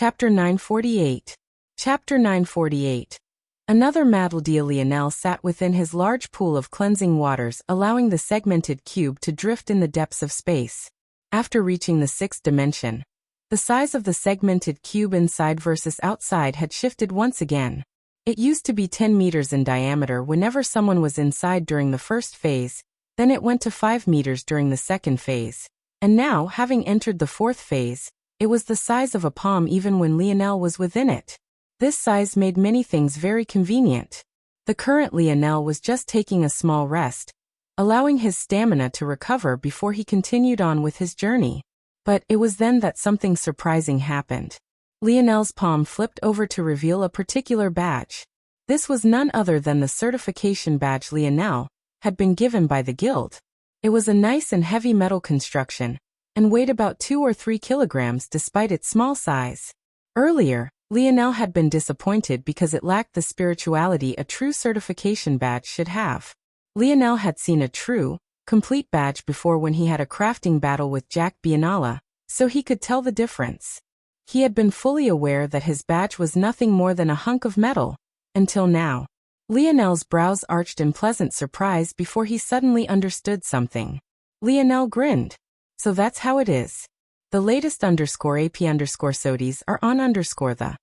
Chapter 948. Chapter 948. Another Madeldea Lionel sat within his large pool of cleansing waters, allowing the segmented cube to drift in the depths of space. After reaching the sixth dimension, the size of the segmented cube inside versus outside had shifted once again. It used to be 10 meters in diameter whenever someone was inside during the first phase, then it went to 5 meters during the second phase, and now, having entered the fourth phase, it was the size of a palm even when Lionel was within it. This size made many things very convenient. The current Lionel was just taking a small rest, allowing his stamina to recover before he continued on with his journey. But it was then that something surprising happened. Lionel's palm flipped over to reveal a particular badge. This was none other than the certification badge Lionel had been given by the guild. It was a nice and heavy metal construction, and weighed about 2 or 3 kilograms despite its small size. Earlier, Lionel had been disappointed because it lacked the spirituality a true certification badge should have. Lionel had seen a true, complete badge before when he had a crafting battle with Jack Biennala, so he could tell the difference. He had been fully aware that his badge was nothing more than a hunk of metal, until now. Lionel's brows arched in pleasant surprise before he suddenly understood something. Lionel grinned. So that's how it is. The latest _AP_SODIes are on the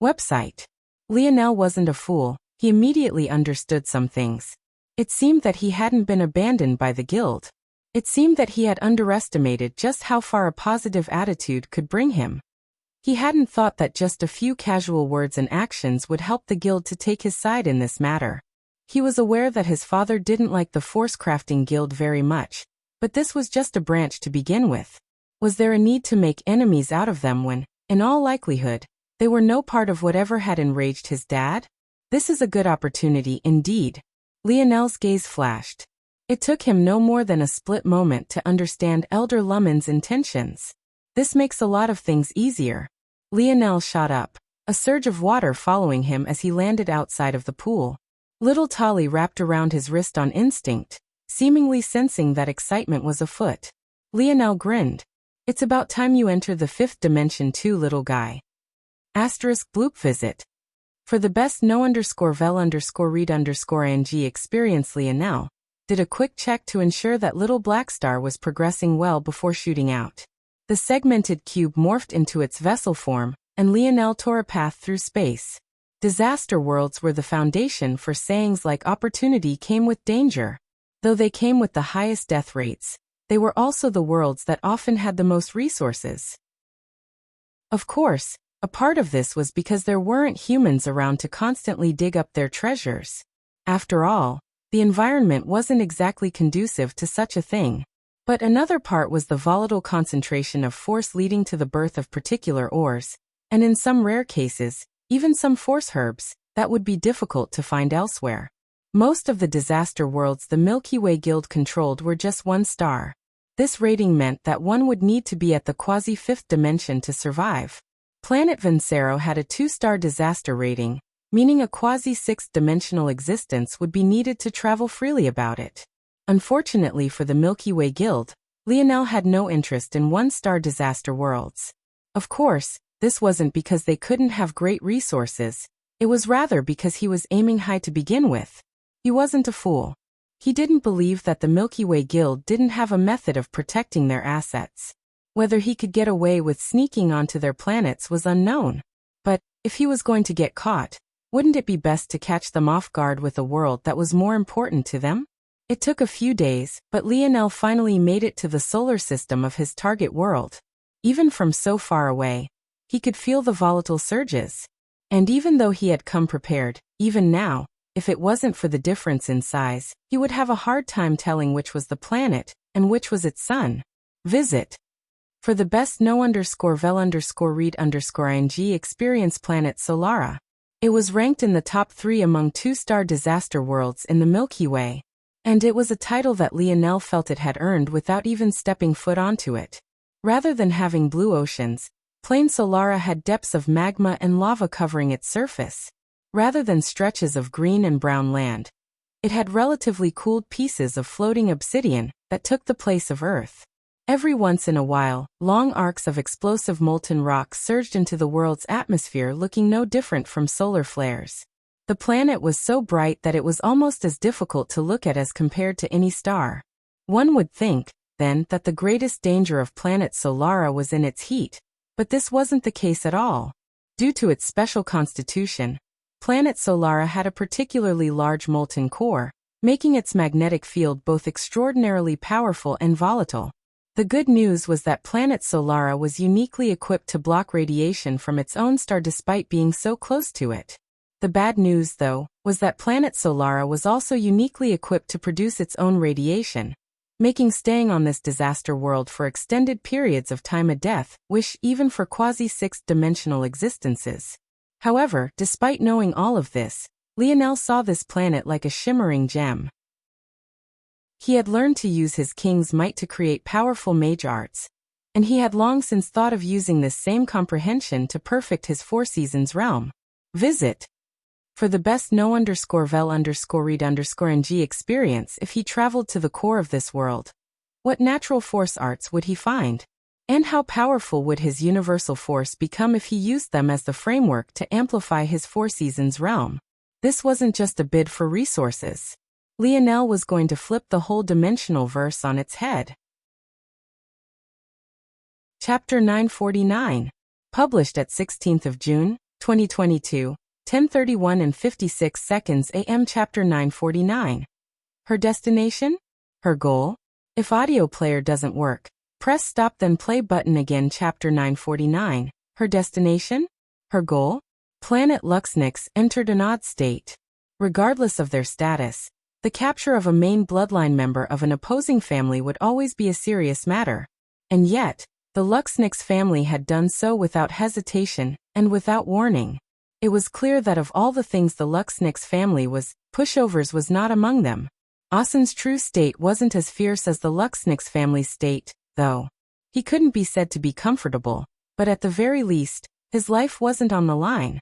website. Lionel wasn't a fool, he immediately understood some things. It seemed that he hadn't been abandoned by the guild. It seemed that he had underestimated just how far a positive attitude could bring him. He hadn't thought that just a few casual words and actions would help the guild to take his side in this matter. He was aware that his father didn't like the Force Crafting Guild very much, but this was just a branch to begin with. Was there a need to make enemies out of them when, in all likelihood, they were no part of whatever had enraged his dad? This is a good opportunity indeed. Lionel's gaze flashed. It took him no more than a split moment to understand Elder Lumen's intentions. This makes a lot of things easier. Lionel shot up, a surge of water following him as he landed outside of the pool. Little Tali wrapped around his wrist on instinct, seemingly sensing that excitement was afoot. Lionel grinned. It's about time you enter the fifth dimension too, little guy. Bloop visit. For the best no_vel_read_ing experience, Lionel did a quick check to ensure that little Black Star was progressing well before shooting out. The segmented cube morphed into its vessel form, and Lionel tore a path through space. Disaster worlds were the foundation for sayings like opportunity came with danger. Though they came with the highest death rates, they were also the worlds that often had the most resources. Of course, a part of this was because there weren't humans around to constantly dig up their treasures. After all, the environment wasn't exactly conducive to such a thing. But another part was the volatile concentration of force leading to the birth of particular ores, and in some rare cases, even some force herbs, that would be difficult to find elsewhere. Most of the disaster worlds the Milky Way Guild controlled were just 1 star. This rating meant that one would need to be at the quasi-fifth dimension to survive. Planet Vincero had a 2-star disaster rating, meaning a quasi-sixth dimensional existence would be needed to travel freely about it. Unfortunately for the Milky Way Guild, Lionel had no interest in 1-star disaster worlds. Of course, this wasn't because they couldn't have great resources, it was rather because he was aiming high to begin with. He wasn't a fool. He didn't believe that the Milky Way Guild didn't have a method of protecting their assets. Whether he could get away with sneaking onto their planets was unknown. But, if he was going to get caught, wouldn't it be best to catch them off guard with a world that was more important to them? It took a few days, but Lionel finally made it to the solar system of his target world. Even from so far away, he could feel the volatile surges. And even though he had come prepared, even now, if it wasn't for the difference in size, he would have a hard time telling which was the planet, and which was its sun. Visit. For the best no_vel_read_ing experience planet Solara. It was ranked in the top 3 among 2-star disaster worlds in the Milky Way. And it was a title that Lionel felt it had earned without even stepping foot onto it. Rather than having blue oceans, plain Solara had depths of magma and lava covering its surface. Rather than stretches of green and brown land, it had relatively cooled pieces of floating obsidian that took the place of earth. Every once in a while, long arcs of explosive molten rock surged into the world's atmosphere looking no different from solar flares. The planet was so bright that it was almost as difficult to look at as compared to any star. One would think, then, that the greatest danger of planet Solara was in its heat, but this wasn't the case at all. Due to its special constitution, planet Solara had a particularly large molten core, making its magnetic field both extraordinarily powerful and volatile. The good news was that planet Solara was uniquely equipped to block radiation from its own star despite being so close to it. The bad news, though, was that planet Solara was also uniquely equipped to produce its own radiation, making staying on this disaster world for extended periods of time a death wish even for quasi-sixth-dimensional existences. However, despite knowing all of this, Lionel saw this planet like a shimmering gem. He had learned to use his king's might to create powerful mage arts, and he had long since thought of using this same comprehension to perfect his Four Seasons realm. Visit for the best no_vel_read_ng experience if he traveled to the core of this world. What natural force arts would he find? And how powerful would his universal force become if he used them as the framework to amplify his Four Seasons realm? This wasn't just a bid for resources. Lionel was going to flip the whole dimensional verse on its head. Chapter 949. Published at 16th of June, 2022, 10:31 and 56 seconds AM. Chapter 949. Her destination? Her goal? If audio player doesn't work, press stop then play button again. Chapter 949. Her destination? Her goal? Planet Luxnix entered an odd state. Regardless of their status, the capture of a main bloodline member of an opposing family would always be a serious matter. And yet, the Luxnix family had done so without hesitation and without warning. It was clear that of all the things the Luxnix family was, pushovers was not among them. Asen's true state wasn't as fierce as the Luxnix family's state, though. He couldn't be said to be comfortable, but at the very least, his life wasn't on the line.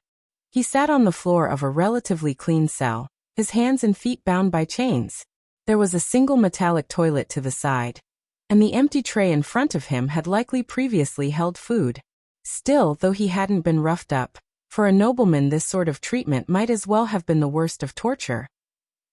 He sat on the floor of a relatively clean cell, his hands and feet bound by chains. There was a single metallic toilet to the side, and the empty tray in front of him had likely previously held food. Still, though he hadn't been roughed up, for a nobleman this sort of treatment might as well have been the worst of torture.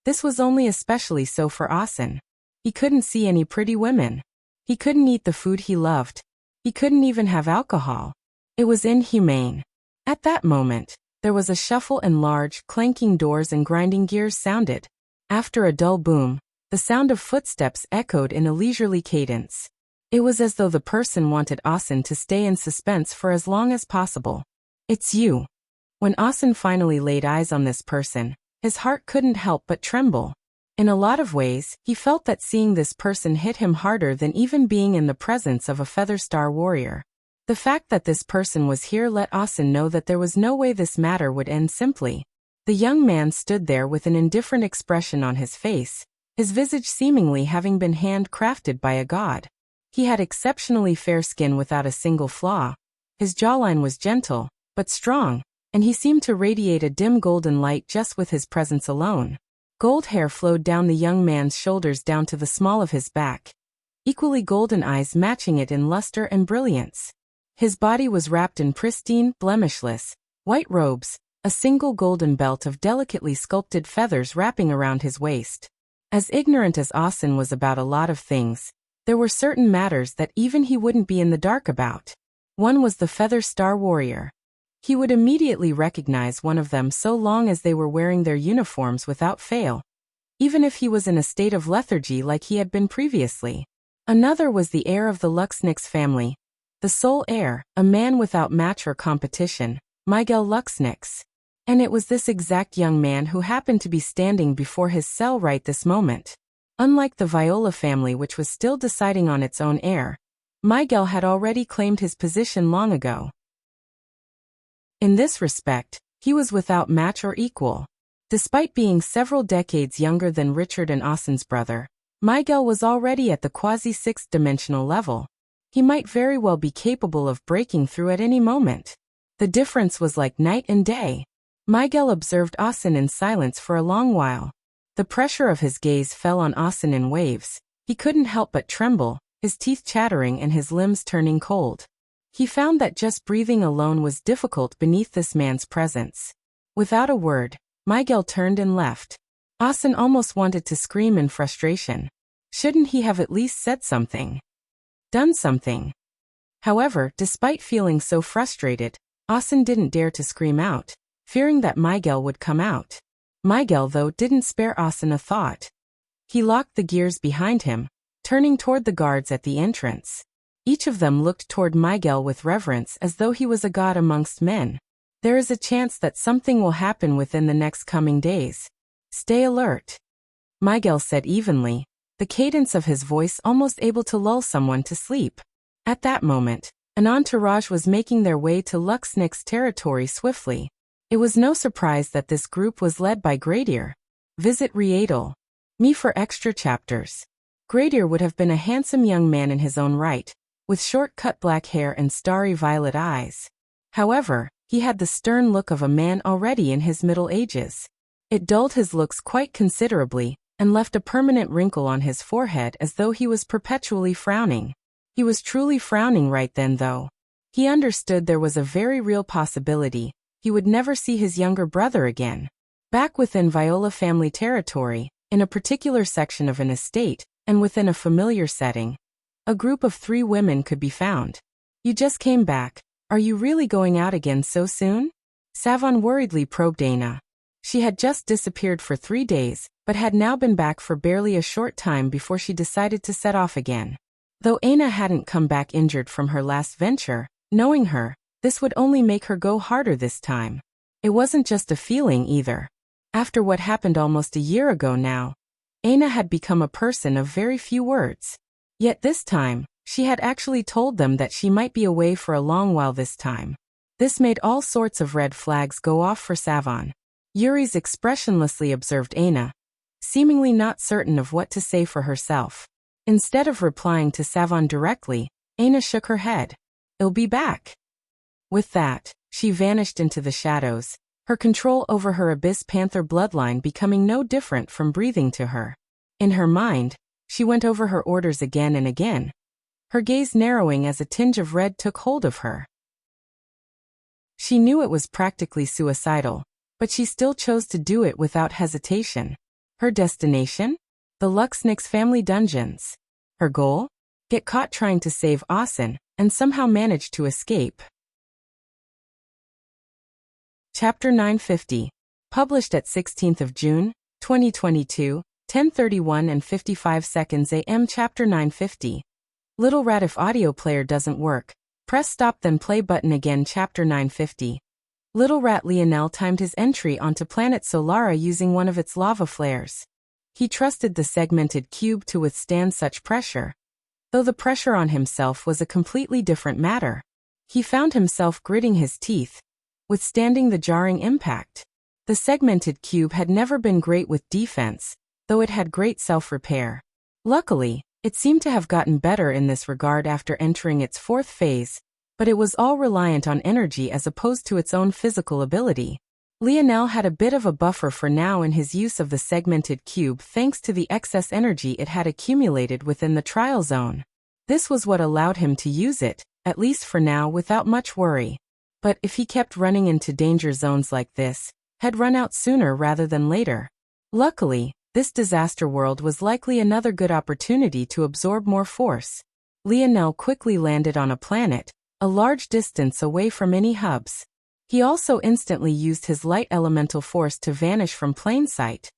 This was only especially so for Asen. He couldn't see any pretty women. He couldn't eat the food he loved. He couldn't even have alcohol. It was inhumane. At that moment, there was a shuffle and large, clanking doors and grinding gears sounded. After a dull boom, the sound of footsteps echoed in a leisurely cadence. It was as though the person wanted Asen to stay in suspense for as long as possible. "It's you." When Asen finally laid eyes on this person, his heart couldn't help but tremble. In a lot of ways, he felt that seeing this person hit him harder than even being in the presence of a Feather Star warrior. The fact that this person was here let Asen know that there was no way this matter would end simply. The young man stood there with an indifferent expression on his face, his visage seemingly having been handcrafted by a god. He had exceptionally fair skin without a single flaw. His jawline was gentle, but strong, and he seemed to radiate a dim golden light just with his presence alone. Gold hair flowed down the young man's shoulders down to the small of his back, equally golden eyes matching it in luster and brilliance. His body was wrapped in pristine, blemishless, white robes, a single golden belt of delicately sculpted feathers wrapping around his waist. As ignorant as Asen was about a lot of things, there were certain matters that even he wouldn't be in the dark about. One was the Feather Star warrior. He would immediately recognize one of them so long as they were wearing their uniforms without fail, even if he was in a state of lethargy like he had been previously. Another was the heir of the Luxnix family, the sole heir, a man without match or competition, Miguel Luxnix. And it was this exact young man who happened to be standing before his cell right this moment. Unlike the Viola family, which was still deciding on its own heir, Miguel had already claimed his position long ago. In this respect, he was without match or equal. Despite being several decades younger than Richard and Asen's brother, Miguel was already at the quasi-sixth-dimensional level. He might very well be capable of breaking through at any moment. The difference was like night and day. Miguel observed Asen in silence for a long while. The pressure of his gaze fell on Asen in waves. He couldn't help but tremble, his teeth chattering and his limbs turning cold. He found that just breathing alone was difficult beneath this man's presence. Without a word, Miguel turned and left. Austin almost wanted to scream in frustration. Shouldn't he have at least said something? Done something? However, despite feeling so frustrated, Austin didn't dare to scream out, fearing that Miguel would come out. Miguel, though, didn't spare Austin a thought. He locked the gears behind him, turning toward the guards at the entrance. Each of them looked toward Miguel with reverence as though he was a god amongst men. There is a chance that something will happen within the next coming days. Stay alert, Miguel said evenly, the cadence of his voice almost able to lull someone to sleep. At that moment, an entourage was making their way to Luxnick's territory swiftly. It was no surprise that this group was led by Gradier. Visit Riedel. Me for extra chapters. Gradier would have been a handsome young man in his own right, with short-cut black hair and starry violet eyes. However, he had the stern look of a man already in his middle ages. It dulled his looks quite considerably, and left a permanent wrinkle on his forehead as though he was perpetually frowning. He was truly frowning right then, though. He understood there was a very real possibility he would never see his younger brother again. Back within Viola family territory, in a particular section of an estate, and within a familiar setting, a group of 3 women could be found. You just came back. Are you really going out again so soon? Savon worriedly probed Aina. She had just disappeared for 3 days, but had now been back for barely a short time before she decided to set off again. Though Aina hadn't come back injured from her last venture, knowing her, this would only make her go harder this time. It wasn't just a feeling either. After what happened almost a year ago now, Aina had become a person of very few words. Yet this time, she had actually told them that she might be away for a long while this time. This made all sorts of red flags go off for Savon. Yuri's expressionlessly observed Aina, seemingly not certain of what to say for herself. Instead of replying to Savon directly, Aina shook her head. I'll be back. With that, she vanished into the shadows, her control over her Abyss Panther bloodline becoming no different from breathing to her. In her mind, she went over her orders again and again, her gaze narrowing as a tinge of red took hold of her. She knew it was practically suicidal, but she still chose to do it without hesitation. Her destination? The Luxnick's family dungeons. Her goal? Get caught trying to save Asen, and somehow manage to escape. Chapter 950. Published at 16th of June, 2022, 10:31 and 55 seconds AM. Chapter 950. Little Rat, if audio player doesn't work, press stop then play button again. Chapter 950. Little Rat Lionel timed his entry onto planet Solara using one of its lava flares. He trusted the segmented cube to withstand such pressure, though the pressure on himself was a completely different matter. He found himself gritting his teeth, withstanding the jarring impact. The segmented cube had never been great with defense, though it had great self-repair. Luckily, it seemed to have gotten better in this regard after entering its 4th phase, but it was all reliant on energy as opposed to its own physical ability. Lionel had a bit of a buffer for now in his use of the segmented cube thanks to the excess energy it had accumulated within the trial zone. This was what allowed him to use it, at least for now, without much worry. But if he kept running into danger zones like this, had run out sooner rather than later. Luckily, this disaster world was likely another good opportunity to absorb more force. Lionel quickly landed on a planet, a large distance away from any hubs. He also instantly used his light elemental force to vanish from plain sight,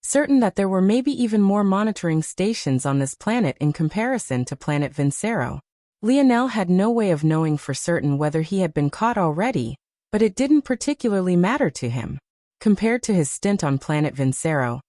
certain that there were maybe even more monitoring stations on this planet in comparison to planet Vincero. Lionel had no way of knowing for certain whether he had been caught already, but it didn't particularly matter to him. Compared to his stint on planet Vincero,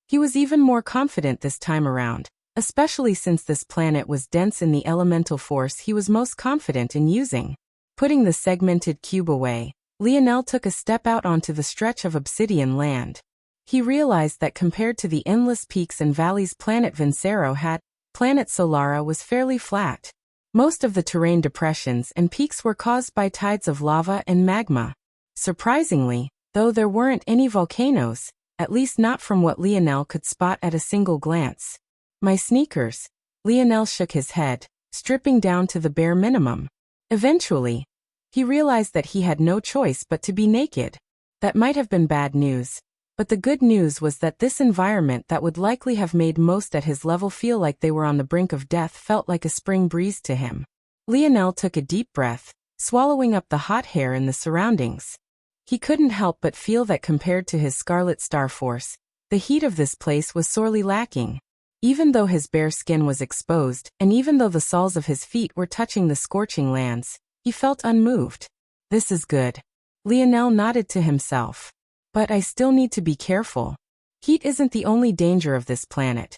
he was even more confident this time around, especially since this planet was dense in the elemental force he was most confident in using. Putting the segmented cube away, Lionel took a step out onto the stretch of obsidian land. He realized that compared to the endless peaks and valleys planet Vincero had, planet Solara was fairly flat. Most of the terrain depressions and peaks were caused by tides of lava and magma. Surprisingly, though, there weren't any volcanoes, at least not from what Lionel could spot at a single glance. My sneakers. Lionel shook his head, stripping down to the bare minimum. Eventually, he realized that he had no choice but to be naked. That might have been bad news, but the good news was that this environment that would likely have made most at his level feel like they were on the brink of death felt like a spring breeze to him. Lionel took a deep breath, swallowing up the hot air in the surroundings. He couldn't help but feel that compared to his Scarlet Star Force, the heat of this place was sorely lacking. Even though his bare skin was exposed, and even though the soles of his feet were touching the scorching lands, he felt unmoved. This is good. Lionel nodded to himself. But I still need to be careful. Heat isn't the only danger of this planet.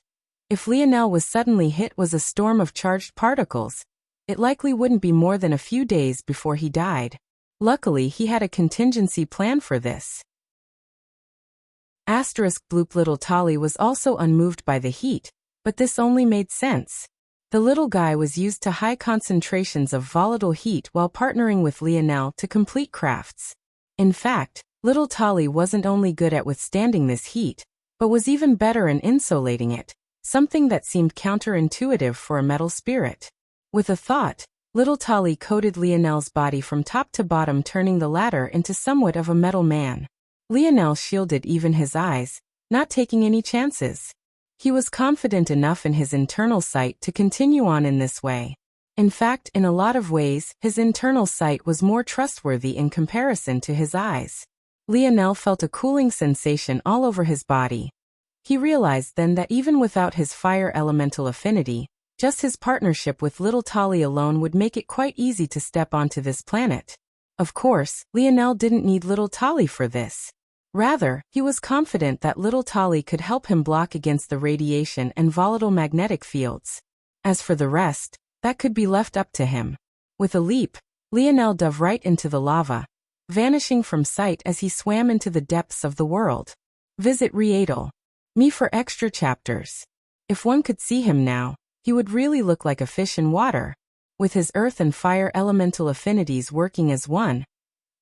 If Lionel was suddenly hit with a storm of charged particles, it likely wouldn't be more than a few days before he died. Luckily, he had a contingency plan for this. Bloop Little Tolly was also unmoved by the heat, but this only made sense. The little guy was used to high concentrations of volatile heat while partnering with Lionel to complete crafts. In fact, Little Tolly wasn't only good at withstanding this heat, but was even better in insulating it, something that seemed counterintuitive for a metal spirit. With a thought, Little Tolly coated Lionel's body from top to bottom, turning the latter into somewhat of a metal man. Lionel shielded even his eyes, not taking any chances. He was confident enough in his internal sight to continue on in this way. In fact, in a lot of ways, his internal sight was more trustworthy in comparison to his eyes. Lionel felt a cooling sensation all over his body. He realized then that even without his fire elemental affinity, just his partnership with Little Tolly alone would make it quite easy to step onto this planet. Of course, Lionel didn't need Little Tolly for this. Rather, he was confident that Little Tolly could help him block against the radiation and volatile magnetic fields. As for the rest, that could be left up to him. With a leap, Lionel dove right into the lava, vanishing from sight as he swam into the depths of the world. Visit Readle.me for extra chapters. If one could see him now, he would really look like a fish in water. With his earth and fire elemental affinities working as one,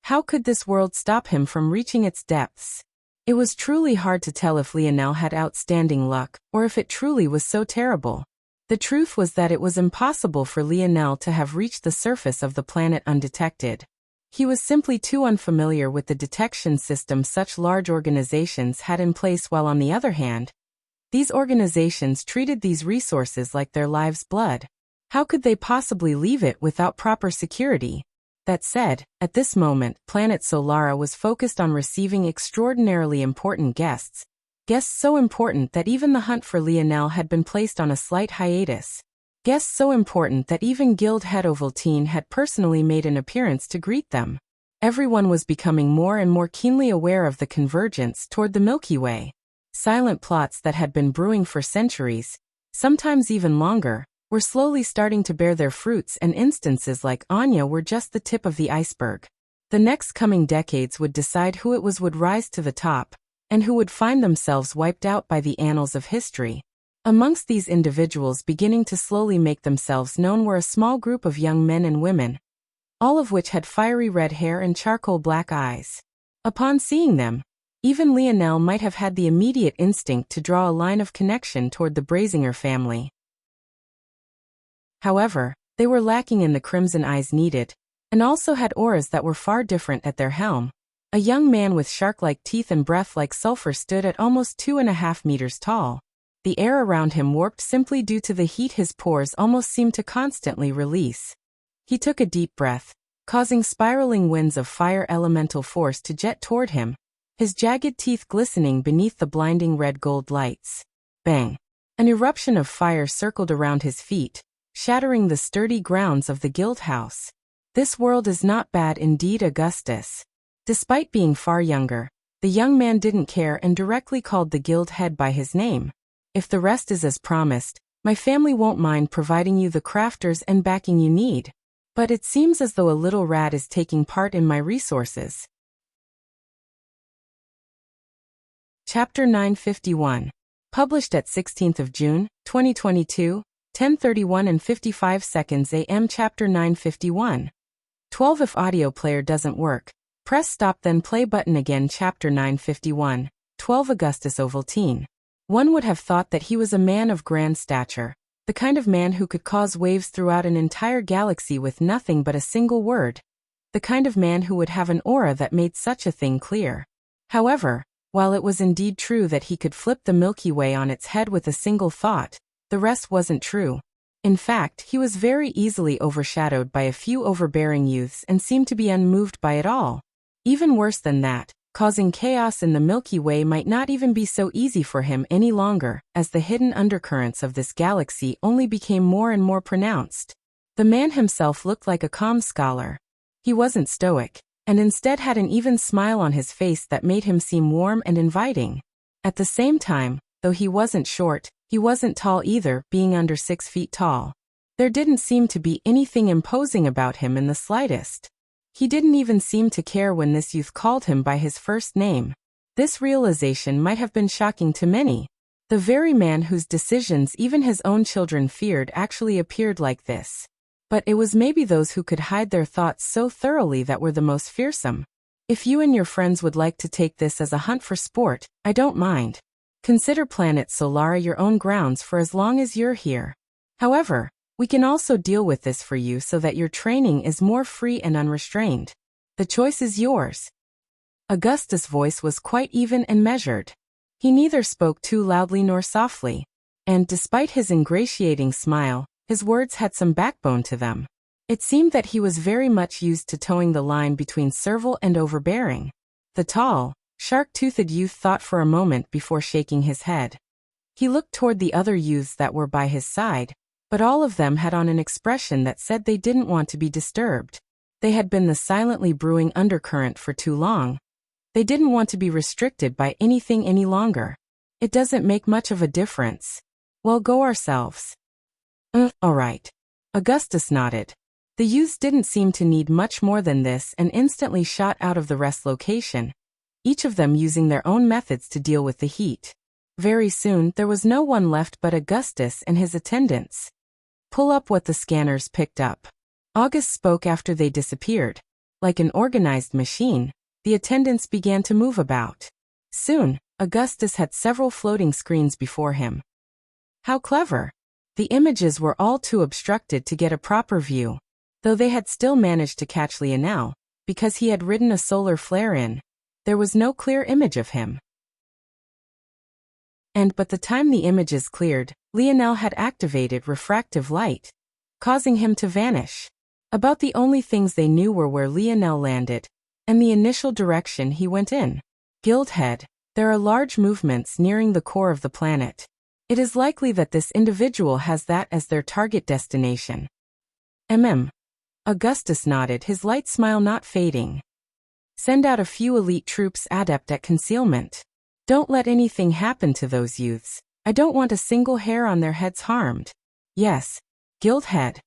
how could this world stop him from reaching its depths? It was truly hard to tell if Lionel had outstanding luck, or if it truly was so terrible. The truth was that it was impossible for Lionel to have reached the surface of the planet undetected. He was simply too unfamiliar with the detection system such large organizations had in place, while on the other hand, these organizations treated these resources like their lives' blood. How could they possibly leave it without proper security? That said, at this moment, Planet Solara was focused on receiving extraordinarily important guests so important that even the hunt for Lionel had been placed on a slight hiatus. Guests so important that even Guild head Ovaltine had personally made an appearance to greet them. Everyone was becoming more and more keenly aware of the convergence toward the Milky Way. Silent plots that had been brewing for centuries, sometimes even longer, were slowly starting to bear their fruits, and instances like Anya were just the tip of the iceberg. The next coming decades would decide who it was would rise to the top, and who would find themselves wiped out by the annals of history. Amongst these individuals beginning to slowly make themselves known were a small group of young men and women, all of which had fiery red hair and charcoal black eyes. Upon seeing them, even Lionel might have had the immediate instinct to draw a line of connection toward the Brazinger family. However, they were lacking in the crimson eyes needed, and also had auras that were far different at their helm. A young man with shark-like teeth and breath like sulfur stood at almost 2.5 meters tall. The air around him warped simply due to the heat his pores almost seemed to constantly release. He took a deep breath, causing spiraling winds of fire elemental force to jet toward him, his jagged teeth glistening beneath the blinding red-gold lights. Bang! An eruption of fire circled around his feet, shattering the sturdy grounds of the guild house. This world is not bad indeed, Augustus. Despite being far younger, the young man didn't care and directly called the guild head by his name. If the rest is as promised, my family won't mind providing you the crafters and backing you need. But it seems as though a little rat is taking part in my resources. Chapter 951. Published at 16th of June, 2022, 10:31 and 55 seconds AM. Chapter 951. 12. If audio player doesn't work, press stop then play button again. Chapter 951. 12. Augustus Ovaltine. One would have thought that he was a man of grand stature, The kind of man who could cause waves throughout an entire galaxy with nothing but a single word. The kind of man who would have an aura that made such a thing clear. However, while it was indeed true that he could flip the Milky Way on its head with a single thought, the rest wasn't true. In fact, he was very easily overshadowed by a few overbearing youths and seemed to be unmoved by it all. Even worse than that, causing chaos in the Milky Way might not even be so easy for him any longer, as the hidden undercurrents of this galaxy only became more and more pronounced. The man himself looked like a calm scholar. He wasn't stoic, and instead had an even smile on his face that made him seem warm and inviting. At the same time, though he wasn't short, he wasn't tall either, being under 6 feet tall. There didn't seem to be anything imposing about him in the slightest. He didn't even seem to care when this youth called him by his first name. This realization might have been shocking to many. The very man whose decisions even his own children feared actually appeared like this. But it was maybe those who could hide their thoughts so thoroughly that were the most fearsome. If you and your friends would like to take this as a hunt for sport, I don't mind. Consider planet Solara your own grounds for as long as you're here. However, we can also deal with this for you so that your training is more free and unrestrained. The choice is yours. Augustus' voice was quite even and measured. He neither spoke too loudly nor softly. And despite his ingratiating smile, his words had some backbone to them. It seemed that he was very much used to towing the line between servile and overbearing. The tall, shark-toothed youth thought for a moment before shaking his head. He looked toward the other youths that were by his side, but all of them had on an expression that said they didn't want to be disturbed. They had been the silently brewing undercurrent for too long. They didn't want to be restricted by anything any longer. It doesn't make much of a difference. Well, go ourselves. All right. Augustus nodded. The youths didn't seem to need much more than this and instantly shot out of the rest location, each of them using their own methods to deal with the heat. Very soon, there was no one left but Augustus and his attendants. Pull up what the scanners picked up. August spoke after they disappeared. Like an organized machine, the attendants began to move about. Soon, Augustus had several floating screens before him. How clever! The images were all too obstructed to get a proper view, though they had still managed to catch Lionel, because he had ridden a solar flare in. There was no clear image of him. But the time the images cleared, Lionel had activated refractive light, causing him to vanish. About the only things they knew were where Lionel landed, and the initial direction he went in. Guildhead, there are large movements nearing the core of the planet. It is likely that this individual has that as their target destination. Augustus nodded, his light smile not fading. Send out a few elite troops adept at concealment. Don't let anything happen to those youths. I don't want a single hair on their heads harmed. Yes. Guildhead.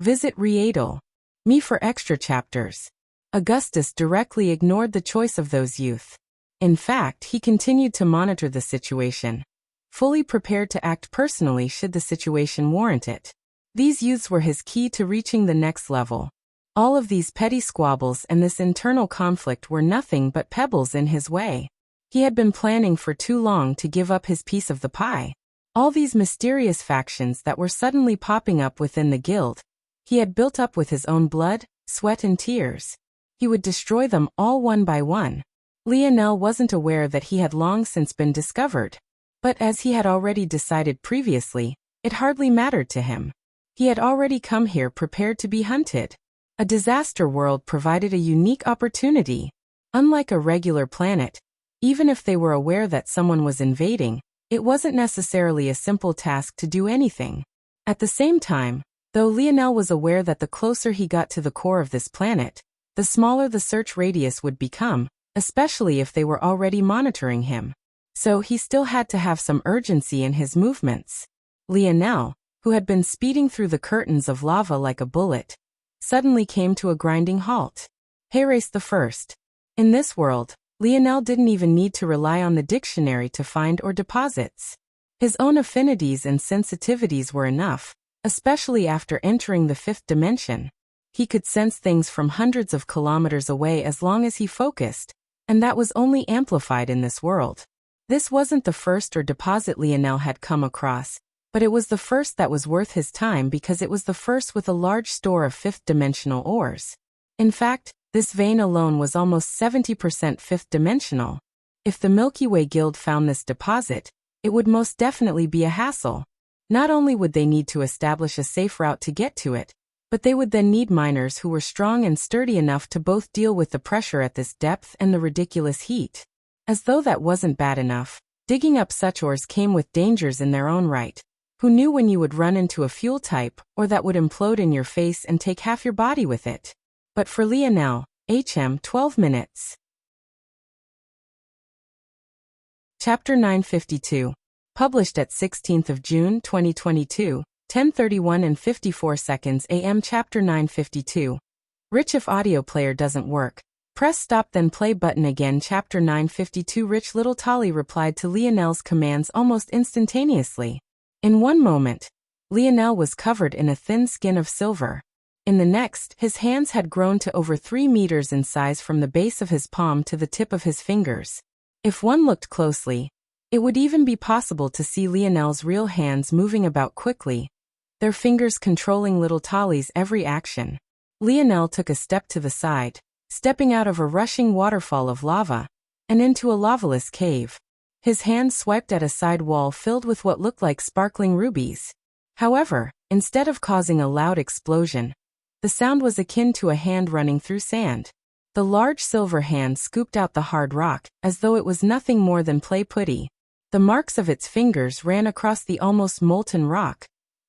Visit Riedel. Me for extra chapters. Augustus directly ignored the choice of those youth. In fact, he continued to monitor the situation, fully prepared to act personally should the situation warrant it. These youths were his key to reaching the next level. All of these petty squabbles and this internal conflict were nothing but pebbles in his way. He had been planning for too long to give up his piece of the pie. All these mysterious factions that were suddenly popping up within the guild, he had built up with his own blood, sweat and tears. He would destroy them all one by one. Lionel wasn't aware that he had long since been discovered. But as he had already decided previously, it hardly mattered to him. He had already come here prepared to be hunted. A disaster world provided a unique opportunity. Unlike a regular planet, even if they were aware that someone was invading, it wasn't necessarily a simple task to do anything. At the same time, though Lionel was aware that the closer he got to the core of this planet, the smaller the search radius would become, especially if they were already monitoring him. So he still had to have some urgency in his movements. Lionel, who had been speeding through the curtains of lava like a bullet, suddenly came to a grinding halt. Heres the First. In this world, Lionel didn't even need to rely on the dictionary to find or deposits. His own affinities and sensitivities were enough, especially after entering the fifth dimension. He could sense things from hundreds of kilometers away as long as he focused, and that was only amplified in this world. This wasn't the first or deposit Lionel had come across, But it was the first that was worth his time because it was the first with a large store of fifth-dimensional ores. In fact, this vein alone was almost 70% fifth-dimensional. If the Milky Way Guild found this deposit, it would most definitely be a hassle. Not only would they need to establish a safe route to get to it, but they would then need miners who were strong and sturdy enough to both deal with the pressure at this depth and the ridiculous heat. As though that wasn't bad enough, digging up such ores came with dangers in their own right. Who knew when you would run into a fuel type, or that would implode in your face and take half your body with it? But for Lionel, 12 minutes. Chapter 952. Published at 16th of June 2022, 10:31 and 54 seconds AM. Chapter 952. Rich, if audio player doesn't work, press stop then play button again. Chapter 952. Rich. Little Tolly replied to Lionel's commands almost instantaneously. In one moment, Lionel was covered in a thin skin of silver. In the next, his hands had grown to over 3 meters in size from the base of his palm to the tip of his fingers. If one looked closely, it would even be possible to see Lionel's real hands moving about quickly, their fingers controlling little Tolly's every action. Lionel took a step to the side, stepping out of a rushing waterfall of lava, and into a lavaless cave. His hand swiped at a side wall filled with what looked like sparkling rubies. However, instead of causing a loud explosion, the sound was akin to a hand running through sand. The large silver hand scooped out the hard rock, as though it was nothing more than play putty. The marks of its fingers ran across the almost molten rock,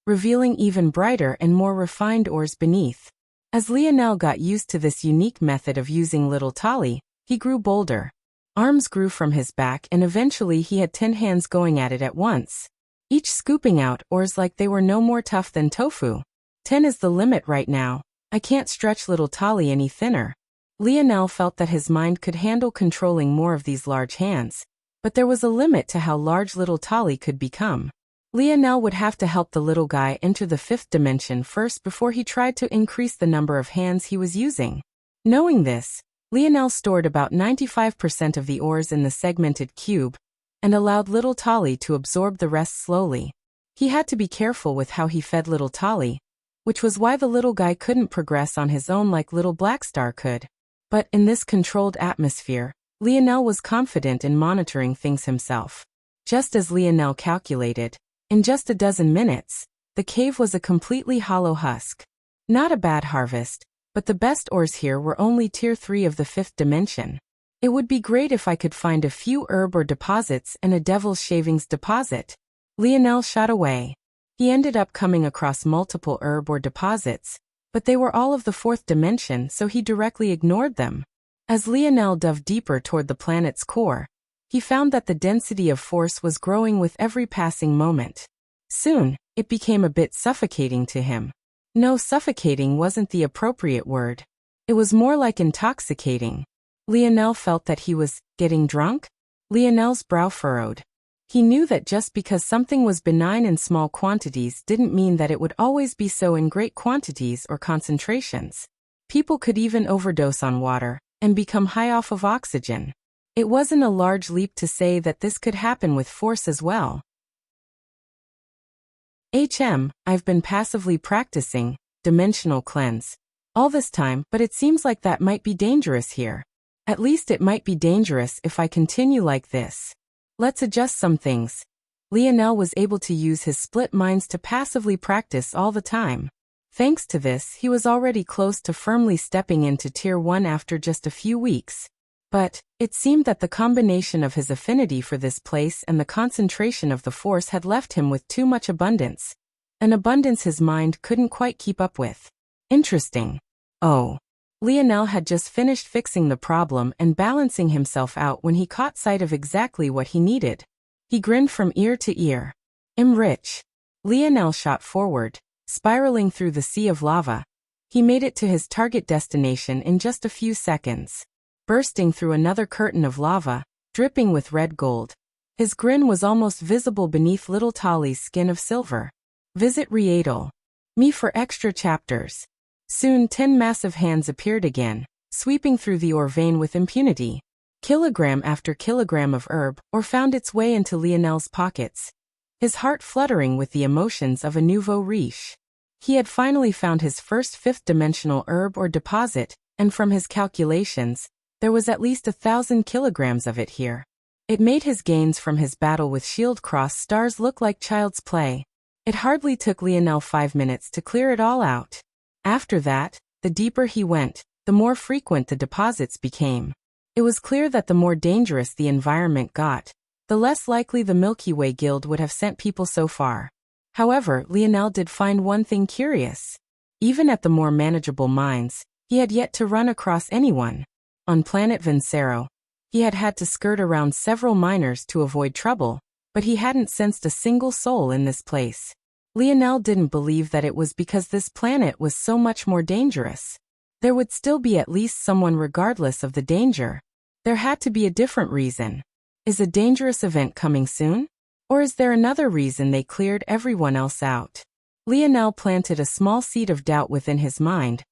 revealing even brighter and more refined ores beneath. As Lionel got used to this unique method of using little Tolly, he grew bolder. Arms grew from his back and eventually he had 10 hands going at it at once, each scooping out ores like they were no more tough than tofu. 10 is the limit right now. I can't stretch little Tolly any thinner. Lionel felt that his mind could handle controlling more of these large hands, but there was a limit to how large little Tolly could become. Lionel would have to help the little guy enter the fifth dimension first before he tried to increase the number of hands he was using. Knowing this, Lionel stored about 95% of the ores in the segmented cube, and allowed little Tolly to absorb the rest slowly. He had to be careful with how he fed little Tolly, which was why the little guy couldn't progress on his own like little Blackstar could. But in this controlled atmosphere, Lionel was confident in monitoring things himself. Just as Lionel calculated, in just a dozen minutes, the cave was a completely hollow husk. Not a bad harvest, but the best ores here were only tier 3 of the 5th dimension. It would be great if I could find a few herb or deposits and a devil's shavings deposit. Lionel shot away. He ended up coming across multiple herb or deposits, but they were all of the 4th dimension, so he directly ignored them. As Lionel dove deeper toward the planet's core, he found that the density of force was growing with every passing moment. Soon, it became a bit suffocating to him. No, suffocating wasn't the appropriate word. It was more like intoxicating. Lionel felt that he was getting drunk. Lionel's brow furrowed. He knew that just because something was benign in small quantities didn't mean that it would always be so in great quantities or concentrations. People could even overdose on water and become high off of oxygen. It wasn't a large leap to say that this could happen with force as well. I've been passively practicing dimensional cleanse all this time, but it seems like that might be dangerous here. At least it might be dangerous if I continue like this. Let's adjust some things. Lionel was able to use his split minds to passively practice all the time. Thanks to this, he was already close to firmly stepping into Tier 1 after just a few weeks. But it seemed that the combination of his affinity for this place and the concentration of the force had left him with too much abundance. An abundance his mind couldn't quite keep up with. Interesting. Oh. Lionel had just finished fixing the problem and balancing himself out when he caught sight of exactly what he needed. He grinned from ear to ear. I'm rich. Lionel shot forward, spiraling through the sea of lava. He made it to his target destination in just a few seconds. Bursting through another curtain of lava, dripping with red gold. His grin was almost visible beneath little Tolly's skin of silver. Visit Readle. Me for extra chapters. Soon 10 massive hands appeared again, sweeping through the ore vein with impunity. Kilogram after kilogram of herb ore found its way into Lionel's pockets. his heart fluttering with the emotions of a nouveau riche. He had finally found his first fifth-dimensional herb or deposit, and from his calculations, there was at least 1,000 kilograms of it here. It made his gains from his battle with Shield Cross stars look like child's play. It hardly took Lionel 5 minutes to clear it all out. After that, the deeper he went, the more frequent the deposits became. It was clear that the more dangerous the environment got, the less likely the Milky Way Guild would have sent people so far. However, Lionel did find one thing curious. Even at the more manageable mines, he had yet to run across anyone. On planet Vincero, he had had to skirt around several miners to avoid trouble, but he hadn't sensed a single soul in this place. Lionel didn't believe that it was because this planet was so much more dangerous. There would still be at least someone regardless of the danger. There had to be a different reason. Is a dangerous event coming soon? Or is there another reason they cleared everyone else out? Lionel planted a small seed of doubt within his mind,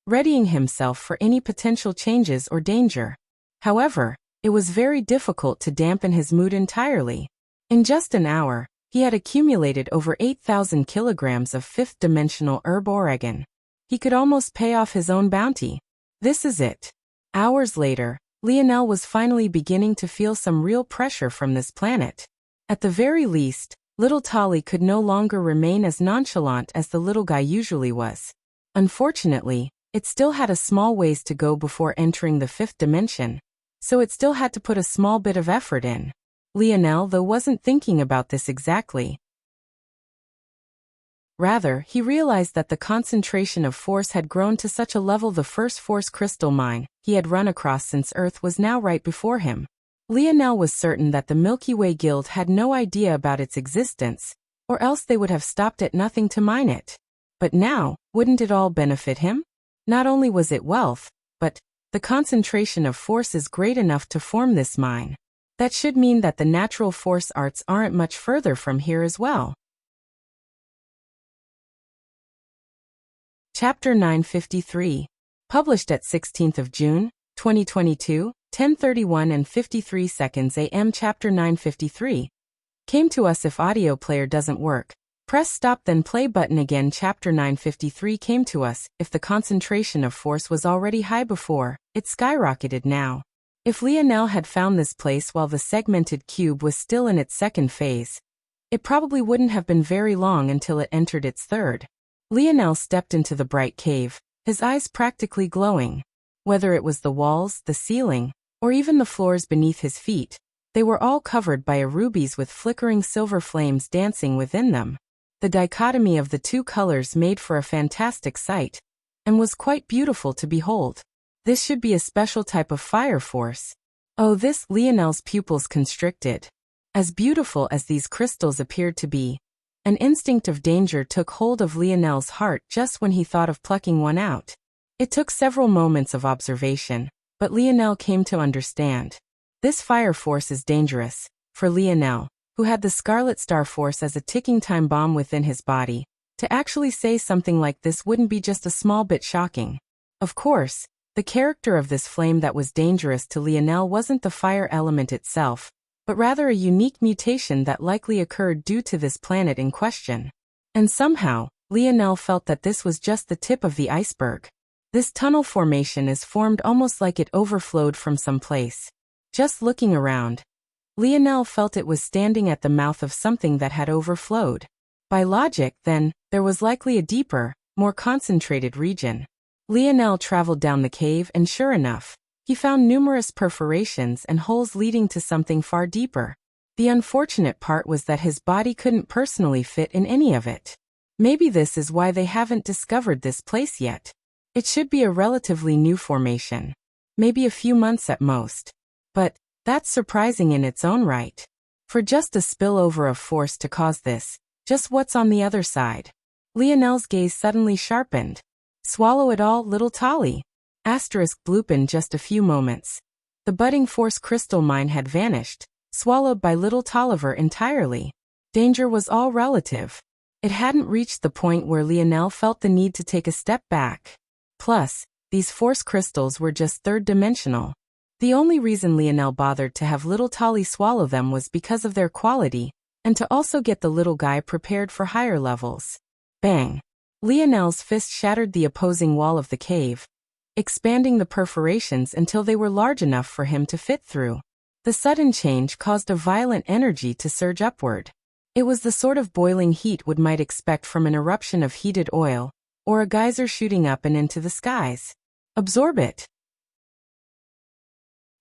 readying himself for any potential changes or danger. However, it was very difficult to dampen his mood entirely. In just an hour, he had accumulated over 8,000 kilograms of fifth-dimensional herb Oregon. He could almost pay off his own bounty. This is it. Hours later, Lionel was finally beginning to feel some real pressure from this planet. At the very least, little Tali could no longer remain as nonchalant as the little guy usually was. Unfortunately, it still had a small ways to go before entering the fifth dimension, so it still had to put a small bit of effort in. Lionel, though, wasn't thinking about this exactly. Rather, he realized that the concentration of force had grown to such a level the first force crystal mine he had run across since Earth was now right before him. Lionel was certain that the Milky Way Guild had no idea about its existence, or else they would have stopped at nothing to mine it. But now, wouldn't it all benefit him? Not only was it wealth, but the concentration of force is great enough to form this mine. That should mean that the natural force arts aren't much further from here as well. Chapter 953. Published at 16th of June, 2022, 10:31 and 53 seconds AM. Chapter 953. Came to us if audio player doesn't work. Press stop then play button again. Chapter 953 came to us if the concentration of force was already high before, it skyrocketed now. If Lionel had found this place while the segmented cube was still in its second phase, it probably wouldn't have been very long until it entered its third. Lionel stepped into the bright cave, his eyes practically glowing. Whether it was the walls, the ceiling, or even the floors beneath his feet, they were all covered by rubies with flickering silver flames dancing within them. The dichotomy of the two colors made for a fantastic sight, and was quite beautiful to behold. This should be a special type of fire force. Oh, this! Lionel's pupils constricted. As beautiful as these crystals appeared to be, an instinct of danger took hold of Lionel's heart just when he thought of plucking one out. It took several moments of observation, but Lionel came to understand. This fire force is dangerous. For Lionel, who had the Scarlet Star Force as a ticking time bomb within his body, to actually say something like this wouldn't be just a small bit shocking. Of course, the character of this flame that was dangerous to Lionel wasn't the fire element itself, but rather a unique mutation that likely occurred due to this planet in question. And somehow, Lionel felt that this was just the tip of the iceberg. This tunnel formation is formed almost like it overflowed from some place. Just looking around, Lionel felt it was standing at the mouth of something that had overflowed. By logic, then, there was likely a deeper, more concentrated region. Lionel traveled down the cave and sure enough, he found numerous perforations and holes leading to something far deeper. The unfortunate part was that his body couldn't personally fit in any of it. Maybe this is why they haven't discovered this place yet. It should be a relatively new formation. Maybe a few months at most. But that's surprising in its own right. For just a spillover of force to cause this, just what's on the other side? Lionel's gaze suddenly sharpened. Swallow it all, little Tali. Asterisk bloop. In just a few moments, the budding force crystal mine had vanished, swallowed by little Tolliver entirely. Danger was all relative. It hadn't reached the point where Lionel felt the need to take a step back. Plus, these force crystals were just third-dimensional. The only reason Lionel bothered to have little Tali swallow them was because of their quality, and to also get the little guy prepared for higher levels. Bang! Lionel's fist shattered the opposing wall of the cave, expanding the perforations until they were large enough for him to fit through. The sudden change caused a violent energy to surge upward. It was the sort of boiling heat one might expect from an eruption of heated oil, or a geyser shooting up and into the skies. Absorb it.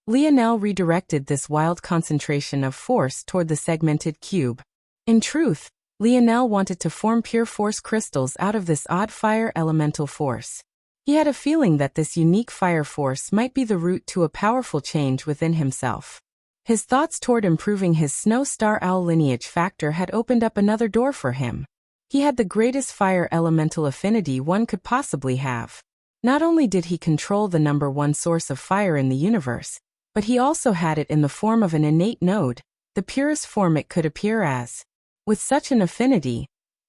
Lionel redirected this wild concentration of force toward the segmented cube. In truth, Lionel wanted to form pure force crystals out of this odd fire elemental force. He had a feeling that this unique fire force might be the root to a powerful change within himself. His thoughts toward improving his snow star owl lineage factor had opened up another door for him. He had the greatest fire elemental affinity one could possibly have. Not only did he control the number one source of fire in the universe, but he also had it in the form of an innate node, the purest form it could appear as. With such an affinity,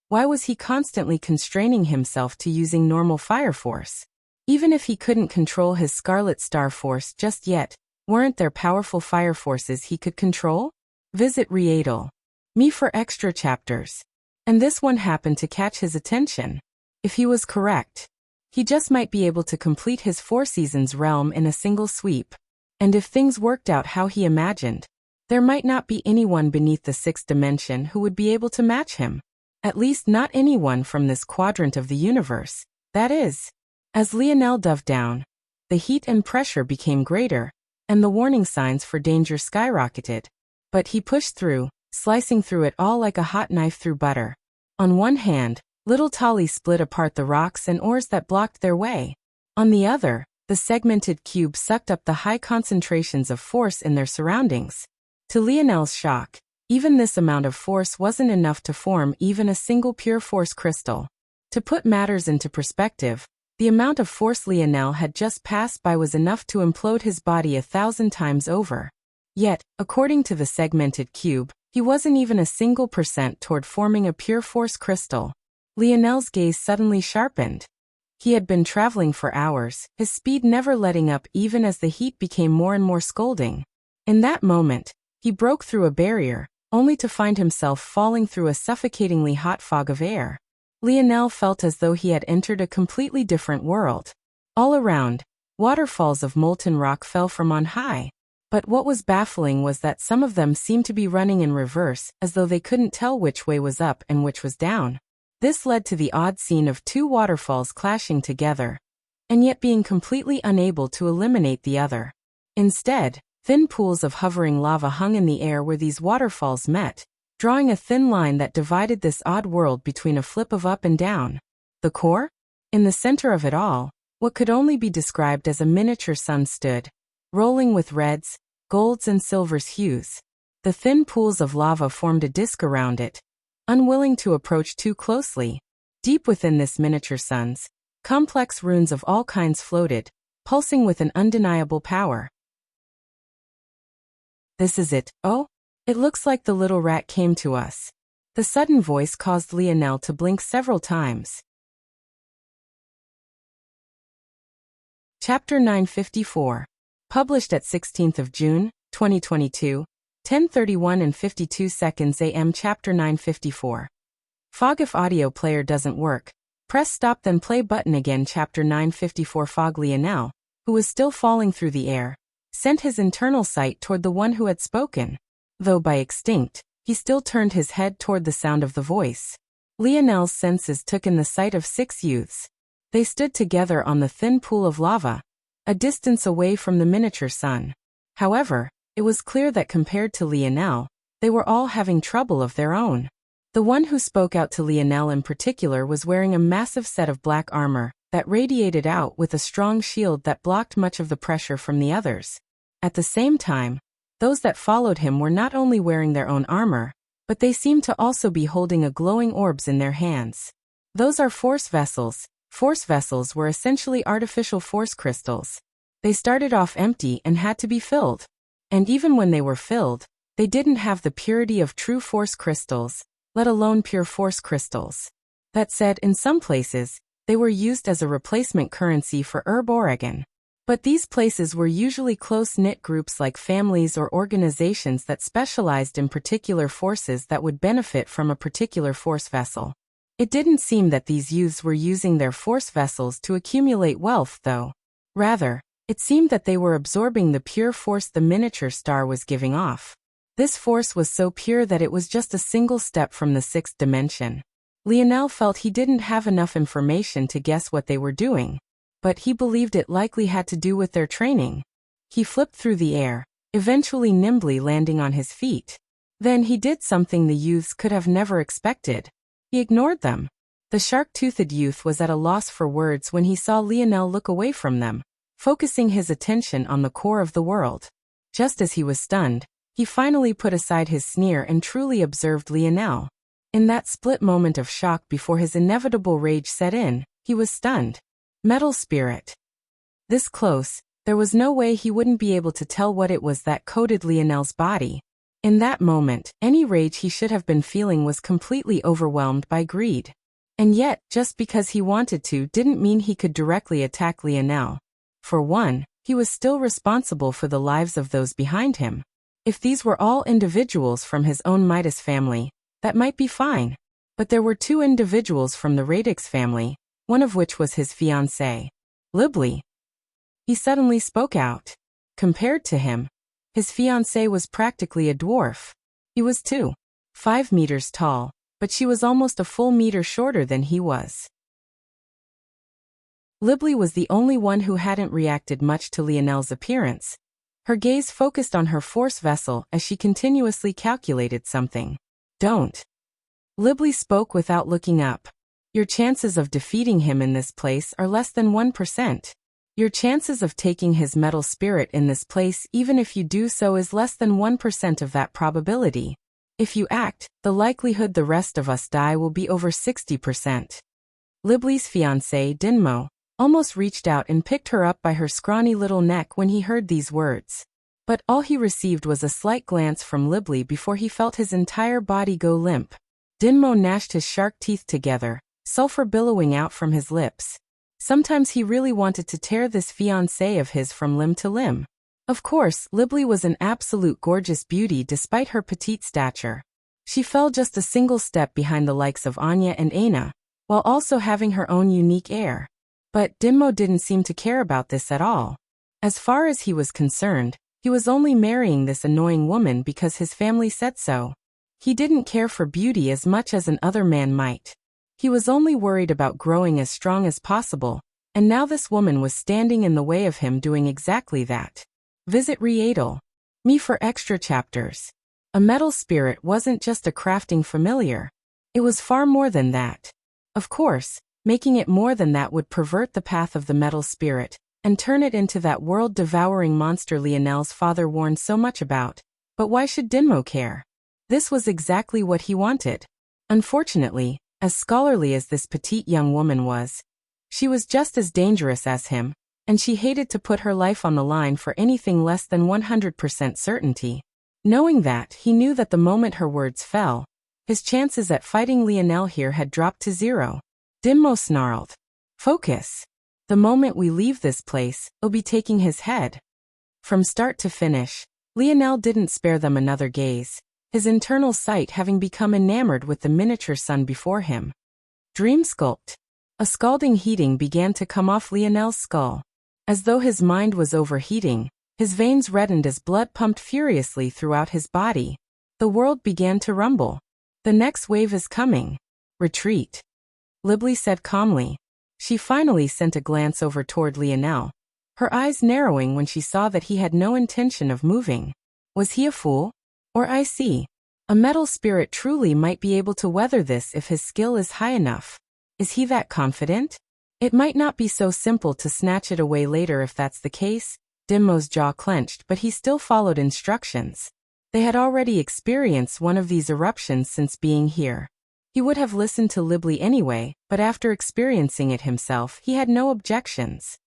why was he constantly constraining himself to using normal fire force? Even if he couldn't control his Scarlet Star Force just yet, weren't there powerful fire forces he could control? Visit Readel. Me for extra chapters. And this one happened to catch his attention. If he was correct, he just might be able to complete his 4 seasons realm in a single sweep. And if things worked out how he imagined, there might not be anyone beneath the 6th dimension who would be able to match him. At least not anyone from this quadrant of the universe, that is. As Lionel dove down, the heat and pressure became greater, and the warning signs for danger skyrocketed. But he pushed through, slicing through it all like a hot knife through butter. On one hand, little Tali split apart the rocks and ores that blocked their way. On the other, the segmented cube sucked up the high concentrations of force in their surroundings. To Lionel's shock, even this amount of force wasn't enough to form even a single pure force crystal. To put matters into perspective, the amount of force Lionel had just passed by was enough to implode his body 1,000 times over. Yet, according to the segmented cube, he wasn't even a single % toward forming a pure force crystal. Lionel's gaze suddenly sharpened. He had been traveling for hours, his speed never letting up even as the heat became more and more scalding. In that moment, he broke through a barrier, only to find himself falling through a suffocatingly hot fog of air. Lionel felt as though he had entered a completely different world. All around, waterfalls of molten rock fell from on high. But what was baffling was that some of them seemed to be running in reverse, as though they couldn't tell which way was up and which was down. This led to the odd scene of 2 waterfalls clashing together, and yet being completely unable to eliminate the other. Instead, thin pools of hovering lava hung in the air where these waterfalls met, drawing a thin line that divided this odd world between a flip of up and down. The core? In the center of it all, what could only be described as a miniature sun stood, rolling with reds, golds and silvers hues. The thin pools of lava formed a disk around it, unwilling to approach too closely. Deep within this miniature sun's, complex runes of all kinds floated, pulsing with an undeniable power. This is it. Oh? It looks like the little rat came to us. The sudden voice caused Lionel to blink several times. Chapter 954. Published at 16th of June, 2022, 10:31 and 52 seconds AM. Chapter 954. Fog. If audio player doesn't work, press stop then play button again. Chapter 954. Fog. Lionel, who was still falling through the air, sent his internal sight toward the one who had spoken. Though by instinct, he still turned his head toward the sound of the voice. Lionel's senses took in the sight of 6 youths. They stood together on the thin pool of lava, a distance away from the miniature sun. However, it was clear that compared to Lionel, they were all having trouble of their own. The one who spoke out to Lionel in particular was wearing a massive set of black armor that radiated out with a strong shield that blocked much of the pressure from the others. At the same time, those that followed him were not only wearing their own armor, but they seemed to also be holding a glowing orbs in their hands. Those are force vessels. Force vessels were essentially artificial force crystals. They started off empty and had to be filled. And even when they were filled, they didn't have the purity of true force crystals, let alone pure force crystals. That said, in some places, they were used as a replacement currency for Herb Oregon. But these places were usually close-knit groups like families or organizations that specialized in particular forces that would benefit from a particular force vessel. It didn't seem that these youths were using their force vessels to accumulate wealth, though. Rather, it seemed that they were absorbing the pure force the miniature star was giving off. This force was so pure that it was just a single step from the sixth dimension. Lionel felt he didn't have enough information to guess what they were doing, but he believed it likely had to do with their training. He flipped through the air, eventually nimbly landing on his feet. Then he did something the youths could have never expected. He ignored them. The shark-toothed youth was at a loss for words when he saw Lionel look away from them, focusing his attention on the core of the world. Just as he was stunned, he finally put aside his sneer and truly observed Lionel. In that split moment of shock before his inevitable rage set in, he was stunned. Metal spirit. This close, there was no way he wouldn't be able to tell what it was that coated Lionel's body. In that moment, any rage he should have been feeling was completely overwhelmed by greed. And yet, just because he wanted to didn't mean he could directly attack Lionel. For one, he was still responsible for the lives of those behind him. If these were all individuals from his own Midas family, that might be fine. But there were two individuals from the Radix family, one of which was his fiancée, Libly. He suddenly spoke out. Compared to him, his fiancée was practically a dwarf. He was 2.5 meters tall, but she was almost a full meter shorter than he was. Libly was the only one who hadn't reacted much to Lionel's appearance. Her gaze focused on her force vessel as she continuously calculated something. Don't. Libly spoke without looking up. Your chances of defeating him in this place are less than 1%. Your chances of taking his metal spirit in this place, even if you do so, is less than 1% of that probability. If you act, the likelihood the rest of us die will be over 60%. Libly's fiancé, Dinmo, almost reached out and picked her up by her scrawny little neck when he heard these words. But all he received was a slight glance from Libly before he felt his entire body go limp. Dinmo gnashed his shark teeth together, sulfur billowing out from his lips. Sometimes he really wanted to tear this fiancée of his from limb to limb. Of course, Libly was an absolute gorgeous beauty despite her petite stature. She fell just a single step behind the likes of Anya and Aina, while also having her own unique air. But Dinmo didn't seem to care about this at all. As far as he was concerned, he was only marrying this annoying woman because his family said so. He didn't care for beauty as much as an other man might. He was only worried about growing as strong as possible, and now this woman was standing in the way of him doing exactly that. Visit Readle. Me for extra chapters. A metal spirit wasn't just a crafting familiar. It was far more than that. Of course, making it more than that would pervert the path of the metal spirit, and turn it into that world-devouring monster Lionel's father warned so much about. But why should Dinmo care? This was exactly what he wanted. Unfortunately, as scholarly as this petite young woman was, she was just as dangerous as him, and she hated to put her life on the line for anything less than 100% certainty. Knowing that, he knew that the moment her words fell, his chances at fighting Lionel here had dropped to zero. Dinmo snarled. Focus. The moment we leave this place, I'll be taking his head. From start to finish, Lionel didn't spare them another gaze, his internal sight having become enamored with the miniature sun before him. Dream sculpt. A scalding heating began to come off Lionel's skull. As though his mind was overheating, his veins reddened as blood pumped furiously throughout his body. The world began to rumble. The next wave is coming. Retreat. Libly said calmly. She finally sent a glance over toward Lionel, her eyes narrowing when she saw that he had no intention of moving. Was he a fool? Or I see. A metal spirit truly might be able to weather this if his skill is high enough. Is he that confident? It might not be so simple to snatch it away later if that's the case. Dinmo's jaw clenched, but he still followed instructions. They had already experienced one of these eruptions since being here. He would have listened to Libly anyway, but after experiencing it himself, he had no objections.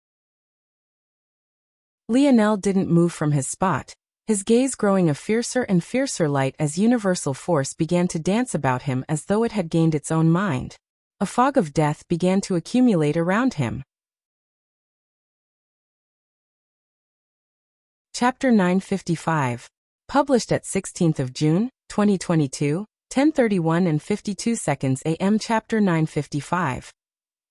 Lionel didn't move from his spot, his gaze growing a fiercer and fiercer light as universal force began to dance about him as though it had gained its own mind. A fog of death began to accumulate around him. Chapter 955. Published at 16th of June, 2022, 10:31 and 52 seconds AM. Chapter 955.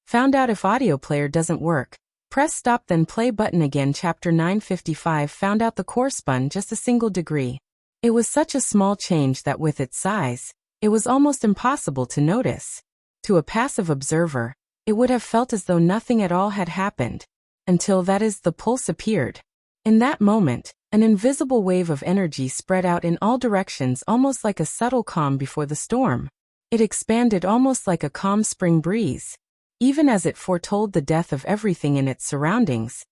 Found out if audio player doesn't work. Press stop then play button again. Chapter 955. Found out the core spun just a single degree. It was such a small change that with its size, it was almost impossible to notice. To a passive observer, it would have felt as though nothing at all had happened, until the pulse appeared. In that moment, an invisible wave of energy spread out in all directions almost like a subtle calm before the storm. It expanded almost like a calm spring breeze. Even as it foretold the death of everything in its surroundings,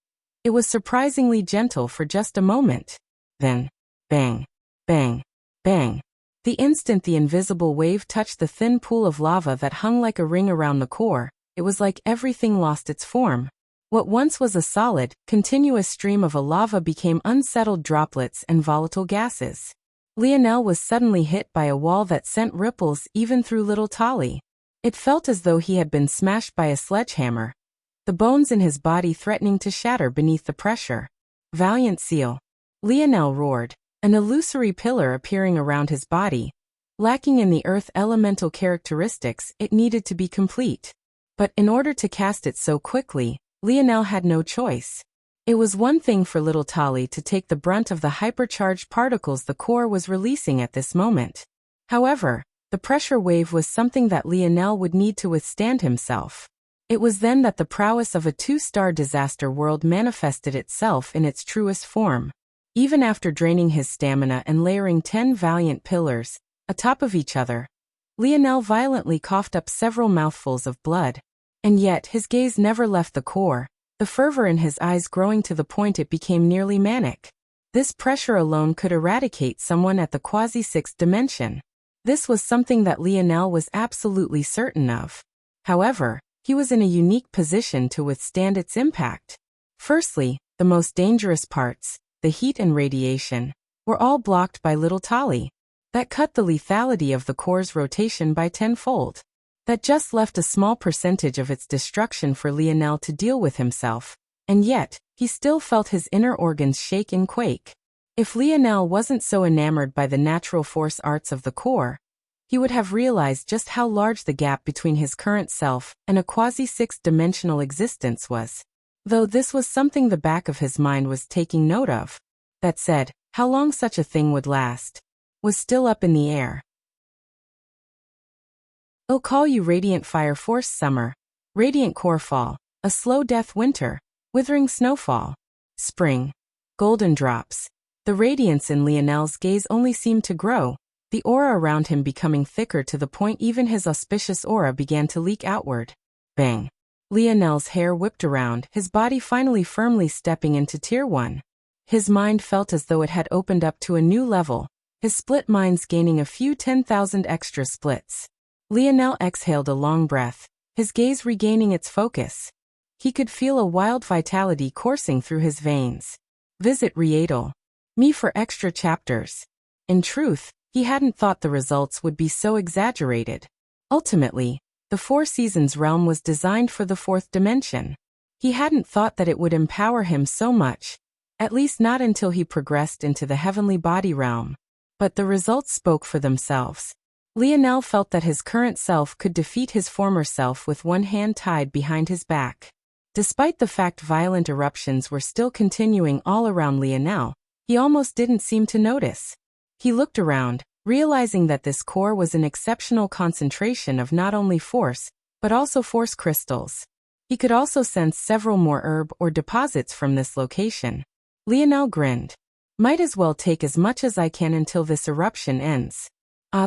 it was surprisingly gentle for just a moment. Then, bang, bang, bang. The instant the invisible wave touched the thin pool of lava that hung like a ring around the core, it was like everything lost its form. What once was a solid, continuous stream of lava became unsettled droplets and volatile gases. Lionel was suddenly hit by a wall that sent ripples even through little Tali. It felt as though he had been smashed by a sledgehammer, the bones in his body threatening to shatter beneath the pressure. Valiant seal! Lionel roared, an illusory pillar appearing around his body. Lacking in the earth elemental characteristics, it needed to be complete. But in order to cast it so quickly, Lionel had no choice. It was one thing for little Tali to take the brunt of the hypercharged particles the core was releasing at this moment. However, the pressure wave was something that Lionel would need to withstand himself. It was then that the prowess of a two-star disaster world manifested itself in its truest form. Even after draining his stamina and layering 10 valiant pillars, atop of each other, Lionel violently coughed up several mouthfuls of blood. And yet his gaze never left the core, the fervor in his eyes growing to the point it became nearly manic. This pressure alone could eradicate someone at the quasi-sixth dimension. This was something that Lionel was absolutely certain of. However, he was in a unique position to withstand its impact. Firstly, the most dangerous parts, the heat and radiation, were all blocked by little Tali. That cut the lethality of the core's rotation by tenfold. That just left a small percentage of its destruction for Lionel to deal with himself, and yet, he still felt his inner organs shake and quake. If Lionel wasn't so enamored by the natural force arts of the core, he would have realized just how large the gap between his current self and a quasi-sixth-dimensional existence was. Though this was something the back of his mind was taking note of. That said, how long such a thing would last was still up in the air. I'll call you Radiant Fire Force Summer, Radiant Core Fall, a slow death winter, withering snowfall, spring, golden drops. The radiance in Lionel's gaze only seemed to grow, the aura around him becoming thicker to the point even his auspicious aura began to leak outward. Bang! Lionel's hair whipped around, his body finally firmly stepping into Tier 1. His mind felt as though it had opened up to a new level, his split minds gaining a few 10,000 extra splits. Lionel exhaled a long breath, his gaze regaining its focus. He could feel a wild vitality coursing through his veins. Visit Readle. Me for extra chapters. In truth, he hadn't thought the results would be so exaggerated. Ultimately, the Four Seasons realm was designed for the fourth dimension. He hadn't thought that it would empower him so much, at least not until he progressed into the heavenly body realm. But the results spoke for themselves. Lionel felt that his current self could defeat his former self with one hand tied behind his back. Despite the fact violent eruptions were still continuing all around Lionel, he almost didn't seem to notice. He looked around, realizing that this core was an exceptional concentration of not only force, but also force crystals. He could also sense several more herb or deposits from this location. Lionel grinned. Might as well take as much as I can until this eruption ends.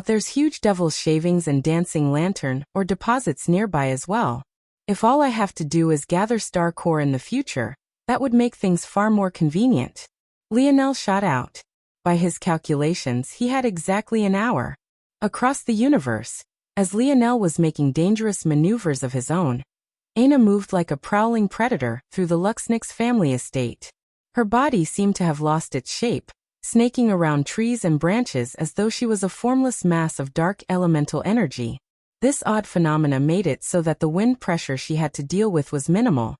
There's huge devil's shavings and dancing lantern or deposits nearby as well. If all I have to do is gather star core in the future, that would make things far more convenient. Lionel shot out. By his calculations, he had exactly an hour. Across the universe, as Lionel was making dangerous maneuvers of his own, Aina moved like a prowling predator through the Luxnix family estate. Her body seemed to have lost its shape, snaking around trees and branches as though she was a formless mass of dark elemental energy. This odd phenomena made it so that the wind pressure she had to deal with was minimal.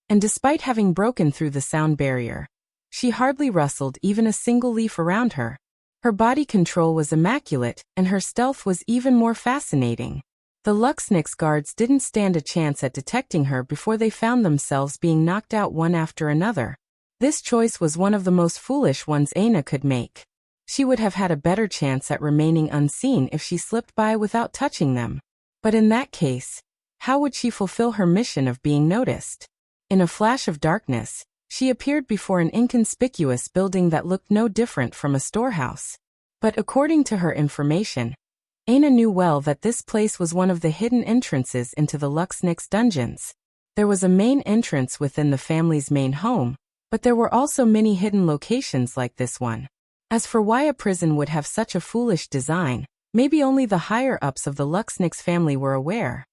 And despite having broken through the sound barrier, She hardly rustled even a single leaf around her. Her body control was immaculate, and her stealth was even more fascinating. The Luxnix guards didn't stand a chance at detecting her before they found themselves being knocked out one after another. This choice was one of the most foolish ones Aina could make. She would have had a better chance at remaining unseen if she slipped by without touching them. But in that case, how would she fulfill her mission of being noticed? In a flash of darkness, she appeared before an inconspicuous building that looked no different from a storehouse. But according to her information, Aina knew well that this place was one of the hidden entrances into the Luxnix dungeons. There was a main entrance within the family's main home, but there were also many hidden locations like this one. As for why a prison would have such a foolish design, maybe only the higher-ups of the Luxnix family were aware.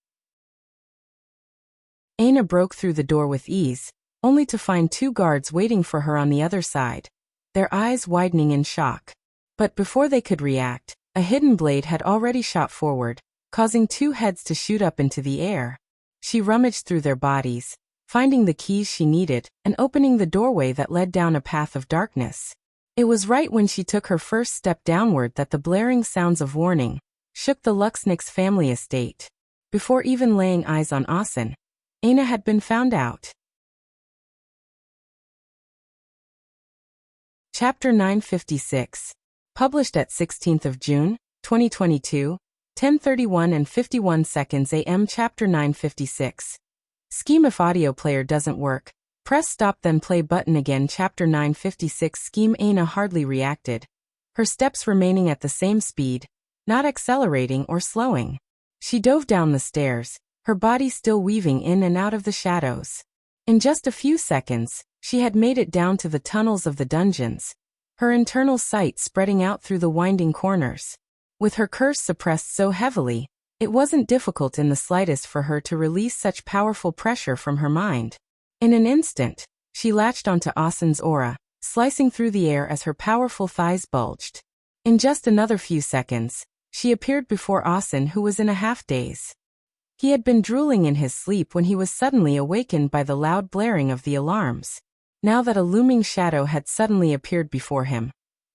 Aina broke through the door with ease, only to find two guards waiting for her on the other side, their eyes widening in shock. But before they could react, a hidden blade had already shot forward, causing two heads to shoot up into the air. She rummaged through their bodies, finding the keys she needed, and opening the doorway that led down a path of darkness. It was right when she took her first step downward that the blaring sounds of warning shook the Luxnix family estate. Before even laying eyes on Asen, Aina had been found out. Chapter 956. Published at 16th of June, 2022, 10:31 and 51 seconds AM. Chapter 956. Scheme: if audio player doesn't work, press stop then play button again. Chapter 956. Scheme. Aina hardly reacted, her steps remaining at the same speed, not accelerating or slowing. She dove down the stairs, her body still weaving in and out of the shadows. In just a few seconds, she had made it down to the tunnels of the dungeons, her internal sight spreading out through the winding corners. With her curse suppressed so heavily, it wasn't difficult in the slightest for her to release such powerful pressure from her mind. In an instant, she latched onto Asen's aura, slicing through the air as her powerful thighs bulged. In just another few seconds, she appeared before Asen, who was in a half-daze. He had been drooling in his sleep when he was suddenly awakened by the loud blaring of the alarms. Now that a looming shadow had suddenly appeared before him,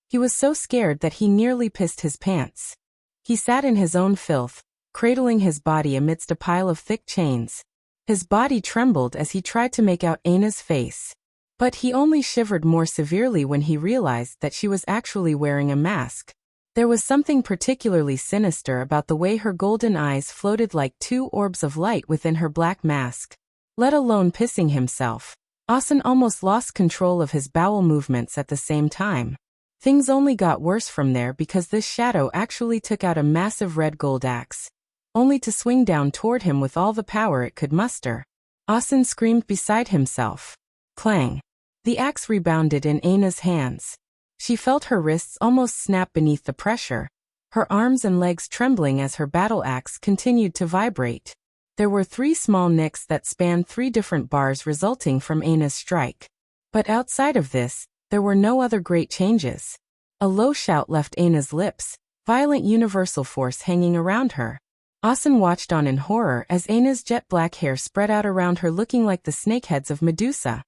he was so scared that he nearly pissed his pants. He sat in his own filth, cradling his body amidst a pile of thick chains. His body trembled as he tried to make out Aina's face. But he only shivered more severely when he realized that she was actually wearing a mask. There was something particularly sinister about the way her golden eyes floated like two orbs of light within her black mask. Let alone pissing himself, Asen almost lost control of his bowel movements at the same time. Things only got worse from there because this shadow actually took out a massive red gold axe, only to swing down toward him with all the power it could muster. Asen screamed beside himself. Clang! The axe rebounded in Aina's hands. She felt her wrists almost snap beneath the pressure, her arms and legs trembling as her battle axe continued to vibrate. There were 3 small nicks that spanned 3 different bars resulting from Aina's strike. But outside of this, there were no other great changes. A low shout left Aina's lips, violent universal force hanging around her. Asen watched on in horror as Aina's jet black hair spread out around her looking like the snakeheads of Medusa.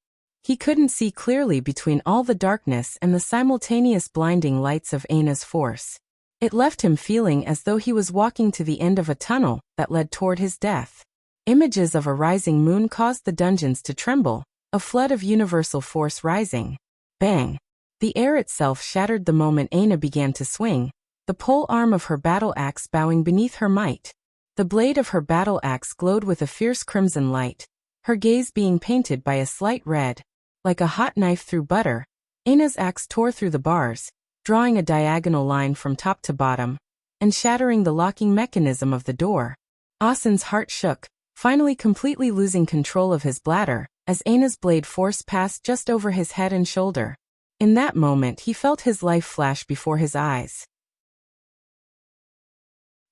He couldn't see clearly between all the darkness and the simultaneous blinding lights of Aina's force. It left him feeling as though he was walking to the end of a tunnel that led toward his death. Images of a rising moon caused the dungeons to tremble, a flood of universal force rising. Bang! The air itself shattered the moment Aina began to swing, the pole arm of her battle axe bowing beneath her might. The blade of her battle axe glowed with a fierce crimson light, her gaze being painted by a slight red. Like a hot knife through butter, Aina's axe tore through the bars, drawing a diagonal line from top to bottom, and shattering the locking mechanism of the door. Asen's heart shook, finally completely losing control of his bladder, as Aina's blade forced past just over his head and shoulder. In that moment he felt his life flash before his eyes.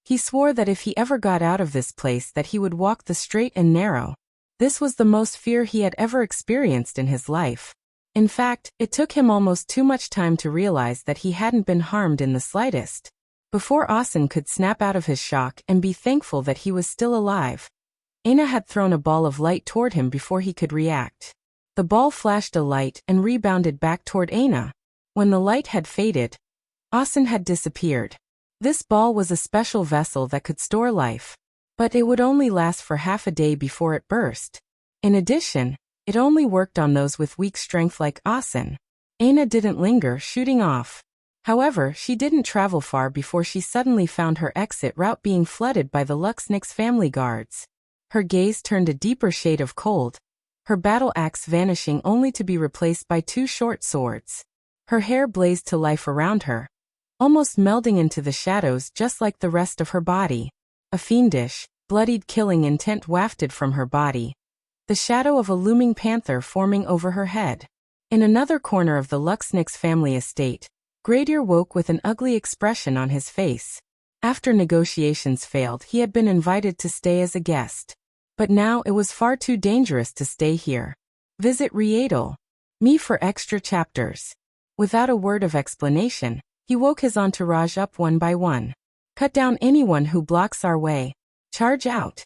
He swore that if he ever got out of this place that he would walk the straight and narrow. This was the most fear he had ever experienced in his life. In fact, it took him almost too much time to realize that he hadn't been harmed in the slightest. Before Asen could snap out of his shock and be thankful that he was still alive, Aina had thrown a ball of light toward him before he could react. The ball flashed a light and rebounded back toward Aina. When the light had faded, Asen had disappeared. This ball was a special vessel that could store life, but it would only last for half a day before it burst. In addition, it only worked on those with weak strength like Asen. Aina didn't linger, shooting off. However, she didn't travel far before she suddenly found her exit route being flooded by the Luxnix family guards. Her gaze turned a deeper shade of cold, her battle axe vanishing only to be replaced by 2 short swords. Her hair blazed to life around her, almost melding into the shadows just like the rest of her body. A fiendish, bloodied killing intent wafted from her body, the shadow of a looming panther forming over her head. In another corner of the Luxnix family estate, Gradier woke with an ugly expression on his face. After negotiations failed, he had been invited to stay as a guest. But now it was far too dangerous to stay here. Visit Riedel. Me for extra chapters. Without a word of explanation, he woke his entourage up one by one. Cut down anyone who blocks our way. Charge out.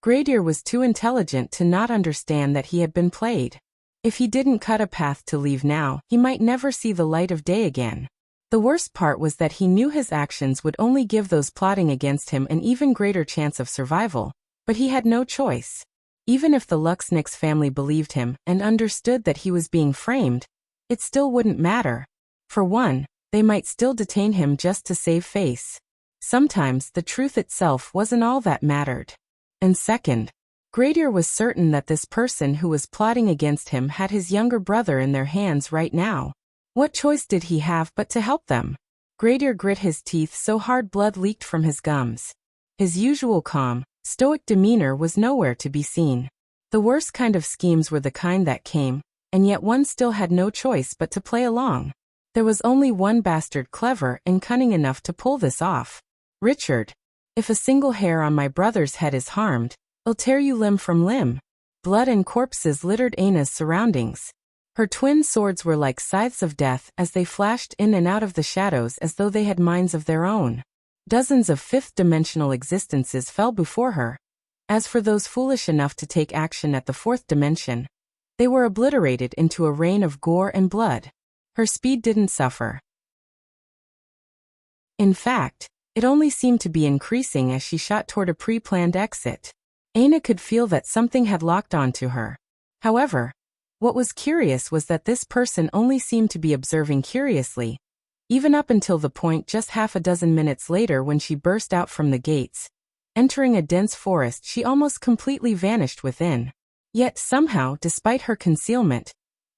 Gradier was too intelligent to not understand that he had been played. If he didn't cut a path to leave now, he might never see the light of day again. The worst part was that he knew his actions would only give those plotting against him an even greater chance of survival, but he had no choice. Even if the Luxnix family believed him and understood that he was being framed, it still wouldn't matter. For one, they might still detain him just to save face. Sometimes the truth itself wasn't all that mattered. And second, Gradier was certain that this person who was plotting against him had his younger brother in their hands right now. What choice did he have but to help them? Gradier grit his teeth so hard blood leaked from his gums. His usual calm, stoic demeanor was nowhere to be seen. The worst kind of schemes were the kind that came, and yet one still had no choice but to play along. There was only one bastard clever and cunning enough to pull this off. Richard. If a single hair on my brother's head is harmed, I'll tear you limb from limb. Blood and corpses littered Aina's surroundings. Her twin swords were like scythes of death as they flashed in and out of the shadows as though they had minds of their own. Dozens of fifth-dimensional existences fell before her. As for those foolish enough to take action at the fourth dimension, they were obliterated into a rain of gore and blood. Her speed didn't suffer. In fact, it only seemed to be increasing as she shot toward a pre-planned exit. Aina could feel that something had locked onto her. However, what was curious was that this person only seemed to be observing curiously, even up until the point just half a dozen minutes later when she burst out from the gates. Entering a dense forest, she almost completely vanished within. Yet somehow, despite her concealment,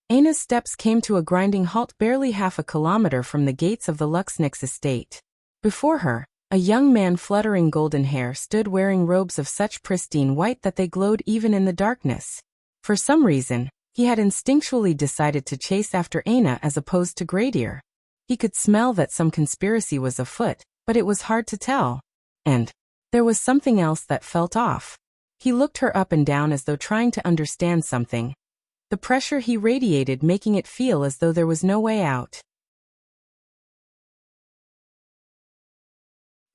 Aina's steps came to a grinding halt barely half a kilometer from the gates of the Luxnix estate. Before her, a young man fluttering golden hair stood wearing robes of such pristine white that they glowed even in the darkness. For some reason, he had instinctually decided to chase after Aina as opposed to Gradier. He could smell that some conspiracy was afoot, but it was hard to tell. And there was something else that felt off. He looked her up and down as though trying to understand something, the pressure he radiated making it feel as though there was no way out.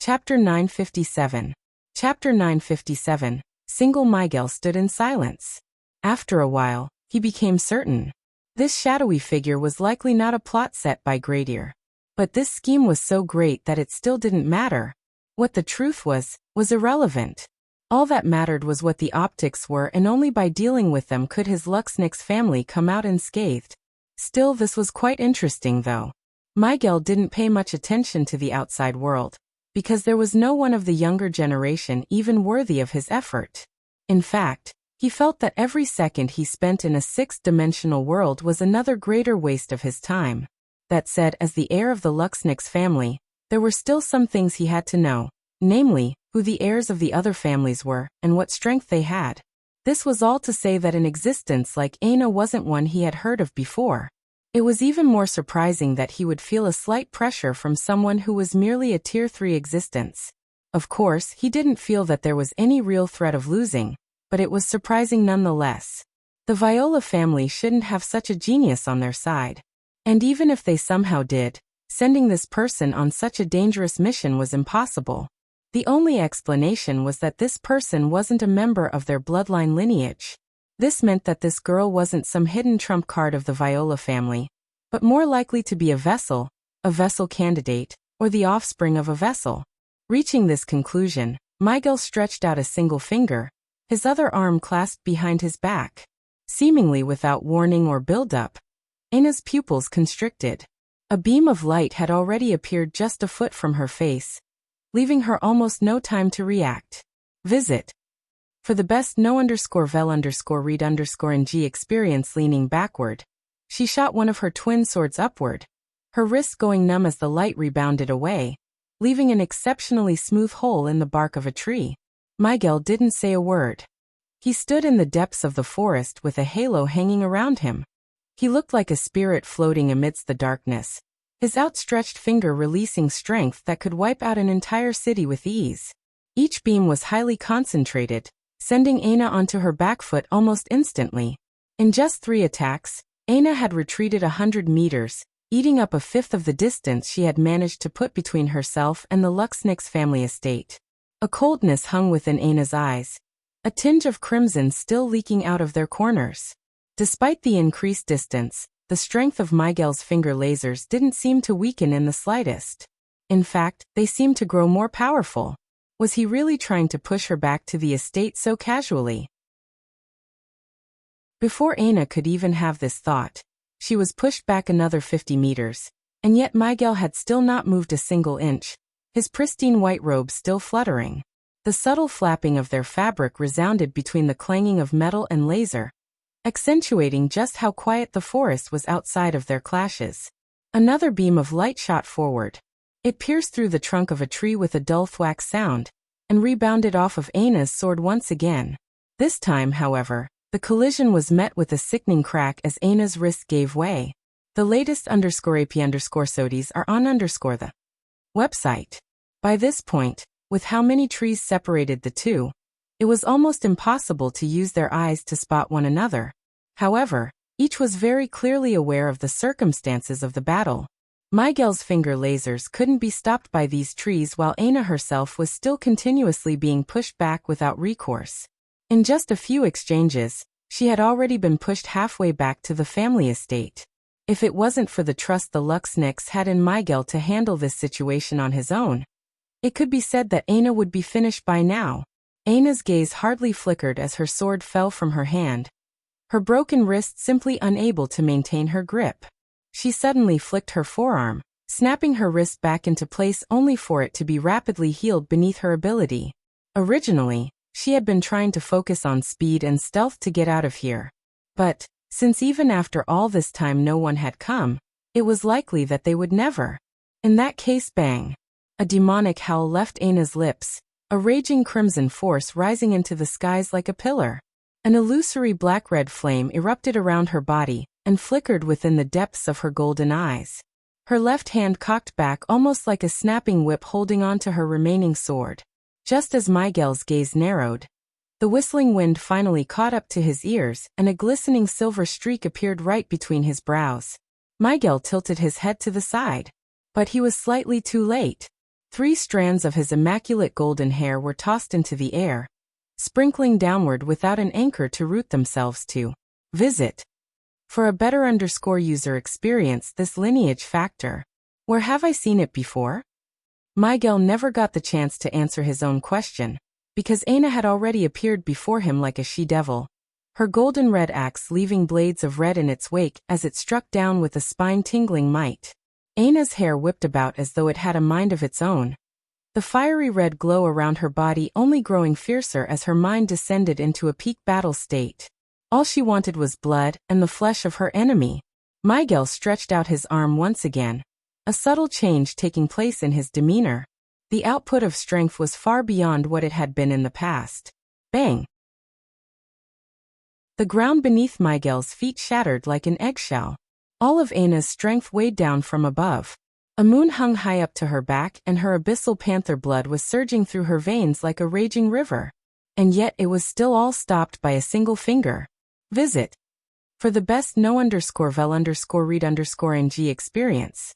Chapter 957. Chapter 957. Single Miguel stood in silence. After a while, he became certain. This shadowy figure was likely not a plot set by Gradier. But this scheme was so great that it still didn't matter. What the truth was irrelevant. All that mattered was what the optics were, and only by dealing with them could his Luxnix family come out unscathed. Still, this was quite interesting though. Miguel didn't pay much attention to the outside world, because there was no one of the younger generation even worthy of his effort. In fact, he felt that every second he spent in a sixth-dimensional world was another greater waste of his time. That said, as the heir of the Luxnix family, there were still some things he had to know, namely, who the heirs of the other families were, and what strength they had. This was all to say that an existence like Aina wasn't one he had heard of before. It was even more surprising that he would feel a slight pressure from someone who was merely a Tier 3 existence. Of course, he didn't feel that there was any real threat of losing, but it was surprising nonetheless. The Viola family shouldn't have such a genius on their side. And even if they somehow did, sending this person on such a dangerous mission was impossible. The only explanation was that this person wasn't a member of their bloodline lineage. This meant that this girl wasn't some hidden trump card of the Viola family, but more likely to be a vessel candidate, or the offspring of a vessel. Reaching this conclusion, Miguel stretched out a single finger, his other arm clasped behind his back. Seemingly without warning or build-up, Ana's pupils constricted. A beam of light had already appeared just a foot from her face, leaving her almost no time to react. Visit. For the best no_vel_read_ng experience. Leaning backward, she shot one of her twin swords upward, her wrists going numb as the light rebounded away, leaving an exceptionally smooth hole in the bark of a tree. Miguel didn't say a word. He stood in the depths of the forest with a halo hanging around him. He looked like a spirit floating amidst the darkness, his outstretched finger releasing strength that could wipe out an entire city with ease. Each beam was highly concentrated, sending Ana onto her back foot almost instantly. In just 3 attacks, Ana had retreated 100 meters, eating up a fifth of the distance she had managed to put between herself and the Luxnix family estate. A coldness hung within Ana's eyes, a tinge of crimson still leaking out of their corners. Despite the increased distance, the strength of Miguel's finger lasers didn't seem to weaken in the slightest. In fact, they seemed to grow more powerful. Was he really trying to push her back to the estate so casually? Before Ana could even have this thought, she was pushed back another 50 meters, and yet Miguel had still not moved a single inch, his pristine white robe still fluttering. The subtle flapping of their fabric resounded between the clanging of metal and laser, accentuating just how quiet the forest was outside of their clashes. Another beam of light shot forward. It pierced through the trunk of a tree with a dull thwack sound, and rebounded off of Ana's sword once again. This time, however, the collision was met with a sickening crack as Ana's wrist gave way. The latest _AP_SODIES are on the website. By this point, with how many trees separated the two, it was almost impossible to use their eyes to spot one another. However, each was very clearly aware of the circumstances of the battle. Miguel's finger lasers couldn't be stopped by these trees, while Ana herself was still continuously being pushed back without recourse. In just a few exchanges, she had already been pushed halfway back to the family estate. If it wasn't for the trust the Luxnix had in Miguel to handle this situation on his own, it could be said that Ana would be finished by now. Ana's gaze hardly flickered as her sword fell from her hand, her broken wrist simply unable to maintain her grip. She suddenly flicked her forearm, snapping her wrist back into place only for it to be rapidly healed beneath her ability. Originally, she had been trying to focus on speed and stealth to get out of here. But, since even after all this time no one had come, it was likely that they would never. In that case, bang! A demonic howl left Ana's lips, a raging crimson force rising into the skies like a pillar. An illusory black-red flame erupted around her body and flickered within the depths of her golden eyes. Her left hand cocked back almost like a snapping whip, holding on to her remaining sword. Just as Miguel's gaze narrowed, the whistling wind finally caught up to his ears and a glistening silver streak appeared right between his brows. Miguel tilted his head to the side. But he was slightly too late. 3 strands of his immaculate golden hair were tossed into the air, sprinkling downward without an anchor to root themselves to. Visit. For a better user experience this lineage factor. Where have I seen it before? Miguel never got the chance to answer his own question, because Ana had already appeared before him like a she-devil, her golden red axe leaving blades of red in its wake as it struck down with a spine-tingling might. Ana's hair whipped about as though it had a mind of its own, the fiery red glow around her body only growing fiercer as her mind descended into a peak battle state. All she wanted was blood and the flesh of her enemy. Miguel stretched out his arm once again, a subtle change taking place in his demeanor. The output of strength was far beyond what it had been in the past. Bang! The ground beneath Miguel's feet shattered like an eggshell. All of Ana's strength weighed down from above. A moon hung high up to her back and her abyssal panther blood was surging through her veins like a raging river. And yet it was still all stopped by a single finger. Visit. For the best no_vel_read_ng experience.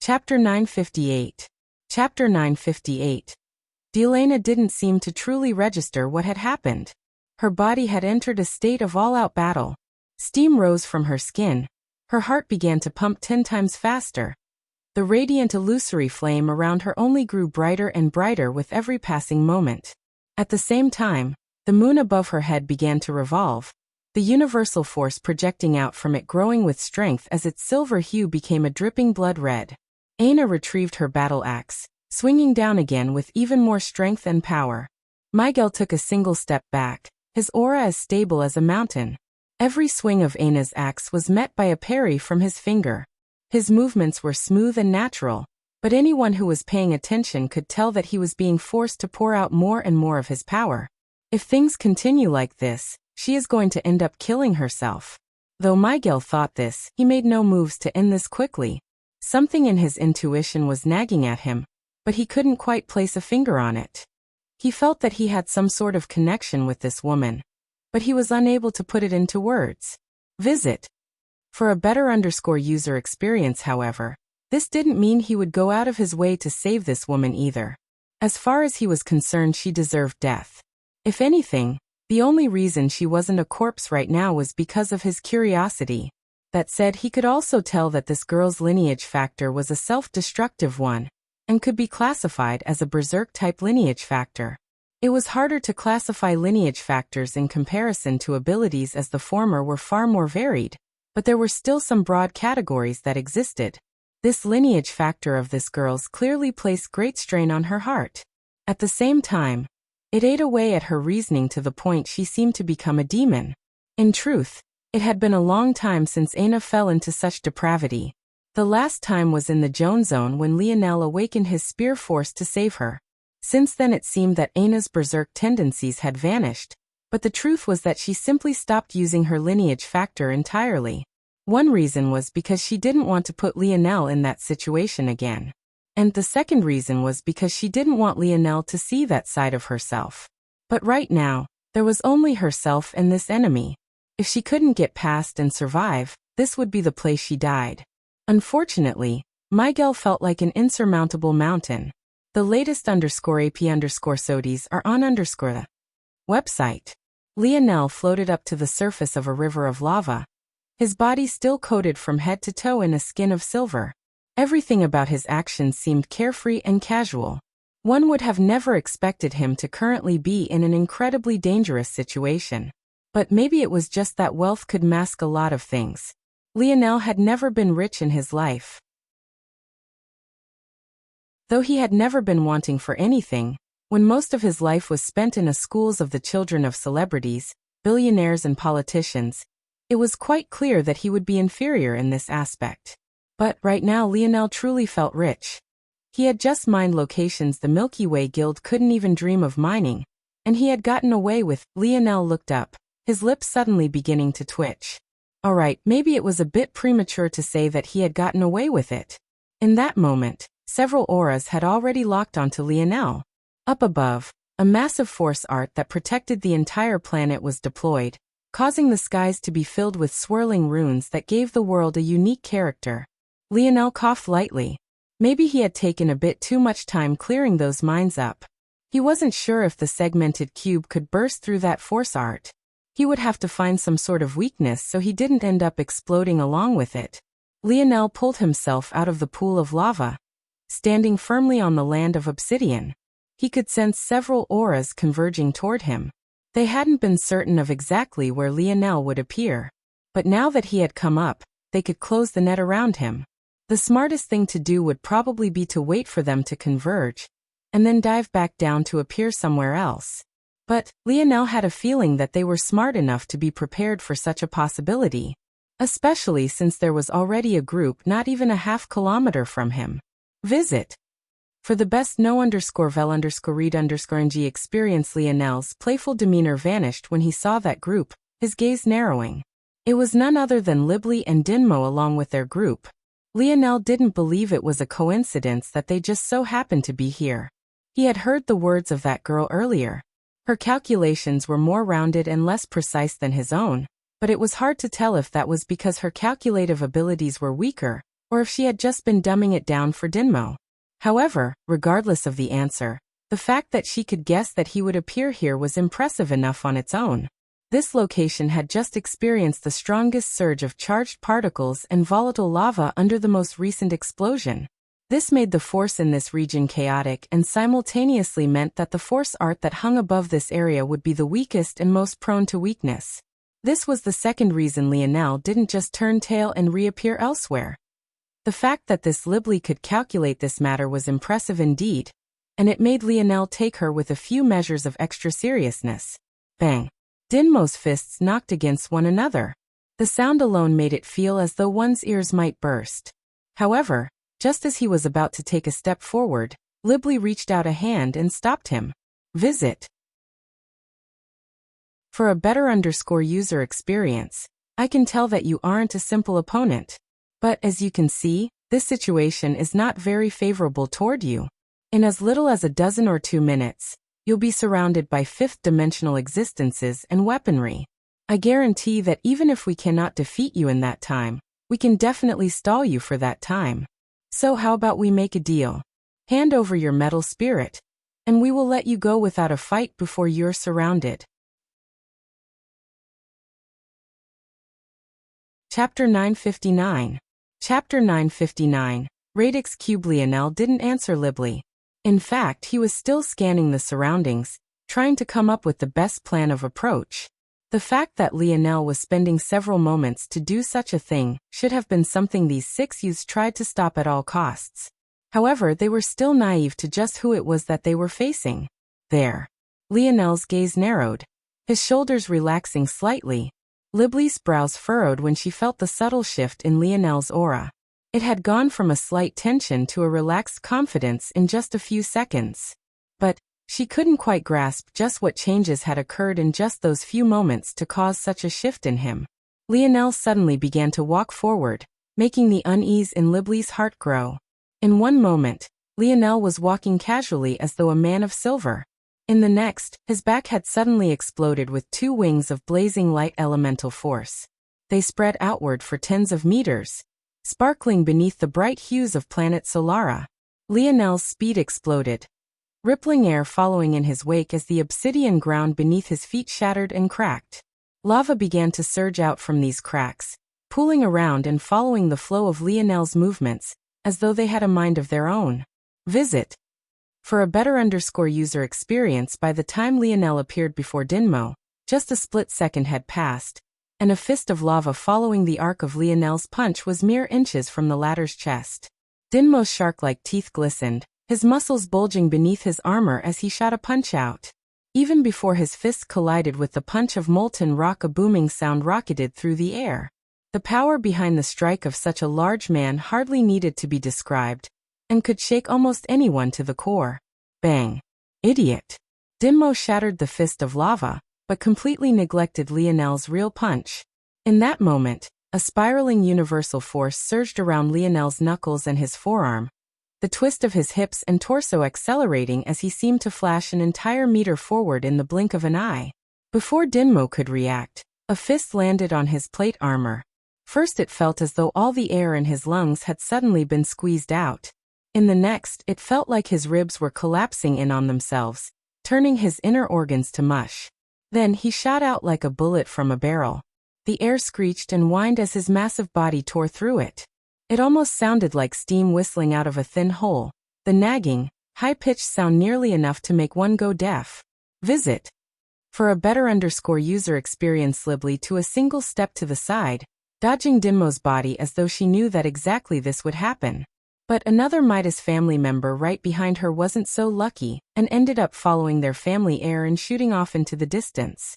Chapter 958. Chapter 958. Delena didn't seem to truly register what had happened. Her body had entered a state of all-out battle. Steam rose from her skin. Her heart began to pump 10 times faster. The radiant illusory flame around her only grew brighter and brighter with every passing moment. At the same time, the moon above her head began to revolve, the universal force projecting out from it growing with strength as its silver hue became a dripping blood red. Aina retrieved her battle axe, swinging down again with even more strength and power. Miguel took a single step back, his aura as stable as a mountain. Every swing of Aina's axe was met by a parry from his finger. His movements were smooth and natural, but anyone who was paying attention could tell that he was being forced to pour out more and more of his power. If things continue like this, she is going to end up killing herself. Though Miguel thought this, he made no moves to end this quickly. Something in his intuition was nagging at him, but he couldn't quite place a finger on it. He felt that he had some sort of connection with this woman, but he was unable to put it into words. Visit. For a better user experience, however, this didn't mean he would go out of his way to save this woman either. As far as he was concerned, she deserved death. If anything, the only reason she wasn't a corpse right now was because of his curiosity. That said, he could also tell that this girl's lineage factor was a self-destructive one, and could be classified as a berserk-type lineage factor. It was harder to classify lineage factors in comparison to abilities as the former were far more varied, but there were still some broad categories that existed. This lineage factor of this girl's clearly placed great strain on her heart. At the same time, it ate away at her reasoning to the point she seemed to become a demon. In truth, it had been a long time since Aina fell into such depravity. The last time was in the Joan Zone when Lionel awakened his spear force to save her. Since then it seemed that Aina's berserk tendencies had vanished, but the truth was that she simply stopped using her lineage factor entirely. One reason was because she didn't want to put Lionel in that situation again. And the second reason was because she didn't want Lionel to see that side of herself. But right now, there was only herself and this enemy. If she couldn't get past and survive, this would be the place she died. Unfortunately, Miguel felt like an insurmountable mountain. The latest _AP_SODIES are on the website. Lionel floated up to the surface of a river of lava, his body still coated from head to toe in a skin of silver. Everything about his actions seemed carefree and casual. One would have never expected him to currently be in an incredibly dangerous situation. But maybe it was just that wealth could mask a lot of things. Lionel had never been rich in his life. Though he had never been wanting for anything, when most of his life was spent in the schools of the children of celebrities, billionaires and politicians, it was quite clear that he would be inferior in this aspect. But right now Lionel truly felt rich. He had just mined locations the Milky Way Guild couldn't even dream of mining, and he had gotten away with. Lionel looked up, his lips suddenly beginning to twitch. Alright, maybe it was a bit premature to say that he had gotten away with it. In that moment, several auras had already locked onto Lionel. Up above, a massive force art that protected the entire planet was deployed, causing the skies to be filled with swirling runes that gave the world a unique character. Lionel coughed lightly. Maybe he had taken a bit too much time clearing those mines up. He wasn't sure if the segmented cube could burst through that force art. He would have to find some sort of weakness so he didn't end up exploding along with it. Lionel pulled himself out of the pool of lava. Standing firmly on the land of obsidian, he could sense several auras converging toward him. They hadn't been certain of exactly where Lionel would appear, but now that he had come up, they could close the net around him. The smartest thing to do would probably be to wait for them to converge, and then dive back down to appear somewhere else. But Lionel had a feeling that they were smart enough to be prepared for such a possibility, especially since there was already a group not even a half-kilometer from him. Visit. For the best no_vel_read_ng experience. Lionel's playful demeanor vanished when he saw that group, his gaze narrowing. It was none other than Libly and Dinmo along with their group. Lionel didn't believe it was a coincidence that they just so happened to be here. He had heard the words of that girl earlier. Her calculations were more rounded and less precise than his own, but it was hard to tell if that was because her calculative abilities were weaker, or if she had just been dumbing it down for Dinmo. However, regardless of the answer, The fact that she could guess that he would appear here was impressive enough on its own. This location had just experienced the strongest surge of charged particles and volatile lava under the most recent explosion. This made the force in this region chaotic and simultaneously meant that the force art that hung above this area would be the weakest and most prone to weakness. This was the second reason Lionel didn't just turn tail and reappear elsewhere. The fact that this Libly could calculate this matter was impressive indeed, and it made Lionel take her with a few measures of extra seriousness. Bang! Dinmo's fists knocked against one another. The sound alone made it feel as though one's ears might burst. However, just as he was about to take a step forward, Libly reached out a hand and stopped him. Visit. For a better user experience, I can tell that you aren't a simple opponent. But as you can see, this situation is not very favorable toward you. In as little as a dozen or 2 minutes, you'll be surrounded by fifth-dimensional existences and weaponry. I guarantee that even if we cannot defeat you in that time, we can definitely stall you for that time. So how about we make a deal? Hand over your metal spirit, and we will let you go without a fight before you're surrounded. Chapter 959. Chapter 959. Radix Cube. Lionel didn't answer Libly. In fact, he was still scanning the surroundings, trying to come up with the best plan of approach. The fact that Lionel was spending several moments to do such a thing should have been something these 6 youths tried to stop at all costs. However, they were still naive to just who it was that they were facing. There. Lionel's gaze narrowed, his shoulders relaxing slightly. Libly's brows furrowed when she felt the subtle shift in Lionel's aura. It had gone from a slight tension to a relaxed confidence in just a few seconds. But she couldn't quite grasp just what changes had occurred in just those few moments to cause such a shift in him. Lionel suddenly began to walk forward, making the unease in Libly's heart grow. In one moment, Lionel was walking casually as though a man of silver. In the next, his back had suddenly exploded with 2 wings of blazing light elemental force. They spread outward for tens of meters, sparkling beneath the bright hues of planet Solara. Lionel's speed exploded, rippling air following in his wake as the obsidian ground beneath his feet shattered and cracked. Lava began to surge out from these cracks, pooling around and following the flow of Lionel's movements, as though they had a mind of their own. Visit. For a better user experience, by the time Lionel appeared before Dinmo, just a split second had passed, and a fist of lava following the arc of Lionel's punch was mere inches from the latter's chest. Dinmo's shark-like teeth glistened, his muscles bulging beneath his armor as he shot a punch out. Even before his fist collided with the punch of molten rock, a booming sound rocketed through the air. The power behind the strike of such a large man hardly needed to be described, and could shake almost anyone to the core. Bang. Idiot. Dinmo shattered the fist of lava, but completely neglected Lionel's real punch. In that moment, a spiraling universal force surged around Lionel's knuckles and his forearm, the twist of his hips and torso accelerating as he seemed to flash an entire meter forward in the blink of an eye. Before Dinmo could react, a fist landed on his plate armor. First it felt as though all the air in his lungs had suddenly been squeezed out. In the next, it felt like his ribs were collapsing in on themselves, turning his inner organs to mush. Then he shot out like a bullet from a barrel. The air screeched and whined as his massive body tore through it. It almost sounded like steam whistling out of a thin hole, the nagging, high-pitched sound nearly enough to make one go deaf. Visit. For a better user experience, Libly to a single step to the side, dodging Dinmo's body as though she knew that exactly this would happen. But another Midas family member right behind her wasn't so lucky, and ended up following their family heir and shooting off into the distance.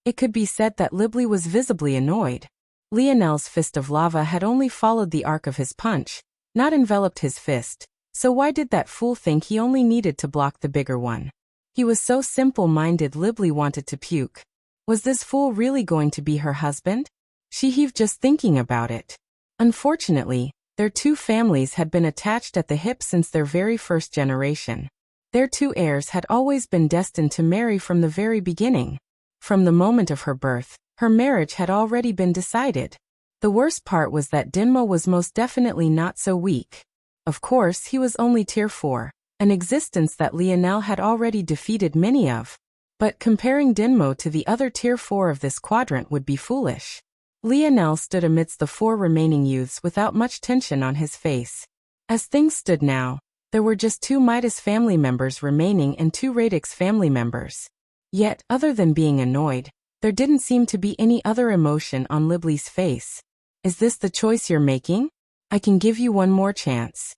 It could be said that Libly was visibly annoyed. Lionel's fist of lava had only followed the arc of his punch, not enveloped his fist, so why did that fool think he only needed to block the bigger one? He was so simple-minded. Libly wanted to puke. Was this fool really going to be her husband? She heaved just thinking about it. Unfortunately, their 2 families had been attached at the hip since their very first generation. Their 2 heirs had always been destined to marry from the very beginning. From the moment of her birth, her marriage had already been decided. The worst part was that Dinmo was most definitely not so weak. Of course, he was only tier 4, an existence that Lionel had already defeated many of. But comparing Dinmo to the other Tier 4 of this quadrant would be foolish. Lionel stood amidst the 4 remaining youths without much tension on his face. As things stood now, there were just 2 Midas family members remaining and 2 Radix family members. Yet, other than being annoyed, there didn't seem to be any other emotion on Libley's face. "Is this the choice you're making? I can give you one more chance,"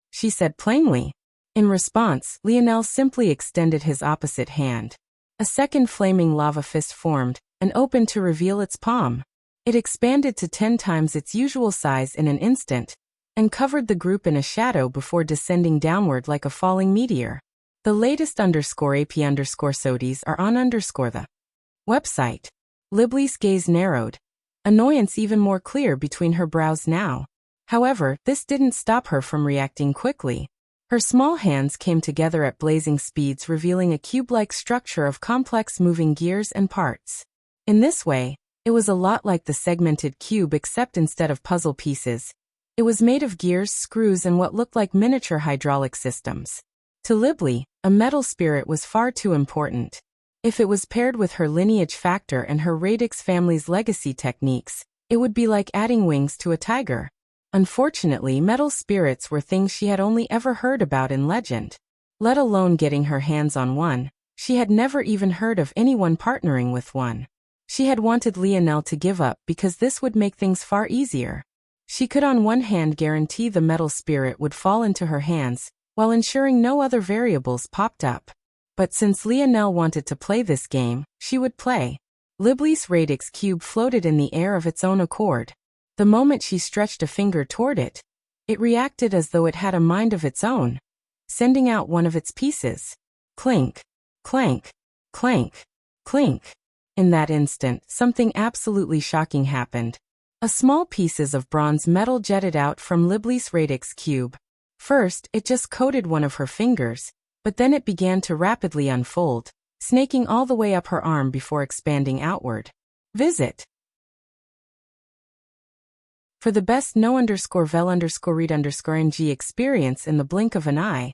she said plainly. In response, Lionel simply extended his opposite hand. A second flaming lava fist formed, and opened to reveal its palm. It expanded to 10 times its usual size in an instant, and covered the group in a shadow before descending downward like a falling meteor. The latest _AP_SODIES are on the website. Libley's gaze narrowed, annoyance even more clear between her brows now. However, this didn't stop her from reacting quickly. Her small hands came together at blazing speeds, revealing a cube-like structure of complex moving gears and parts. In this way, it was a lot like the segmented cube, except instead of puzzle pieces, it was made of gears, screws, and what looked like miniature hydraulic systems. To Libley, a metal spirit was far too important. If it was paired with her lineage factor and her Radix family's legacy techniques, it would be like adding wings to a tiger. Unfortunately, metal spirits were things she had only ever heard about in legend. Let alone getting her hands on one, she had never even heard of anyone partnering with one. She had wanted Lionel to give up because this would make things far easier. She could on one hand guarantee the metal spirit would fall into her hands, while ensuring no other variables popped up. But since Lionel wanted to play this game, she would play. Libley's Radix cube floated in the air of its own accord. The moment she stretched a finger toward it, it reacted as though it had a mind of its own, sending out one of its pieces. Clink, clank, clank, clink. In that instant, something absolutely shocking happened. A small pieces of bronze metal jetted out from Libley's Radix cube. First, it just coated one of her fingers, but then it began to rapidly unfold, snaking all the way up her arm before expanding outward. Visit. For the best no_vel_read_ng experience in the blink of an eye,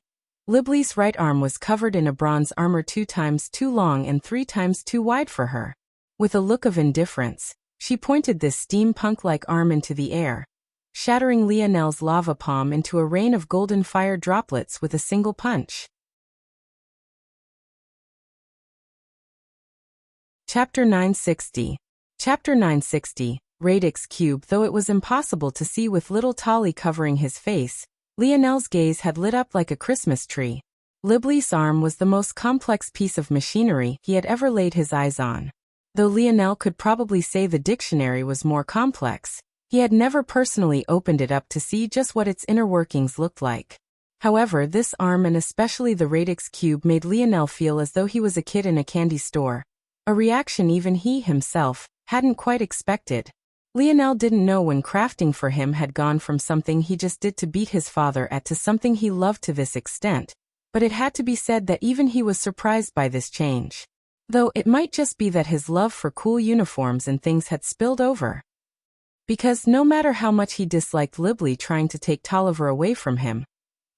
Libley's right arm was covered in a bronze armor 2 times too long and 3 times too wide for her. With a look of indifference, she pointed this steampunk-like arm into the air, shattering Lionel's lava palm into a rain of golden fire droplets with a single punch. Chapter 960. Chapter 960, Radix Cube. Though it was impossible to see with little Tali covering his face, Lionel's gaze had lit up like a Christmas tree. Libley's arm was the most complex piece of machinery he had ever laid his eyes on. Though Lionel could probably say the dictionary was more complex, he had never personally opened it up to see just what its inner workings looked like. However, this arm and especially the Radix cube made Lionel feel as though he was a kid in a candy store, a reaction even he himself hadn't quite expected. Lionel didn't know when crafting for him had gone from something he just did to beat his father at to something he loved to this extent, but it had to be said that even he was surprised by this change. Though it might just be that his love for cool uniforms and things had spilled over. Because no matter how much he disliked Libley trying to take Tolliver away from him,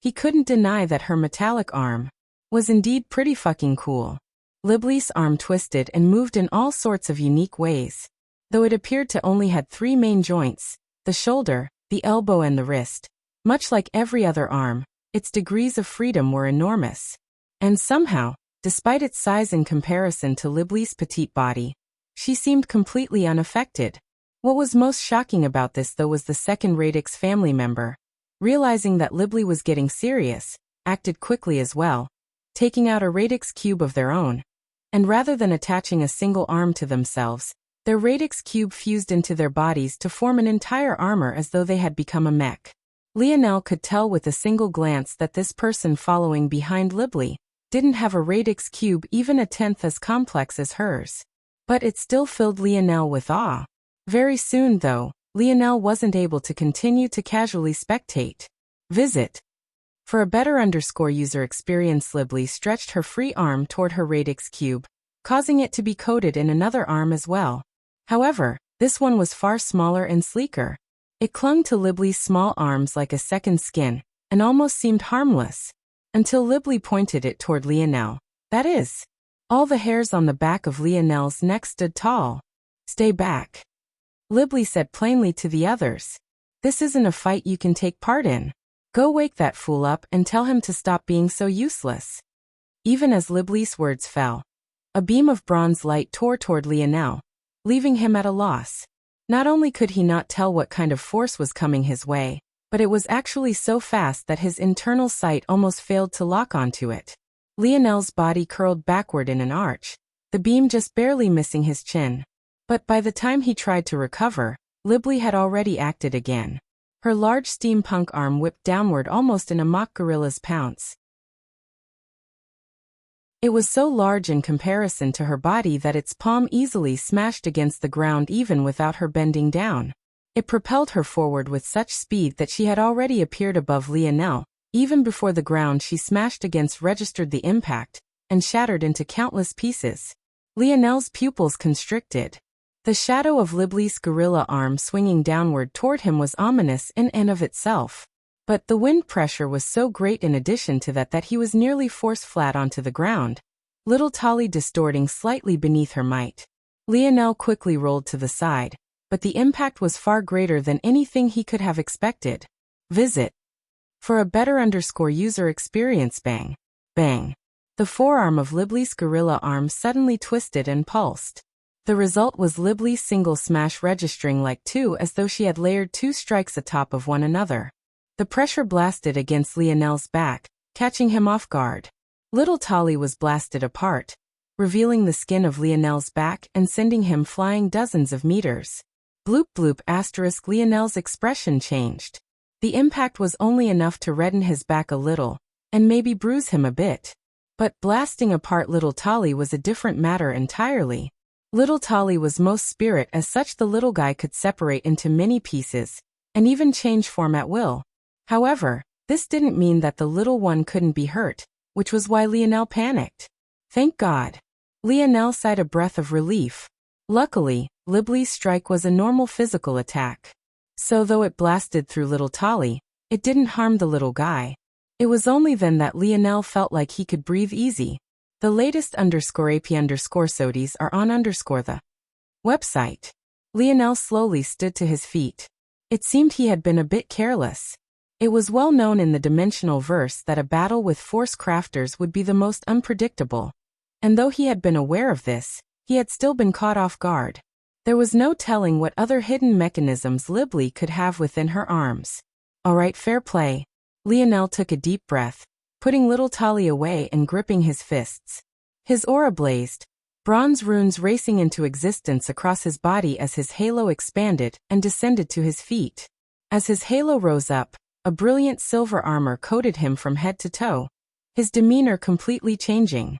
he couldn't deny that her metallic arm was indeed pretty fucking cool. Libley's arm twisted and moved in all sorts of unique ways. Though it appeared to only had 3 main joints, the shoulder, the elbow and the wrist, much like every other arm, its degrees of freedom were enormous. And somehow, despite its size in comparison to Libley's petite body, she seemed completely unaffected. What was most shocking about this though was the second Radix family member, realizing that Libley was getting serious, acted quickly as well, taking out a Radix cube of their own, and rather than attaching a single arm to themselves, their Radix cube fused into their bodies to form an entire armor as though they had become a mech. Lionel could tell with a single glance that this person following behind Libley didn't have a Radix cube even a tenth as complex as hers. But it still filled Lionel with awe. Very soon though, Lionel wasn't able to continue to casually spectate. Visit. For a better user experience, Libley stretched her free arm toward her Radix cube, causing it to be coated in another arm as well. However, this one was far smaller and sleeker. It clung to Libley's small arms like a second skin, and almost seemed harmless. until Libly pointed it toward Lionel. That is. All the hairs on the back of Lionel's neck stood tall. Stay back. Libly said plainly to the others. This isn't a fight you can take part in. Go wake that fool up and tell him to stop being so useless. Even as Libly's words fell, a beam of bronze light tore toward Lionel, leaving him at a loss. Not only could he not tell what kind of force was coming his way, but it was actually so fast that his internal sight almost failed to lock onto it. Lionel's body curled backward in an arch, the beam just barely missing his chin. But by the time he tried to recover, Libly had already acted again. Her large steampunk arm whipped downward almost in a mock gorilla's pounce. It was so large in comparison to her body that its palm easily smashed against the ground even without her bending down. It propelled her forward with such speed that she had already appeared above Lionel. Even before the ground she smashed against registered the impact, and shattered into countless pieces. Lionel's pupils constricted. The shadow of Libly's gorilla arm swinging downward toward him was ominous in and of itself. But the wind pressure was so great in addition to that he was nearly forced flat onto the ground, little Tolly distorting slightly beneath her might. Lionel quickly rolled to the side, but the impact was far greater than anything he could have expected. Visit. For a better user experience bang. Bang. The forearm of Libly's gorilla arm suddenly twisted and pulsed. The result was Libly's single smash registering like two as though she had layered two strikes atop of one another. The pressure blasted against Lionel's back, catching him off guard. Little Tolly was blasted apart, revealing the skin of Lionel's back and sending him flying dozens of meters. Bloop bloop asterisk Lionel's expression changed. The impact was only enough to redden his back a little, and maybe bruise him a bit. But blasting apart little Tolly was a different matter entirely. Little Tolly was most spirit as such the little guy could separate into many pieces, and even change form at will. However, this didn't mean that the little one couldn't be hurt, which was why Lionel panicked. Thank God. Lionel sighed a breath of relief. Luckily, Libly's strike was a normal physical attack. So though it blasted through little Tolly, it didn't harm the little guy. It was only then that Lionel felt like he could breathe easy. The latest _AP_SODIES are on _the website. Lionel slowly stood to his feet. It seemed he had been a bit careless. It was well known in the dimensional verse that a battle with force crafters would be the most unpredictable. And though he had been aware of this, he had still been caught off guard. There was no telling what other hidden mechanisms Libly could have within her arms. All right, fair play. Lionel took a deep breath, putting little Tolly away and gripping his fists. His aura blazed, bronze runes racing into existence across his body as his halo expanded and descended to his feet. As his halo rose up, a brilliant silver armor coated him from head to toe, his demeanor completely changing.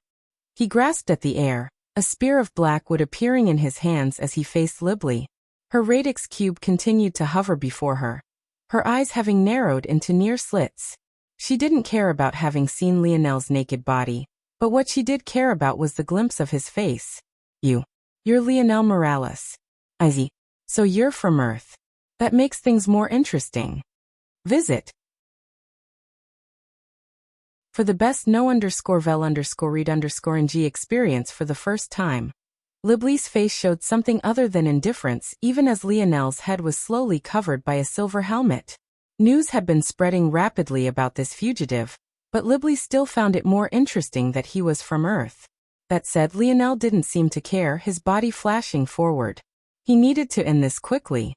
He grasped at the air, a spear of black wood appearing in his hands as he faced Libly. Her radix cube continued to hover before her, her eyes having narrowed into near slits. She didn't care about having seen Lionel's naked body, but what she did care about was the glimpse of his face. You're Lionel Morales. I see. So you're from Earth. That makes things more interesting. Visit. For the best no_vel_read_ng experience for the first time. Libly's face showed something other than indifference even as Lionel's head was slowly covered by a silver helmet. News had been spreading rapidly about this fugitive, but Libly still found it more interesting that he was from Earth. That said, Lionel didn't seem to care, his body flashing forward. He needed to end this quickly.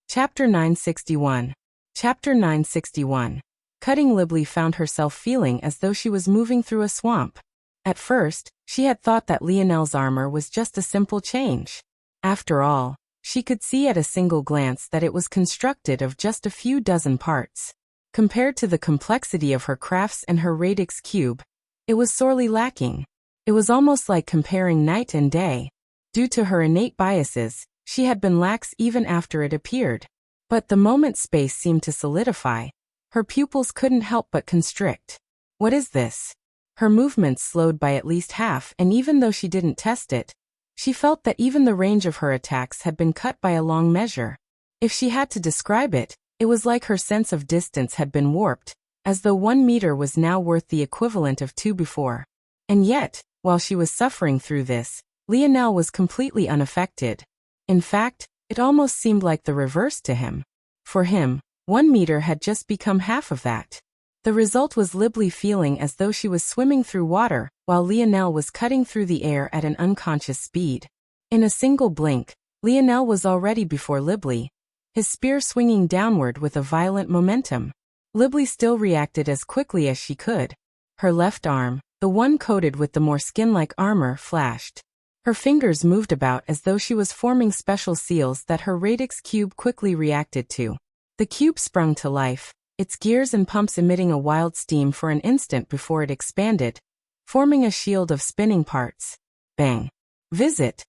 Chapter 961. Chapter 961. Cutting Libly found herself feeling as though she was moving through a swamp. At first, she had thought that Lionel's armor was just a simple change. After all, she could see at a single glance that it was constructed of just a few dozen parts. Compared to the complexity of her crafts and her radix cube, it was sorely lacking. It was almost like comparing night and day. Due to her innate biases, she had been lax even after it appeared. But the moment space seemed to solidify, her pupils couldn't help but constrict. What is this? Her movements slowed by at least half, and even though she didn't test it, she felt that even the range of her attacks had been cut by a long measure. If she had to describe it, It was like her sense of distance had been warped, as though 1 meter was now worth the equivalent of 2 before. And yet, while she was suffering through this, Lionel was completely unaffected. In fact, it almost seemed like the reverse to him. For him, 1 meter had just become half of that. The result was Libly feeling as though she was swimming through water, while Lionel was cutting through the air at an unconscious speed. In a single blink, Lionel was already before Libly, his spear swinging downward with a violent momentum. Libly still reacted as quickly as she could. Her left arm, the one coated with the more skin-like armor, flashed. Her fingers moved about as though she was forming special seals that her radix cube quickly reacted to. The cube sprung to life, its gears and pumps emitting a wild steam for an instant before it expanded, forming a shield of spinning parts. Bang. Visit.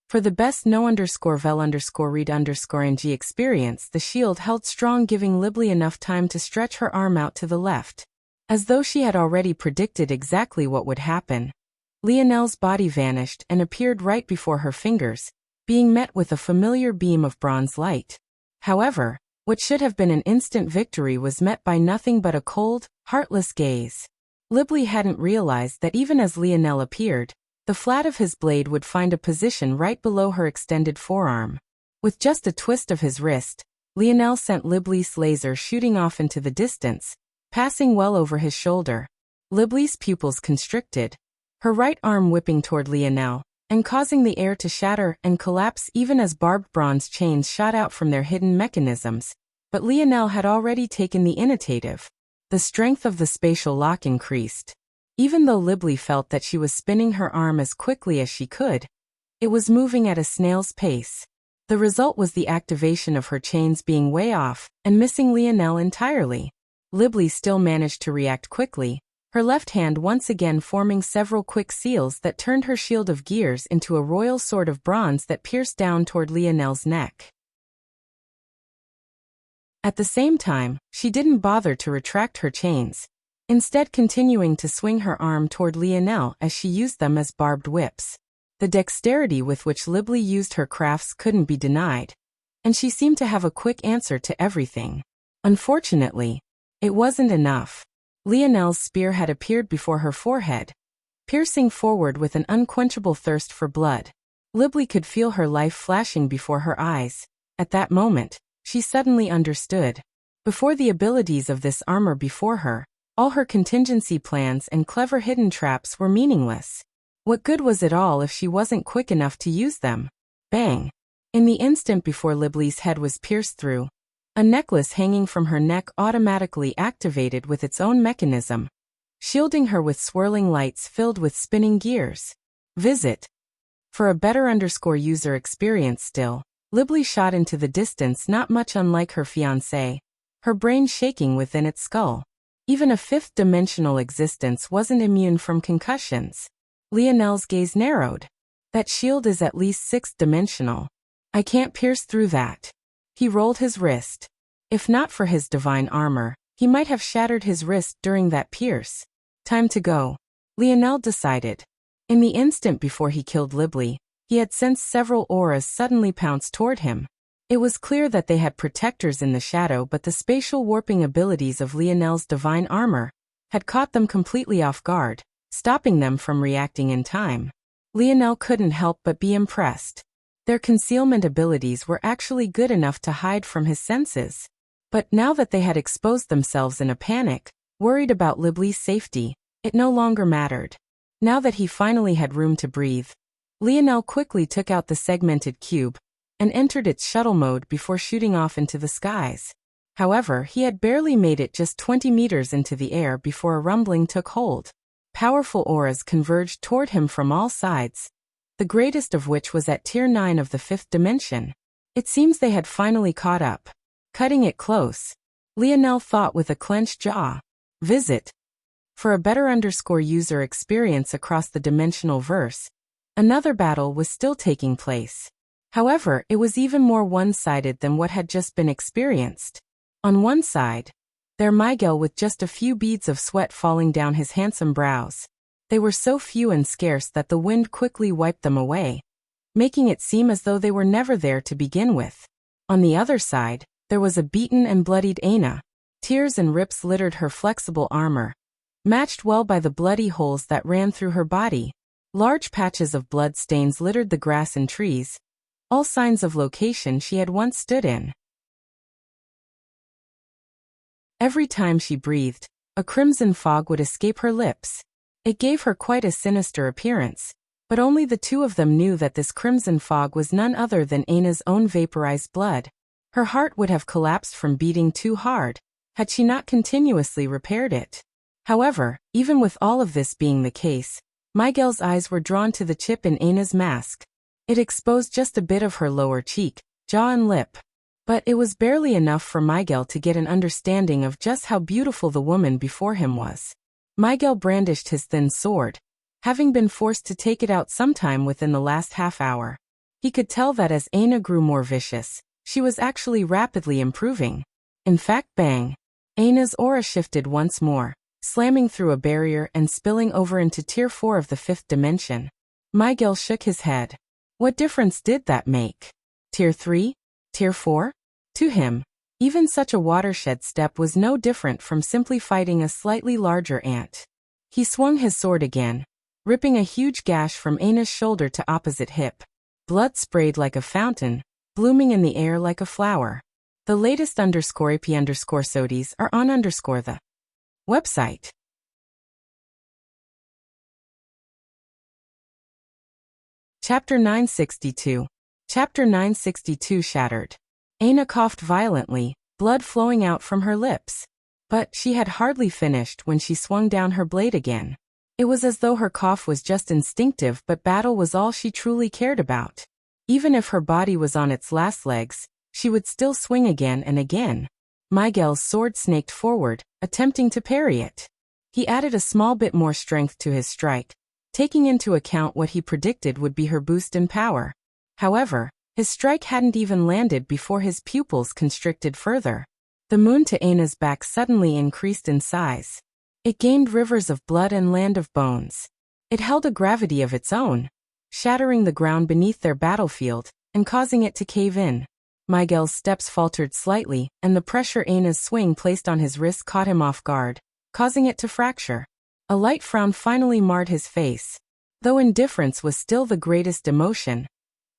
For the best no_vel_read_ng experience, the shield held strong, giving Libly enough time to stretch her arm out to the left. As though she had already predicted exactly what would happen, Lionel's body vanished and appeared right before her fingers, being met with a familiar beam of bronze light. However, what should have been an instant victory was met by nothing but a cold, heartless gaze. Libly hadn't realized that even as Lionel appeared, the flat of his blade would find a position right below her extended forearm. With just a twist of his wrist, Lionel sent Libly's laser shooting off into the distance, passing well over his shoulder. Libly's pupils constricted, her right arm whipping toward Lionel, and causing the air to shatter and collapse even as barbed bronze chains shot out from their hidden mechanisms. But Lionel had already taken the initiative. The strength of the spatial lock increased. Even though Libly felt that she was spinning her arm as quickly as she could, it was moving at a snail's pace. The result was the activation of her chains being way off and missing Lionel entirely. Libly still managed to react quickly, her left hand once again forming several quick seals that turned her shield of gears into a royal sword of bronze that pierced down toward Lionel's neck. At the same time, she didn't bother to retract her chains, instead continuing to swing her arm toward Lionel as she used them as barbed whips. The dexterity with which Libly used her crafts couldn't be denied, and she seemed to have a quick answer to everything. Unfortunately, it wasn't enough. Lionel's spear had appeared before her forehead, piercing forward with an unquenchable thirst for blood. Libly could feel her life flashing before her eyes. At that moment, she suddenly understood. Before the abilities of this armor before her, all her contingency plans and clever hidden traps were meaningless. What good was it all if she wasn't quick enough to use them? Bang! In the instant before Libly's head was pierced through, a necklace hanging from her neck automatically activated with its own mechanism, shielding her with swirling lights filled with spinning gears. Visit. For a better user experience still, Libly shot into the distance not much unlike her fiancé, her brain shaking within its skull. Even a fifth-dimensional existence wasn't immune from concussions. Lionel's gaze narrowed. That shield is at least sixth-dimensional. I can't pierce through that. He rolled his wrist. If not for his divine armor, he might have shattered his wrist during that pierce. Time to go, Lionel decided. In the instant before he killed Libly, he had sensed several auras suddenly pounce toward him. It was clear that they had protectors in the shadow, but the spatial warping abilities of Lionel's divine armor had caught them completely off guard, stopping them from reacting in time. Lionel couldn't help but be impressed. Their concealment abilities were actually good enough to hide from his senses. But now that they had exposed themselves in a panic, worried about Libly's safety, it no longer mattered. Now that he finally had room to breathe, Lionel quickly took out the segmented cube and entered its shuttle mode before shooting off into the skies. However, he had barely made it just 20 meters into the air before a rumbling took hold. Powerful auras converged toward him from all sides, the greatest of which was at Tier 9 of the 5th dimension. It seems they had finally caught up. Cutting it close, Lionel thought with a clenched jaw. Visit. For a better user experience across the dimensional verse, another battle was still taking place. However, it was even more one-sided than what had just been experienced. On one side, there Miguel with just a few beads of sweat falling down his handsome brows. They were so few and scarce that the wind quickly wiped them away, making it seem as though they were never there to begin with. On the other side, There was a beaten and bloodied Aina. Tears and rips littered her flexible armor, matched well by the bloody holes that ran through her body. Large patches of blood stains littered the grass and trees, all signs of location she had once stood in. Every time she breathed, a crimson fog would escape her lips. It gave her quite a sinister appearance, but only the two of them knew that this crimson fog was none other than Aina's own vaporized blood. Her heart would have collapsed from beating too hard, had she not continuously repaired it. However, even with all of this being the case, Miguel's eyes were drawn to the chip in Aina's mask. It exposed just a bit of her lower cheek, jaw and lip. But it was barely enough for Miguel to get an understanding of just how beautiful the woman before him was. Miguel brandished his thin sword, having been forced to take it out sometime within the last half hour. He could tell that as Aina grew more vicious, she was actually rapidly improving. In fact, bang! Aina's aura shifted once more, slamming through a barrier and spilling over into Tier 4 of the 5th dimension. Miguel shook his head. What difference did that make? Tier 3? Tier 4? To him, even such a watershed step was no different from simply fighting a slightly larger ant. He swung his sword again, ripping a huge gash from Aina's shoulder to opposite hip. Blood sprayed like a fountain, blooming in the air like a flower. The latest _AP_SODIES are on the website. Chapter 962. Chapter 962 Shattered. Aina coughed violently, blood flowing out from her lips. But she had hardly finished when she swung down her blade again. It was as though her cough was just instinctive, but battle was all she truly cared about. Even if her body was on its last legs, she would still swing again and again. Miguel's sword snaked forward, attempting to parry it. He added a small bit more strength to his strike, taking into account what he predicted would be her boost in power. However, his strike hadn't even landed before his pupils constricted further. The moon to Aina's back suddenly increased in size. It gained rivers of blood and land of bones. It held a gravity of its own, shattering the ground beneath their battlefield and causing it to cave in. Miguel's steps faltered slightly, and the pressure Aina's swing placed on his wrist caught him off guard, causing it to fracture. A light frown finally marred his face. Though indifference was still the greatest emotion,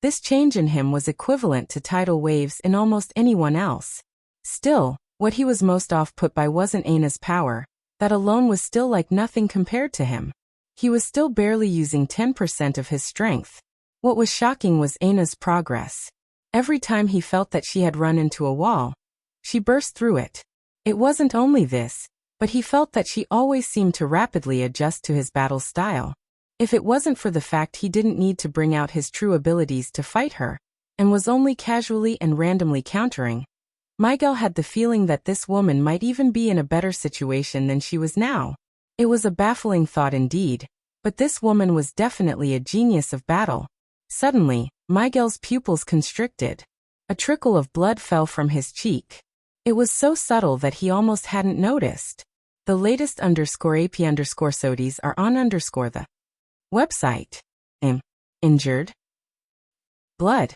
this change in him was equivalent to tidal waves in almost anyone else. Still, what he was most off-put by wasn't Aina's power. That alone was still like nothing compared to him. He was still barely using 10% of his strength. What was shocking was Aina's progress. Every time he felt that she had run into a wall, she burst through it. It wasn't only this, but he felt that she always seemed to rapidly adjust to his battle style. If it wasn't for the fact he didn't need to bring out his true abilities to fight her, and was only casually and randomly countering, Miguel had the feeling that this woman might even be in a better situation than she was now. It was a baffling thought indeed, but this woman was definitely a genius of battle. Suddenly, Miguel's pupils constricted. A trickle of blood fell from his cheek. It was so subtle that he almost hadn't noticed. The latest _AP_SODIES are on the website. Injured? Blood.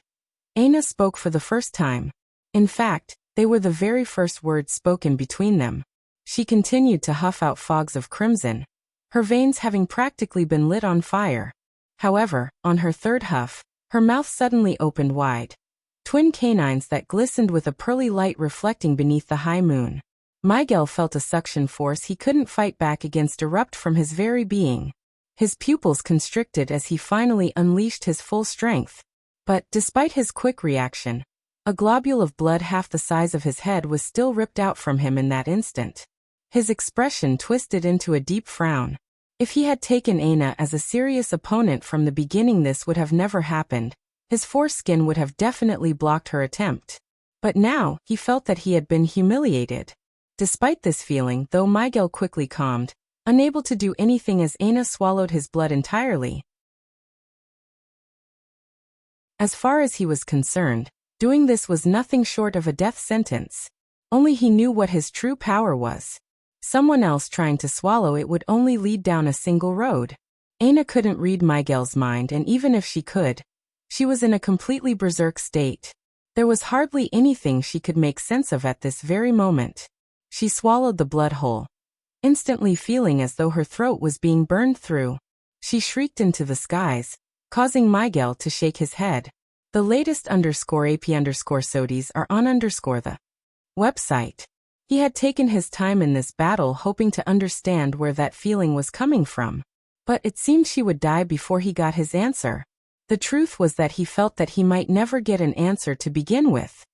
Aina spoke for the first time. In fact, they were the very first words spoken between them. She continued to huff out fogs of crimson, her veins having practically been lit on fire. However, on her third huff, her mouth suddenly opened wide. Twin canines that glistened with a pearly light reflecting beneath the high moon. Miguel felt a suction force he couldn't fight back against erupt from his very being. His pupils constricted as he finally unleashed his full strength. But, despite his quick reaction, a globule of blood half the size of his head was still ripped out from him in that instant. His expression twisted into a deep frown. If he had taken Aina as a serious opponent from the beginning, this would have never happened. His foreskin would have definitely blocked her attempt. But now, he felt that he had been humiliated. Despite this feeling, though, Miguel quickly calmed, unable to do anything as Aina swallowed his blood entirely. As far as he was concerned, doing this was nothing short of a death sentence. Only he knew what his true power was. Someone else trying to swallow it would only lead down a single road. Aina couldn't read Miguel's mind, and even if she could, she was in a completely berserk state. There was hardly anything she could make sense of at this very moment. She swallowed the blood whole, instantly feeling as though her throat was being burned through. She shrieked into the skies, causing Miguel to shake his head. The latest _AP_SODIes are on the website. He had taken his time in this battle, hoping to understand where that feeling was coming from. But it seemed she would die before he got his answer. The truth was that he felt that he might never get an answer to begin with.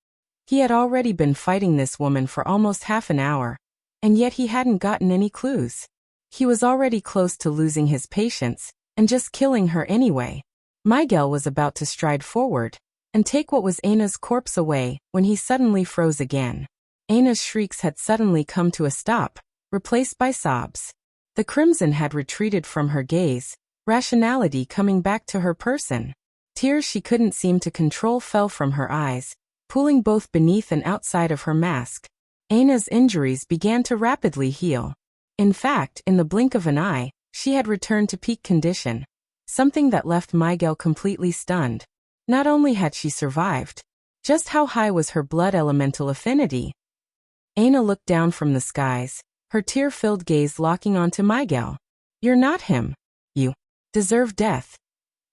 He had already been fighting this woman for almost half an hour, and yet he hadn't gotten any clues. He was already close to losing his patience, and just killing her anyway. Miguel was about to stride forward and take what was Ana's corpse away when he suddenly froze again. Ana's shrieks had suddenly come to a stop, replaced by sobs. The crimson had retreated from her gaze, rationality coming back to her person. Tears she couldn't seem to control fell from her eyes, pooling both beneath and outside of her mask. Ana's injuries began to rapidly heal. In fact, in the blink of an eye, she had returned to peak condition, something that left Miguel completely stunned. Not only had she survived, just how high was her blood elemental affinity? Ana looked down from the skies, her tear-filled gaze locking onto Miguel. "You're not him. You deserve death."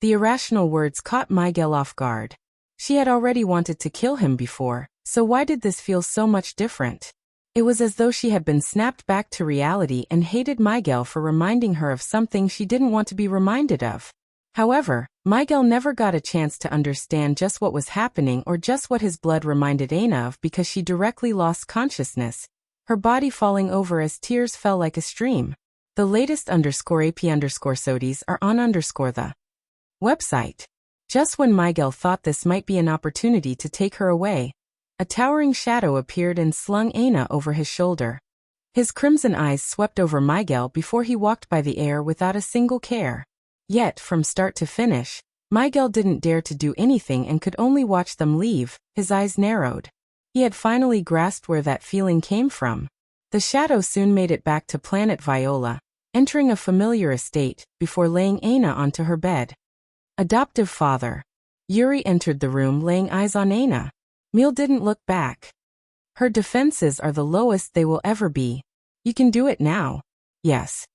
The irrational words caught Miguel off guard. She had already wanted to kill him before, so why did this feel so much different? It was as though she had been snapped back to reality and hated Miguel for reminding her of something she didn't want to be reminded of. However, Miguel never got a chance to understand just what was happening or just what his blood reminded Ana of, because she directly lost consciousness, her body falling over as tears fell like a stream. The latest _AP_SODIes are on the website. Just when Miguel thought this might be an opportunity to take her away, a towering shadow appeared and slung Ana over his shoulder. His crimson eyes swept over Miguel before he walked by the air without a single care. Yet, from start to finish, Miguel didn't dare to do anything and could only watch them leave. His eyes narrowed. He had finally grasped where that feeling came from. The shadow soon made it back to Planet Viola, entering a familiar estate, before laying Ana onto her bed. Adoptive father. Yuri entered the room, laying eyes on Ana. Mil didn't look back. "Her defenses are the lowest they will ever be. You can do it now." "Yes."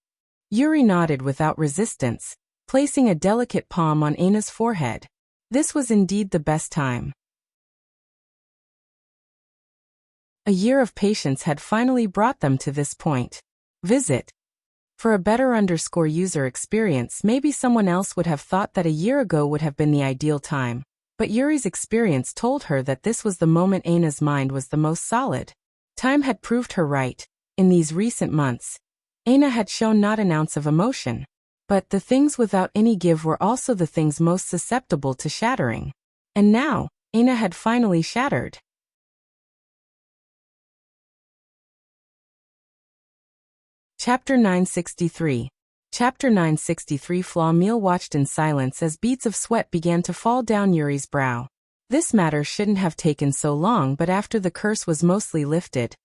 Yuri nodded without resistance, placing a delicate palm on Ana's forehead. This was indeed the best time. A year of patience had finally brought them to this point. Visit. For a better user experience, maybe someone else would have thought that a year ago would have been the ideal time, but Yuri's experience told her that this was the moment Ana's mind was the most solid. Time had proved her right. In these recent months, Ana had shown not an ounce of emotion. But the things without any give were also the things most susceptible to shattering. And now, Ana had finally shattered. Chapter 963. Chapter 963. Flaumil watched in silence as beads of sweat began to fall down Yuri's brow. This matter shouldn't have taken so long, but after the curse was mostly lifted,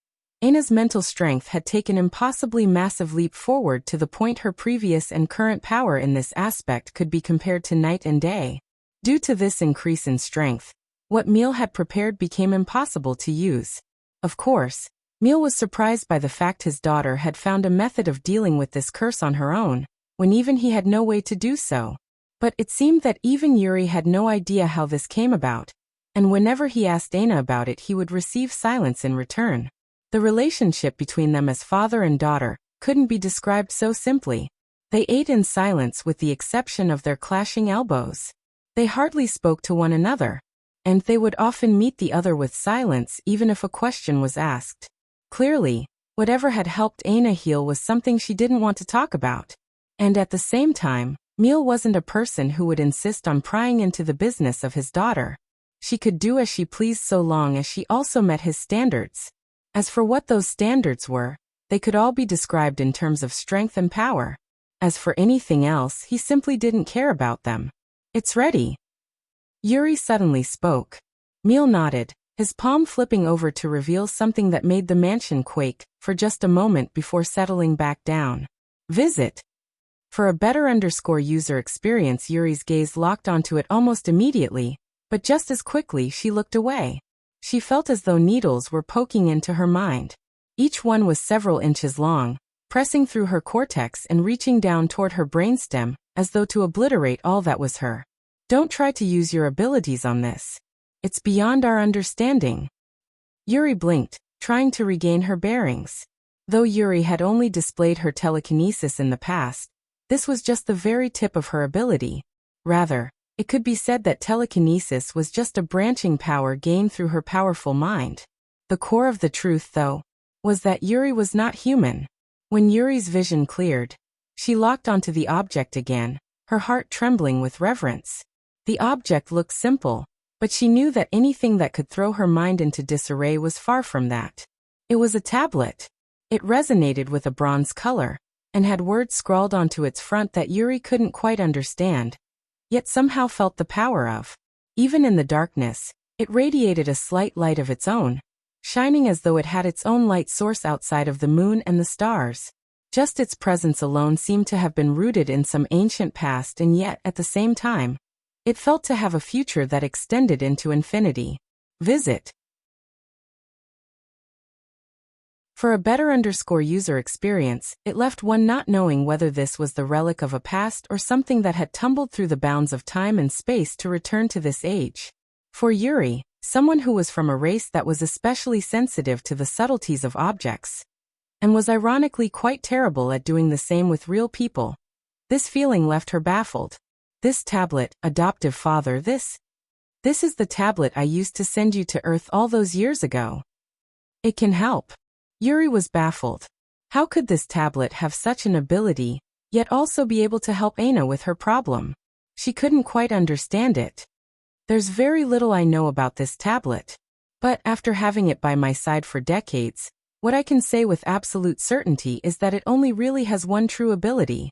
Ana's mental strength had taken an impossibly massive leap forward to the point her previous and current power in this aspect could be compared to night and day. Due to this increase in strength, what Mil had prepared became impossible to use. Of course, Mil was surprised by the fact his daughter had found a method of dealing with this curse on her own, when even he had no way to do so. But it seemed that even Yuri had no idea how this came about, and whenever he asked Ana about it, he would receive silence in return. The relationship between them as father and daughter couldn't be described so simply. They ate in silence with the exception of their clashing elbows. They hardly spoke to one another, and they would often meet the other with silence even if a question was asked. Clearly, whatever had helped Ana heal was something she didn't want to talk about. And at the same time, Mil wasn't a person who would insist on prying into the business of his daughter. She could do as she pleased so long as she also met his standards. As for what those standards were, they could all be described in terms of strength and power. As for anything else, he simply didn't care about them. "It's ready." Yuri suddenly spoke. Mil nodded, his palm flipping over to reveal something that made the mansion quake for just a moment before settling back down. "Visit." For a better user experience, Yuri's gaze locked onto it almost immediately, But just as quickly she looked away. She felt as though needles were poking into her mind. Each one was several inches long, pressing through her cortex and reaching down toward her brainstem, as though to obliterate all that was her. Don't try to use your abilities on this. It's beyond our understanding. Yuri blinked, trying to regain her bearings. Though Yuri had only displayed her telekinesis in the past, this was just the very tip of her ability. Rather, it could be said that telekinesis was just a branching power gained through her powerful mind. The core of the truth, though, was that Yuri was not human. When Yuri's vision cleared, she locked onto the object again, her heart trembling with reverence. The object looked simple, but she knew that anything that could throw her mind into disarray was far from that. It was a tablet. It resonated with a bronze color, and had words scrawled onto its front that Yuri couldn't quite understand, yet somehow felt the power of. Even in the darkness, it radiated a slight light of its own, shining as though it had its own light source outside of the moon and the stars. Just its presence alone seemed to have been rooted in some ancient past, and yet, at the same time, it felt to have a future that extended into infinity. Visit. For a better user experience, it left one not knowing whether this was the relic of a past or something that had tumbled through the bounds of time and space to return to this age. For Yuri, someone who was from a race that was especially sensitive to the subtleties of objects, and was ironically quite terrible at doing the same with real people, this feeling left her baffled. This tablet, adoptive father, this is the tablet I used to send you to Earth all those years ago. It can help. Yuri was baffled. How could this tablet have such an ability, yet also be able to help Aina with her problem? She couldn't quite understand it. There's very little I know about this tablet. But after having it by my side for decades, what I can say with absolute certainty is that it only really has one true ability.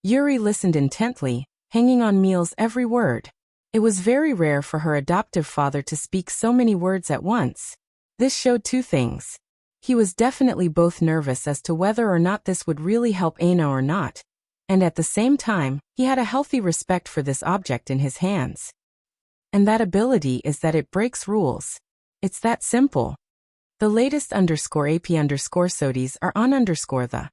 Yuri listened intently, hanging on Miel's every word. It was very rare for her adoptive father to speak so many words at once. This showed two things. He was definitely both nervous as to whether or not this would really help Aina or not, and at the same time, he had a healthy respect for this object in his hands. And that ability is that it breaks rules. It's that simple. The latest _AP_SODIES are on the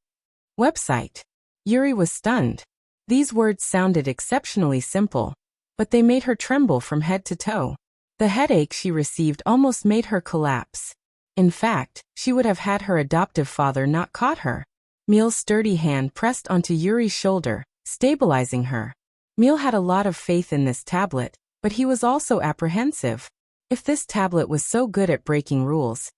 website. Yuri was stunned. These words sounded exceptionally simple, but they made her tremble from head to toe. The headache she received almost made her collapse. In fact, she would have had her adoptive father not caught her. Miel's sturdy hand pressed onto Yuri's shoulder, stabilizing her. Miel had a lot of faith in this tablet, but he was also apprehensive. If this tablet was so good at breaking rules,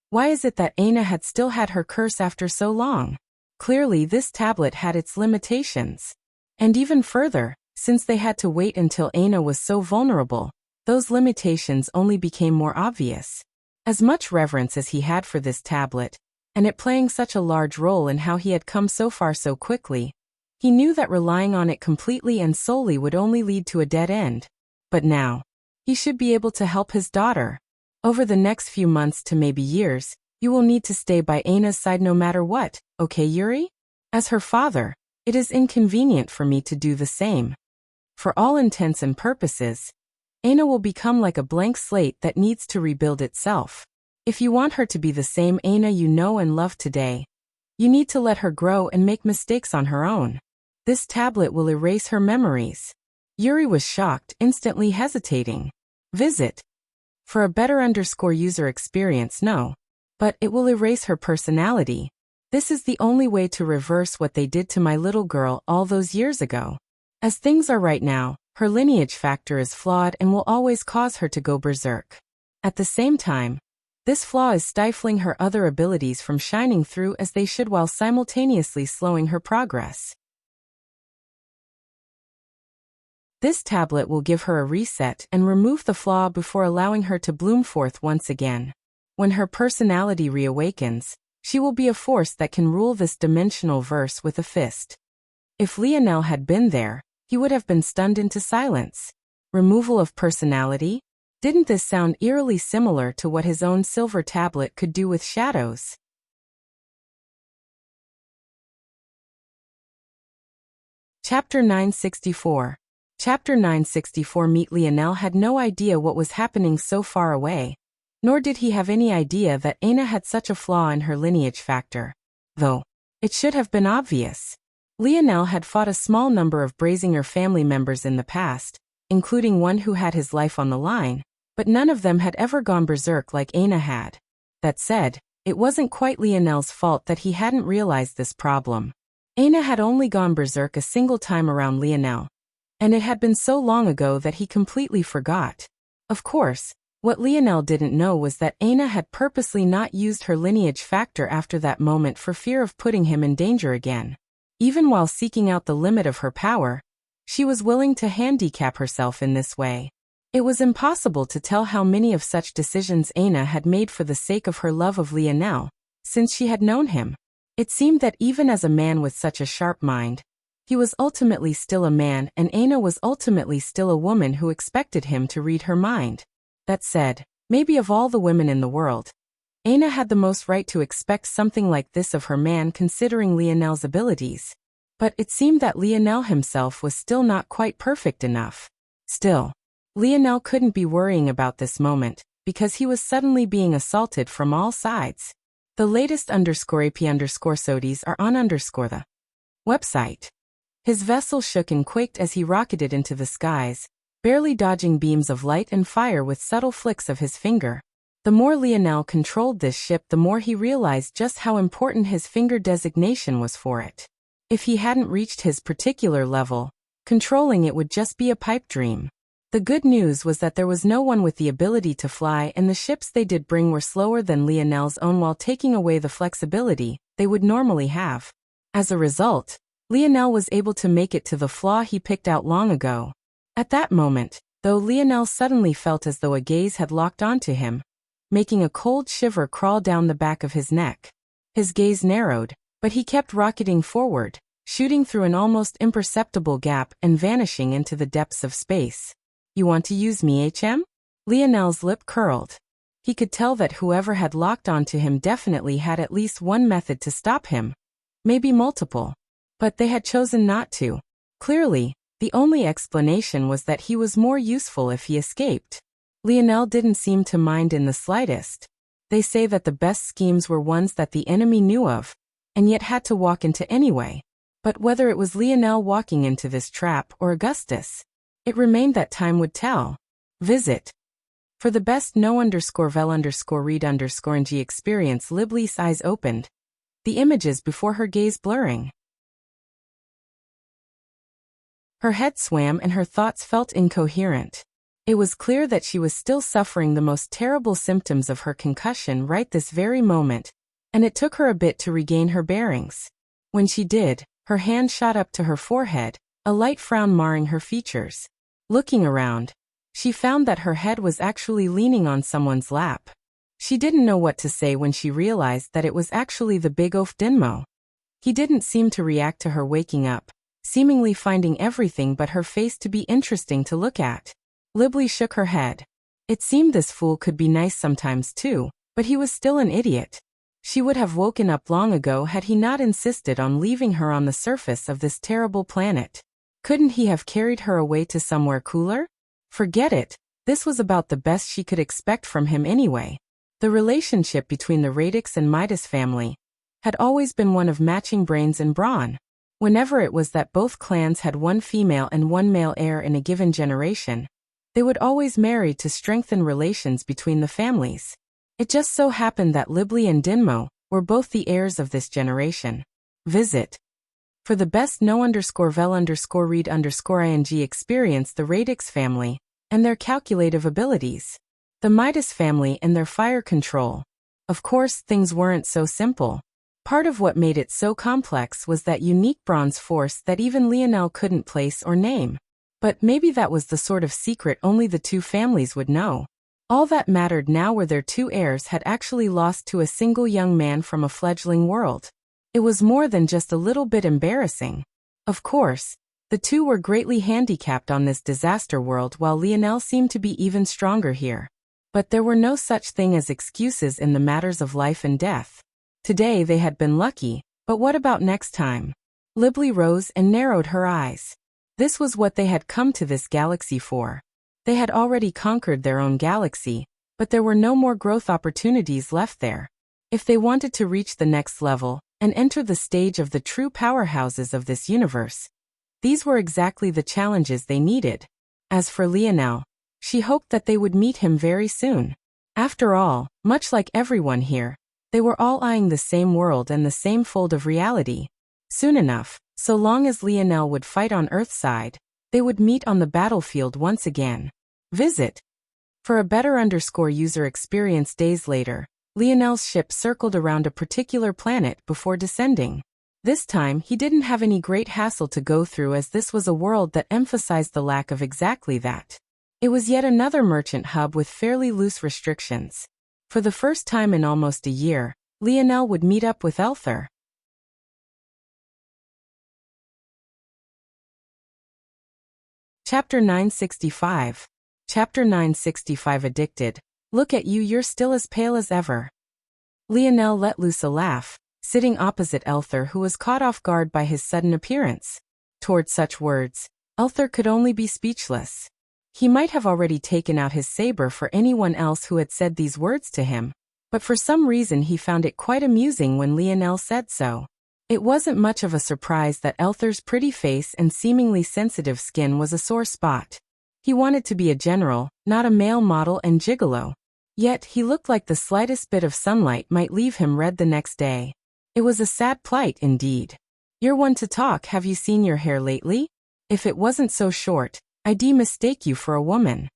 why is it that Aina had still had her curse after so long? Clearly this tablet had its limitations. And even further, since they had to wait until Aina was so vulnerable, those limitations only became more obvious. As much reverence as he had for this tablet, and it playing such a large role in how he had come so far so quickly, he knew that relying on it completely and solely would only lead to a dead end. But now, he should be able to help his daughter. Over the next few months to maybe years, you will need to stay by Aina's side no matter what, okay, Yuri? As her father, it is inconvenient for me to do the same. For all intents and purposes, Aina will become like a blank slate that needs to rebuild itself. If you want her to be the same Aina you know and love today, you need to let her grow and make mistakes on her own. This tablet will erase her memories. Yuri was shocked, instantly hesitating. Visit. For a better user experience, no. But it will erase her personality. This is the only way to reverse what they did to my little girl all those years ago. As things are right now, her lineage factor is flawed and will always cause her to go berserk. At the same time, this flaw is stifling her other abilities from shining through as they should while simultaneously slowing her progress. This tablet will give her a reset and remove the flaw before allowing her to bloom forth once again. When her personality reawakens, she will be a force that can rule this dimensional verse with a fist. If Lionel had been there, he would have been stunned into silence. Removal of personality? Didn't this sound eerily similar to what his own silver tablet could do with shadows? Chapter 964. Chapter 964. Meet Lionel had no idea what was happening so far away, nor did he have any idea that Aina had such a flaw in her lineage factor. Though, it should have been obvious. Lionel had fought a small number of Brazinger family members in the past, including one who had his life on the line, but none of them had ever gone berserk like Aina had. That said, it wasn't quite Lionel's fault that he hadn't realized this problem. Aina had only gone berserk a single time around Lionel, and it had been so long ago that he completely forgot. Of course, what Lionel didn't know was that Aina had purposely not used her lineage factor after that moment for fear of putting him in danger again. Even while seeking out the limit of her power, she was willing to handicap herself in this way. It was impossible to tell how many of such decisions Aina had made for the sake of her love of Lionel, since she had known him. It seemed that even as a man with such a sharp mind, he was ultimately still a man, and Aina was ultimately still a woman who expected him to read her mind. That said, maybe of all the women in the world, Aina had the most right to expect something like this of her man considering Lionel's abilities. But it seemed that Lionel himself was still not quite perfect enough. Still, Lionel couldn't be worrying about this moment, because he was suddenly being assaulted from all sides. The latest _AP_SODIES are on the website. His vessel shook and quaked as he rocketed into the skies, barely dodging beams of light and fire with subtle flicks of his finger. The more Lionel controlled this ship, the more he realized just how important his finger designation was for it. If he hadn't reached his particular level, controlling it would just be a pipe dream. The good news was that there was no one with the ability to fly, and the ships they did bring were slower than Lionel's own while taking away the flexibility they would normally have. As a result, Lionel was able to make it to the flaw he picked out long ago. At that moment, though, Lionel suddenly felt as though a gaze had locked onto him, making a cold shiver crawl down the back of his neck. His gaze narrowed, but he kept rocketing forward, shooting through an almost imperceptible gap and vanishing into the depths of space. "You want to use me, HM?" Lionel's lip curled. He could tell that whoever had locked onto him definitely had at least one method to stop him. Maybe multiple. But they had chosen not to. Clearly, the only explanation was that he was more useful if he escaped. Lionel didn't seem to mind in the slightest. They say that the best schemes were ones that the enemy knew of, and yet had to walk into anyway. But whether it was Lionel walking into this trap or Augustus, it remained that time would tell. Visit. For the best no_vel_read_ng experience. Libley's eyes opened, the images before her gaze blurring. Her head swam and her thoughts felt incoherent. It was clear that she was still suffering the most terrible symptoms of her concussion right this very moment, and it took her a bit to regain her bearings. When she did, her hand shot up to her forehead, a light frown marring her features. Looking around, she found that her head was actually leaning on someone's lap. She didn't know what to say when she realized that it was actually the big oaf Dinmo. He didn't seem to react to her waking up, seemingly finding everything but her face to be interesting to look at. Libley shook her head. It seemed this fool could be nice sometimes too, but he was still an idiot. She would have woken up long ago had he not insisted on leaving her on the surface of this terrible planet. Couldn't he have carried her away to somewhere cooler? Forget it, this was about the best she could expect from him anyway. The relationship between the Radix and Midas family had always been one of matching brains and brawn. Whenever it was that both clans had one female and one male heir in a given generation, they would always marry to strengthen relations between the families. It just so happened that Libley and Dinmo were both the heirs of this generation. Visit. For the best no_vel_read_ing experience. The Radix family and their calculative abilities. The Midas family and their fire control. Of course, things weren't so simple. Part of what made it so complex was that unique bronze force that even Lionel couldn't place or name. But maybe that was the sort of secret only the two families would know. All that mattered now were their two heirs had actually lost to a single young man from a fledgling world. It was more than just a little bit embarrassing. Of course, the two were greatly handicapped on this disaster world, while Lionel seemed to be even stronger here. But there were no such thing as excuses in the matters of life and death. Today they had been lucky, but what about next time? Libley rose and narrowed her eyes. This was what they had come to this galaxy for. They had already conquered their own galaxy, but there were no more growth opportunities left there. If they wanted to reach the next level and enter the stage of the true powerhouses of this universe, these were exactly the challenges they needed. As for Lionel, she hoped that they would meet him very soon. After all, much like everyone here, they were all eyeing the same world and the same fold of reality. Soon enough, so long as Lionel would fight on Earthside, they would meet on the battlefield once again. Visit. For a better user experience days later, Lionel's ship circled around a particular planet before descending. This time he didn't have any great hassle to go through, as this was a world that emphasized the lack of exactly that. It was yet another merchant hub with fairly loose restrictions. For the first time in almost a year, Lionel would meet up with Elther. Chapter 965. Chapter 965 Addicted. Look at you, you're still as pale as ever. Lionel let loose a laugh, sitting opposite Elther, who was caught off guard by his sudden appearance. Toward such words, Elther could only be speechless. He might have already taken out his saber for anyone else who had said these words to him, but for some reason he found it quite amusing when Lionel said so. It wasn't much of a surprise that Elther's pretty face and seemingly sensitive skin was a sore spot. He wanted to be a general, not a male model and gigolo. Yet he looked like the slightest bit of sunlight might leave him red the next day. It was a sad plight indeed. You're one to talk. Have you seen your hair lately? If it wasn't so short, I'd mistake you for a woman.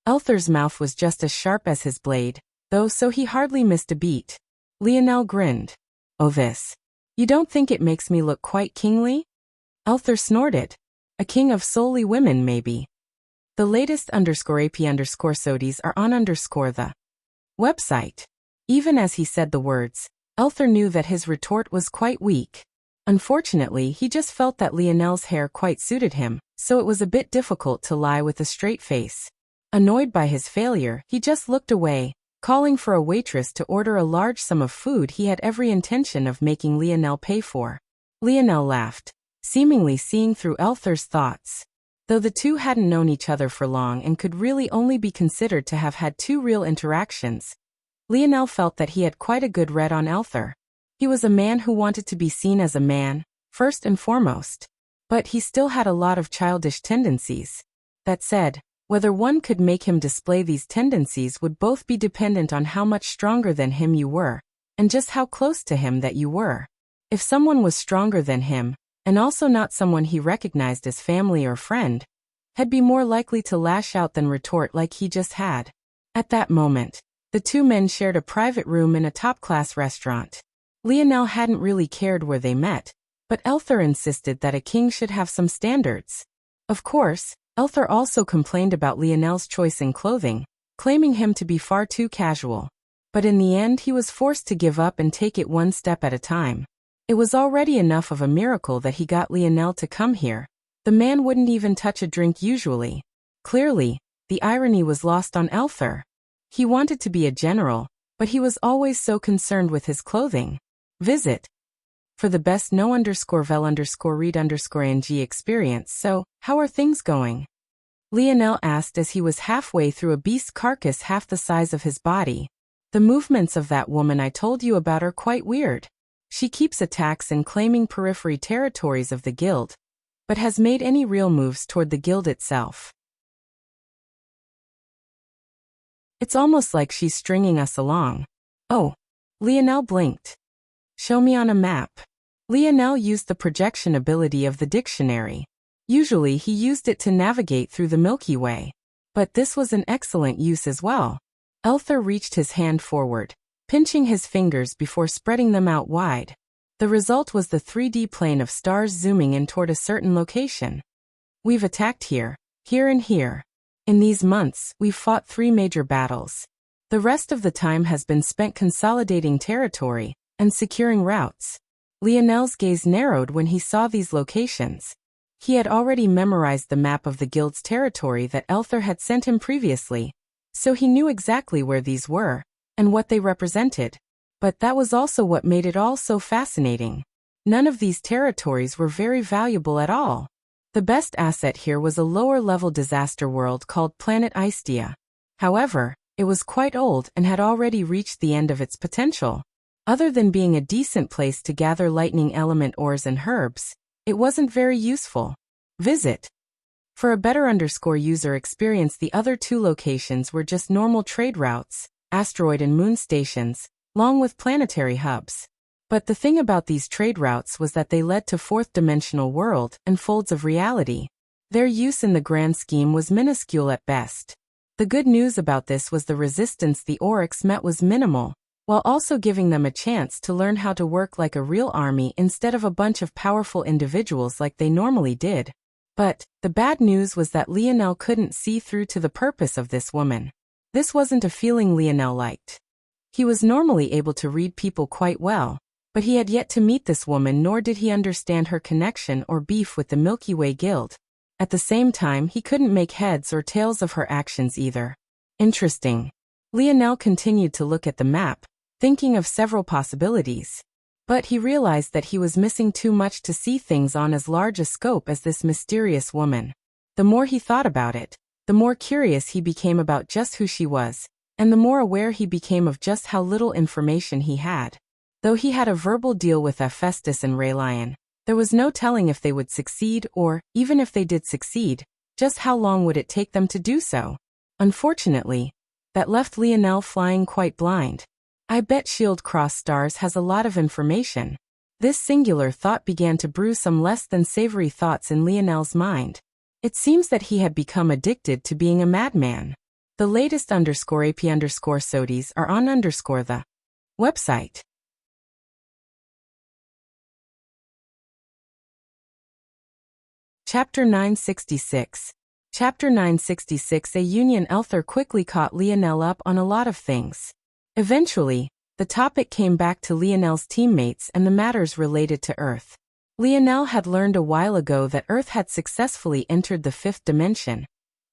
Elther's mouth was just as sharp as his blade, though, so he hardly missed a beat. Lionel grinned. Oh, this. You don't think it makes me look quite kingly? Elther snorted. A king of solely women, maybe. The latest _AP_SODIES are on the website. Even as he said the words, Elther knew that his retort was quite weak. Unfortunately, he just felt that Lionel's hair quite suited him, so it was a bit difficult to lie with a straight face. Annoyed by his failure, he just looked away, calling for a waitress to order a large sum of food he had every intention of making Lionel pay for. Lionel laughed, seemingly seeing through Elther's thoughts. Though the two hadn't known each other for long and could really only be considered to have had two real interactions, Lionel felt that he had quite a good read on Elther. He was a man who wanted to be seen as a man, first and foremost. But he still had a lot of childish tendencies. That said, whether one could make him display these tendencies would both be dependent on how much stronger than him you were, and just how close to him that you were. If someone was stronger than him, and also not someone he recognized as family or friend, he'd be more likely to lash out than retort like he just had. At that moment, the two men shared a private room in a top-class restaurant. Lionel hadn't really cared where they met, but Elther insisted that a king should have some standards. Of course, Elther also complained about Lionel's choice in clothing, claiming him to be far too casual. But in the end he was forced to give up and take it one step at a time. It was already enough of a miracle that he got Lionel to come here. The man wouldn't even touch a drink usually. Clearly, the irony was lost on Elther. He wanted to be a general, but he was always so concerned with his clothing. Visit. For the best no_vel_read_ng experience. So, how are things going? Lionel asked as he was halfway through a beast carcass half the size of his body. The movements of that woman I told you about are quite weird. She keeps attacks and claiming periphery territories of the guild, but has made any real moves toward the guild itself. It's almost like she's stringing us along. Oh. Lionel blinked. Show me on a map. Lionel used the projection ability of the dictionary. Usually he used it to navigate through the Milky Way. But this was an excellent use as well. Elther reached his hand forward, pinching his fingers before spreading them out wide. The result was the 3D plane of stars zooming in toward a certain location. We've attacked here, here and here. In these months, we've fought 3 major battles. The rest of the time has been spent consolidating territory and securing routes. Lionel's gaze narrowed when he saw these locations. He had already memorized the map of the guild's territory that Elther had sent him previously, so he knew exactly where these were and what they represented. But that was also what made it all so fascinating. None of these territories were very valuable at all. The best asset here was a lower-level disaster world called Planet Istia. However, it was quite old and had already reached the end of its potential. Other than being a decent place to gather lightning element ores and herbs, it wasn't very useful. Visit. For a better user experience, the other two locations were just normal trade routes, asteroid and moon stations, along with planetary hubs. But the thing about these trade routes was that they led to fourth-dimensional world and folds of reality. Their use in the grand scheme was minuscule at best. The good news about this was the resistance the Oryx met was minimal, while also giving them a chance to learn how to work like a real army instead of a bunch of powerful individuals like they normally did. But the bad news was that Lionel couldn't see through to the purpose of this woman. This wasn't a feeling Lionel liked. He was normally able to read people quite well, but he had yet to meet this woman, nor did he understand her connection or beef with the Milky Way Guild. At the same time, he couldn't make heads or tails of her actions either. Interesting. Lionel continued to look at the map, thinking of several possibilities. But he realized that he was missing too much to see things on as large a scope as this mysterious woman. The more he thought about it, the more curious he became about just who she was, and the more aware he became of just how little information he had. Though he had a verbal deal with Hephaestus and Raylion, there was no telling if they would succeed or, even if they did succeed, just how long would it take them to do so. Unfortunately, that left Lionel flying quite blind. I bet Shield Cross Stars has a lot of information. This singular thought began to brew some less than savory thoughts in Lionel's mind. It seems that he had become addicted to being a madman. The latest _AP_SODIes are on the website. Chapter 966. Chapter 966. A Union Elther quickly caught Lionel up on a lot of things. Eventually, the topic came back to Lionel's teammates and the matters related to Earth. Lionel had learned a while ago that Earth had successfully entered the fifth dimension,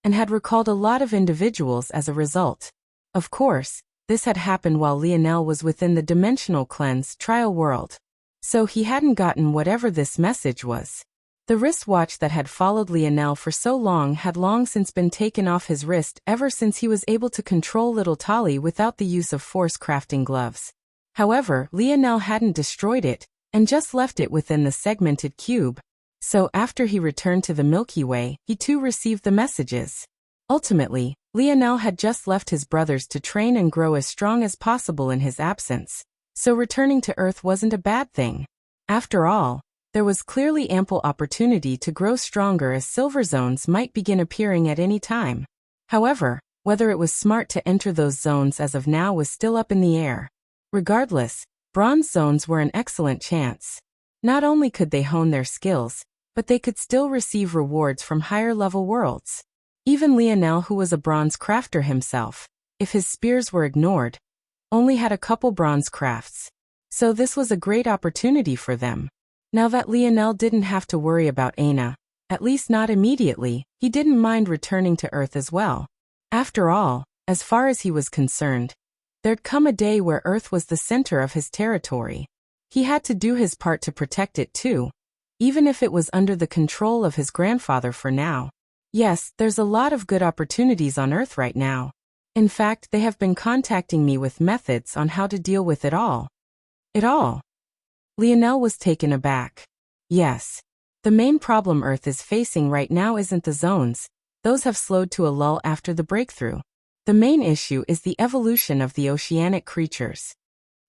and had recalled a lot of individuals as a result. Of course, this had happened while Lionel was within the dimensional cleanse trial world. So he hadn't gotten whatever this message was. The wristwatch that had followed Lionel for so long had long since been taken off his wrist ever since he was able to control little Tali without the use of force crafting gloves. However, Lionel hadn't destroyed it, and just left it within the segmented cube. So after he returned to the Milky Way, he too received the messages. Ultimately, Lionel had just left his brothers to train and grow as strong as possible in his absence, so returning to Earth wasn't a bad thing. After all, there was clearly ample opportunity to grow stronger as silver zones might begin appearing at any time. However, whether it was smart to enter those zones as of now was still up in the air. Regardless, bronze zones were an excellent chance. Not only could they hone their skills, but they could still receive rewards from higher-level worlds. Even Lionel, who was a bronze crafter himself, if his spears were ignored, only had a couple bronze crafts. So this was a great opportunity for them. Now that Lionel didn't have to worry about Aina, at least not immediately, he didn't mind returning to Earth as well. After all, as far as he was concerned, there'd come a day where Earth was the center of his territory. He had to do his part to protect it too, even if it was under the control of his grandfather for now. Yes, there's a lot of good opportunities on Earth right now. In fact, they have been contacting me with methods on how to deal with it all. It all? Lionel was taken aback. Yes. The main problem Earth is facing right now isn't the zones. Those have slowed to a lull after the breakthrough. The main issue is the evolution of the oceanic creatures.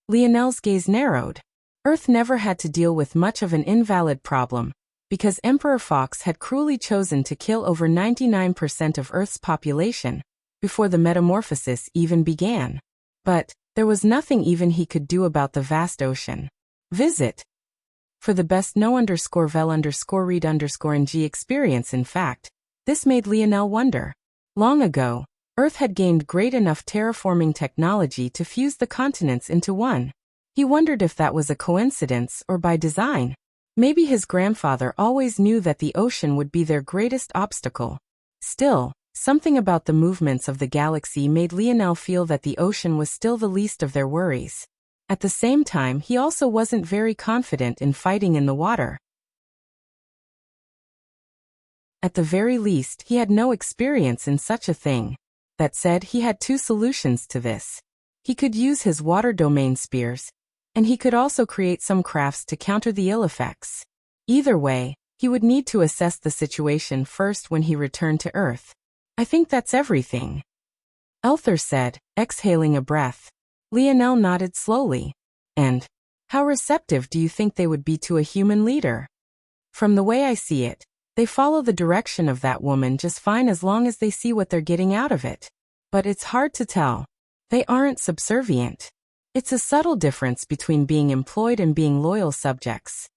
Lionel's gaze narrowed. Earth never had to deal with much of an invalid problem, because Emperor Fox had cruelly chosen to kill over 99% of Earth's population before the metamorphosis even began. But there was nothing even he could do about the vast ocean. Visit. For the best no_vel_read_ng experience. In fact, this made Lionel wonder. Long ago, Earth had gained great enough terraforming technology to fuse the continents into one. He wondered if that was a coincidence or by design. Maybe his grandfather always knew that the ocean would be their greatest obstacle. Still, something about the movements of the galaxy made Lionel feel that the ocean was still the least of their worries. At the same time, he also wasn't very confident in fighting in the water. At the very least, he had no experience in such a thing. That said, he had two solutions to this. He could use his water domain spears, and he could also create some crafts to counter the ill effects. Either way, he would need to assess the situation first when he returned to Earth. I think that's everything, Elther said, exhaling a breath. Lionel nodded slowly. And how receptive do you think they would be to a human leader? From the way I see it, they follow the direction of that woman just fine as long as they see what they're getting out of it. But it's hard to tell. They aren't subservient. It's a subtle difference between being employed and being loyal subjects.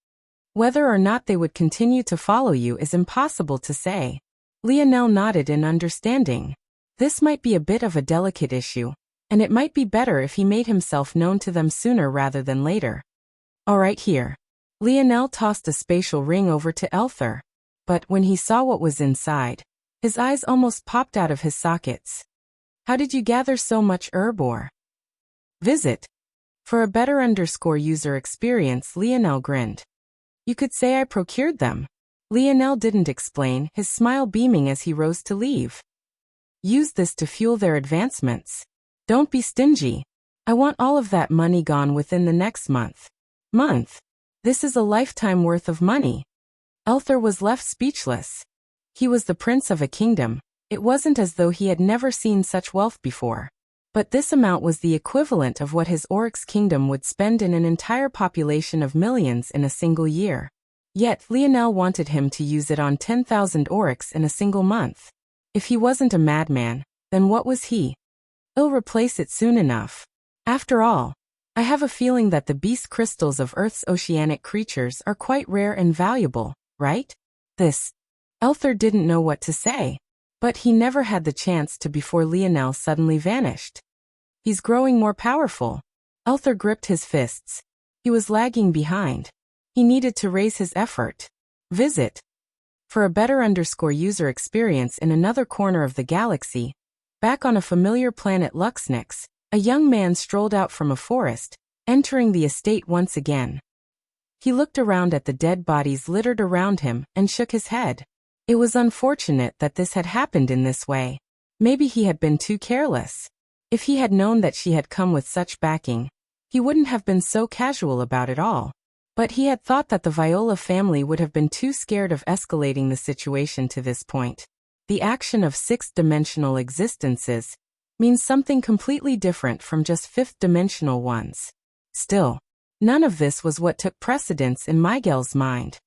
Whether or not they would continue to follow you is impossible to say. Lionel nodded in understanding. This might be a bit of a delicate issue, and it might be better if he made himself known to them sooner rather than later. All right, here. Lionel tossed a spatial ring over to Elther. But when he saw what was inside, his eyes almost popped out of his sockets. How did you gather so much herb ore? Visit. For a better user experience, Lionel grinned. You could say I procured them. Lionel didn't explain, his smile beaming as he rose to leave. Use this to fuel their advancements. Don't be stingy. I want all of that money gone within the next month. This is a lifetime worth of money. Elther was left speechless. He was the prince of a kingdom. It wasn't as though he had never seen such wealth before. But this amount was the equivalent of what his Oryx kingdom would spend in an entire population of millions in a single year. Yet Lionel wanted him to use it on 10,000 Oryx in a single month. If he wasn't a madman, then what was he? He'll replace it soon enough. After all, I have a feeling that the beast crystals of Earth's oceanic creatures are quite rare and valuable, right? Elther didn't know what to say. But he never had the chance to before Lionel suddenly vanished. He's growing more powerful. Elther gripped his fists. He was lagging behind. He needed to raise his effort. Visit. For a better user experience in another corner of the galaxy, back on a familiar planet Luxnix, a young man strolled out from a forest, entering the estate once again. He looked around at the dead bodies littered around him and shook his head. It was unfortunate that this had happened in this way. Maybe he had been too careless. If he had known that she had come with such backing, he wouldn't have been so casual about it all. But he had thought that the Viola family would have been too scared of escalating the situation to this point. The action of sixth-dimensional existences means something completely different from just fifth-dimensional ones. Still, none of this was what took precedence in Miguel's mind.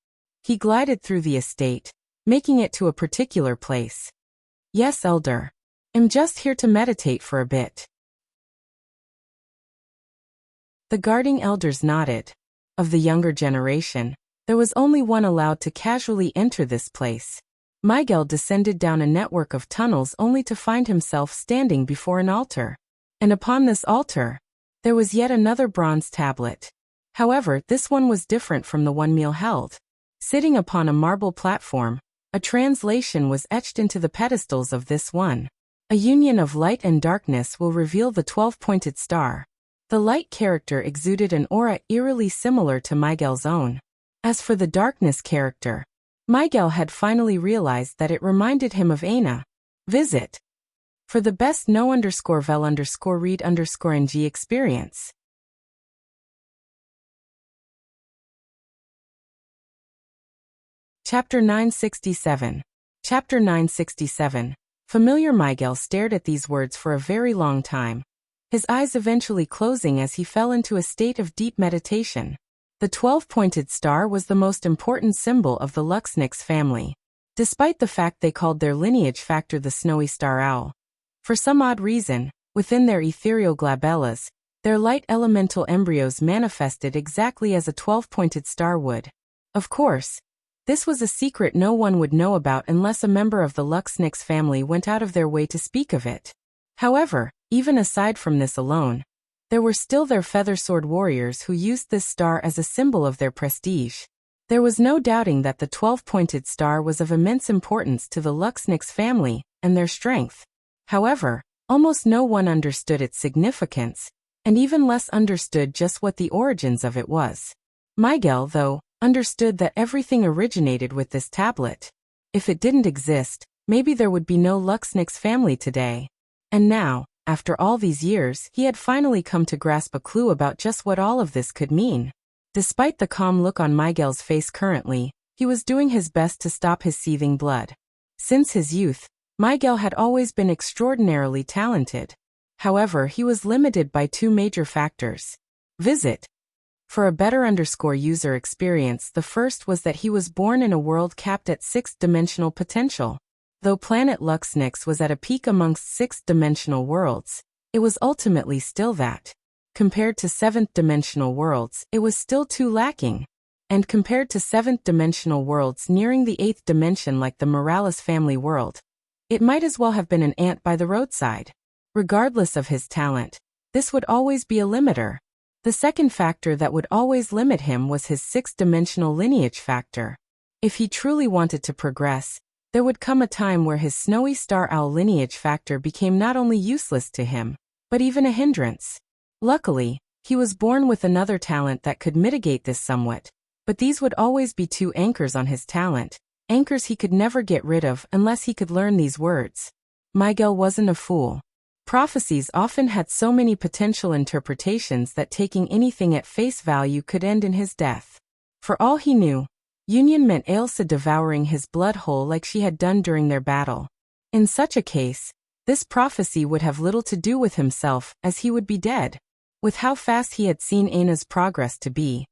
He glided through the estate, making it to a particular place. Yes, Elder. I'm just here to meditate for a bit. The guarding elders nodded. Of the younger generation, there was only one allowed to casually enter this place. Miguel descended down a network of tunnels only to find himself standing before an altar. And upon this altar, there was yet another bronze tablet. However, this one was different from the one Miel held. Sitting upon a marble platform, a translation was etched into the pedestals of this one. A union of light and darkness will reveal the 12-pointed star. The light character exuded an aura eerily similar to Miguel's own. As for the darkness character, Miguel had finally realized that it reminded him of Aina. Visit. For the best no_vel_read_ng experience. Chapter 967. Chapter 967. Familiar Miguel stared at these words for a very long time, his eyes eventually closing as he fell into a state of deep meditation. The 12-pointed star was the most important symbol of the Luxnix family, despite the fact they called their lineage factor the snowy star owl. For some odd reason, within their ethereal glabellas, their light elemental embryos manifested exactly as a 12-pointed star would. Of course, this was a secret no one would know about unless a member of the Luxnix family went out of their way to speak of it. However, even aside from this alone, there were still their feather-sword warriors who used this star as a symbol of their prestige. There was no doubting that the 12-pointed star was of immense importance to the Luxnix family and their strength. However, almost no one understood its significance, and even less understood just what the origins of it was. Miguel, though, understood that everything originated with this tablet. If it didn't exist, maybe there would be no Luxnick's family today. And now, after all these years, he had finally come to grasp a clue about just what all of this could mean. Despite the calm look on Miguel's face currently, he was doing his best to stop his seething blood. Since his youth, Miguel had always been extraordinarily talented. However, he was limited by two major factors. Visit. For a better user experience, the first was that he was born in a world capped at sixth-dimensional potential. Though planet Luxnix was at a peak amongst sixth-dimensional worlds, it was ultimately still that. Compared to seventh-dimensional worlds, it was still too lacking. And compared to seventh-dimensional worlds nearing the eighth dimension like the Morales family world, it might as well have been an ant by the roadside. Regardless of his talent, this would always be a limiter. The second factor that would always limit him was his sixth-dimensional lineage factor. If he truly wanted to progress, there would come a time where his snowy star owl lineage factor became not only useless to him, but even a hindrance. Luckily, he was born with another talent that could mitigate this somewhat, but these would always be two anchors on his talent, anchors he could never get rid of unless he could learn these words. Miguel wasn't a fool. Prophecies often had so many potential interpretations that taking anything at face value could end in his death. For all he knew, union meant Ailsa devouring his blood whole like she had done during their battle. In such a case, this prophecy would have little to do with himself, as he would be dead. With how fast he had seen Aina's progress to be,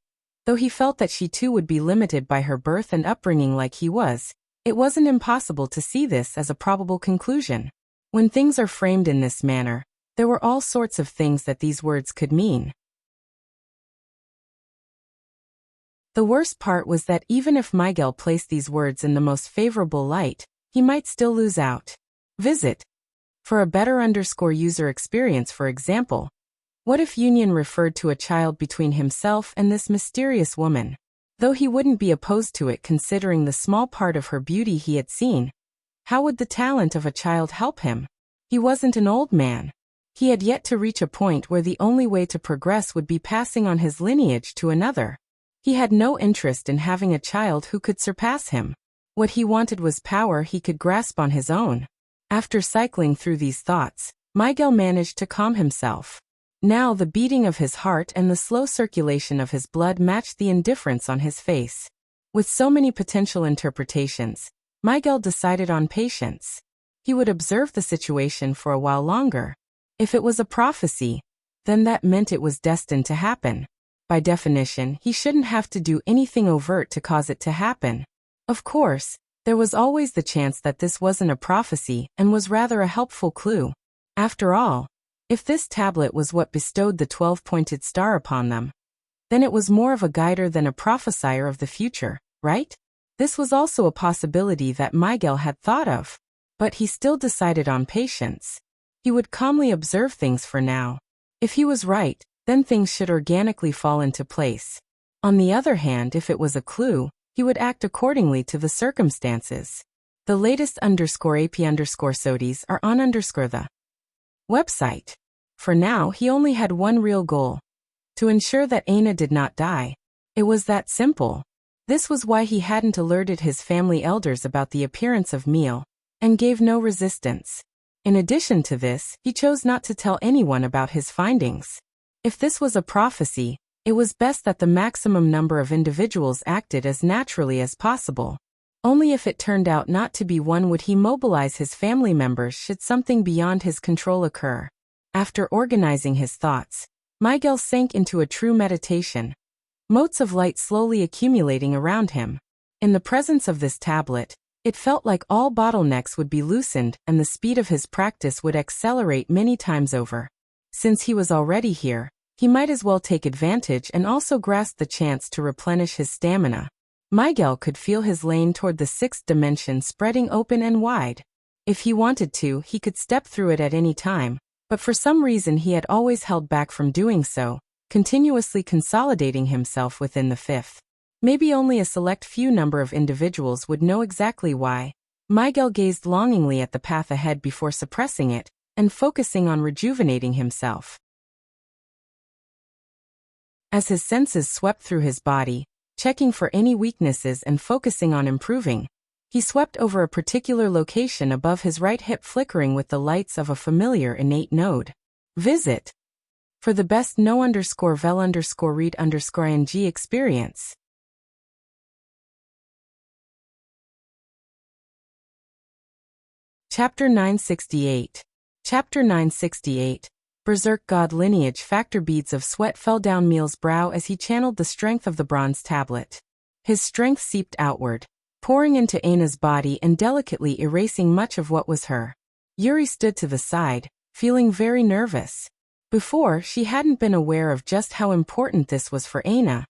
though he felt that she too would be limited by her birth and upbringing like he was, it wasn't impossible to see this as a probable conclusion. When things are framed in this manner, there were all sorts of things that these words could mean. The worst part was that even if Miguel placed these words in the most favorable light, he might still lose out. Visit. For a better user experience, for example, what if union referred to a child between himself and this mysterious woman? Though he wouldn't be opposed to it considering the small part of her beauty he had seen, how would the talent of a child help him? He wasn't an old man. He had yet to reach a point where the only way to progress would be passing on his lineage to another. He had no interest in having a child who could surpass him. What he wanted was power he could grasp on his own. After cycling through these thoughts, Miguel managed to calm himself. Now the beating of his heart and the slow circulation of his blood matched the indifference on his face. With so many potential interpretations, Miguel decided on patience. He would observe the situation for a while longer. If it was a prophecy, then that meant it was destined to happen. By definition, he shouldn't have to do anything overt to cause it to happen. Of course, there was always the chance that this wasn't a prophecy and was rather a helpful clue. After all, if this tablet was what bestowed the 12-pointed star upon them, then it was more of a guider than a prophesier of the future, right? This was also a possibility that Miguel had thought of, but he still decided on patience. He would calmly observe things for now. If he was right, then things should organically fall into place. On the other hand, if it was a clue, he would act accordingly to the circumstances. The latest _AP_SODIES are on the website. For now, he only had one real goal: to ensure that Aina did not die. It was that simple. This was why he hadn't alerted his family elders about the appearance of Meal, and gave no resistance. In addition to this, he chose not to tell anyone about his findings. If this was a prophecy, it was best that the maximum number of individuals acted as naturally as possible. Only if it turned out not to be one would he mobilize his family members should something beyond his control occur. After organizing his thoughts, Miguel sank into a true meditation, motes of light slowly accumulating around him. In the presence of this tablet, it felt like all bottlenecks would be loosened and the speed of his practice would accelerate many times over. Since he was already here, he might as well take advantage and also grasp the chance to replenish his stamina. Miguel could feel his lane toward the sixth dimension spreading open and wide. If he wanted to, he could step through it at any time, but for some reason he had always held back from doing so, continuously consolidating himself within the fifth. Maybe only a select few number of individuals would know exactly why. Miguel gazed longingly at the path ahead before suppressing it and focusing on rejuvenating himself. As his senses swept through his body, checking for any weaknesses and focusing on improving, He swept over a particular location above his right hip, flickering with the lights of a familiar innate node. Visit. For the best know_vel_read_ing experience. Chapter 968. Chapter 968. Berserk God Lineage Factor. Beads of sweat fell down Meal's brow as he channeled the strength of the bronze tablet. His strength seeped outward, pouring into Aina's body and delicately erasing much of what was her. Yuri stood to the side, feeling very nervous. Before, she hadn't been aware of just how important this was for Aina.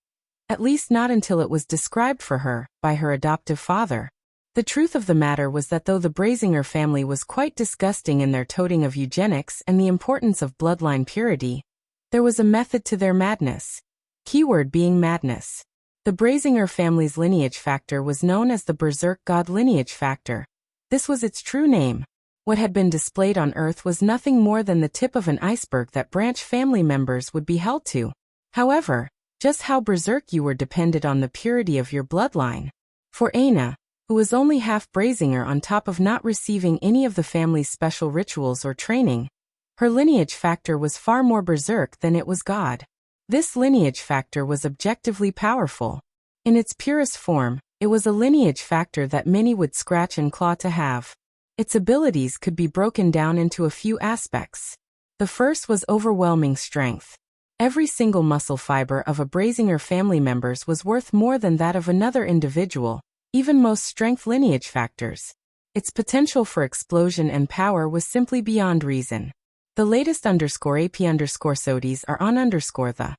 At least not until it was described for her by her adoptive father. The truth of the matter was that though the Brazinger family was quite disgusting in their toting of eugenics and the importance of bloodline purity, there was a method to their madness. Keyword being madness. The Brazinger family's lineage factor was known as the Berserk God Lineage Factor. This was its true name. What had been displayed on Earth was nothing more than the tip of an iceberg that branch family members would be held to. However, just how berserk you were depended on the purity of your bloodline. For Aina, who was only half Brazinger on top of not receiving any of the family's special rituals or training, her lineage factor was far more berserk than it was God. This lineage factor was objectively powerful. In its purest form, it was a lineage factor that many would scratch and claw to have. Its abilities could be broken down into a few aspects. The first was overwhelming strength. Every single muscle fiber of a Brazinger family members was worth more than that of another individual, even most strength lineage factors. Its potential for explosion and power was simply beyond reason. The latest _AP_SODs are on the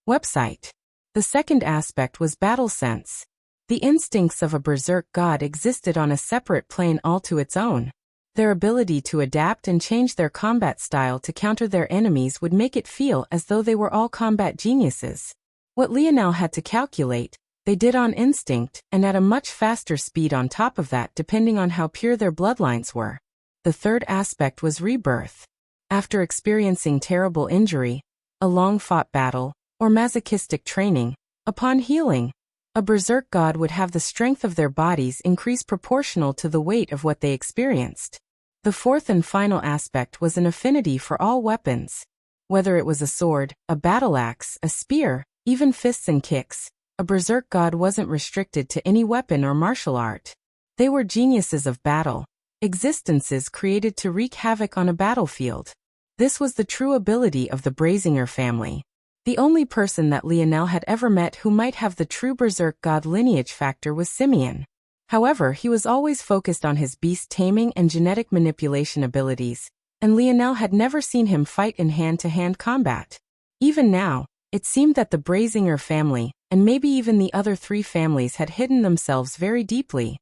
website. The second aspect was battle sense. The instincts of a berserk god existed on a separate plane all to its own. Their ability to adapt and change their combat style to counter their enemies would make it feel as though they were all combat geniuses. What Lionel had to calculate, they did on instinct, and at a much faster speed on top of that depending on how pure their bloodlines were. The third aspect was rebirth. After experiencing terrible injury, a long-fought battle, or masochistic training, upon healing, a berserk god would have the strength of their bodies increase proportional to the weight of what they experienced. The fourth and final aspect was an affinity for all weapons. Whether it was a sword, a battle axe, a spear, even fists and kicks, a berserk god wasn't restricted to any weapon or martial art. They were geniuses of battle, existences created to wreak havoc on a battlefield. This was the true ability of the Brazinger family. The only person that Lionel had ever met who might have the true berserk god lineage factor was Simeon. However, he was always focused on his beast taming and genetic manipulation abilities, and Lionel had never seen him fight in hand-to-hand combat. Even now, it seemed that the Brazinger family, and maybe even the other three families, had hidden themselves very deeply.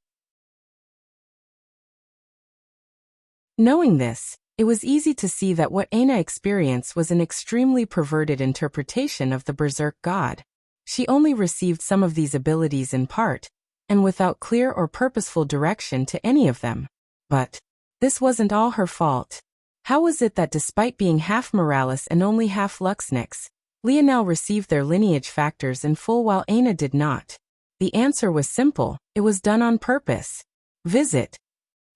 Knowing this, it was easy to see that what Aina experienced was an extremely perverted interpretation of the berserk god. She only received some of these abilities in part, and without clear or purposeful direction to any of them. But this wasn't all her fault. How was it that despite being half Morales and only half Luxnix, Lionel received their lineage factors in full while Aina did not? The answer was simple: it was done on purpose. Visit.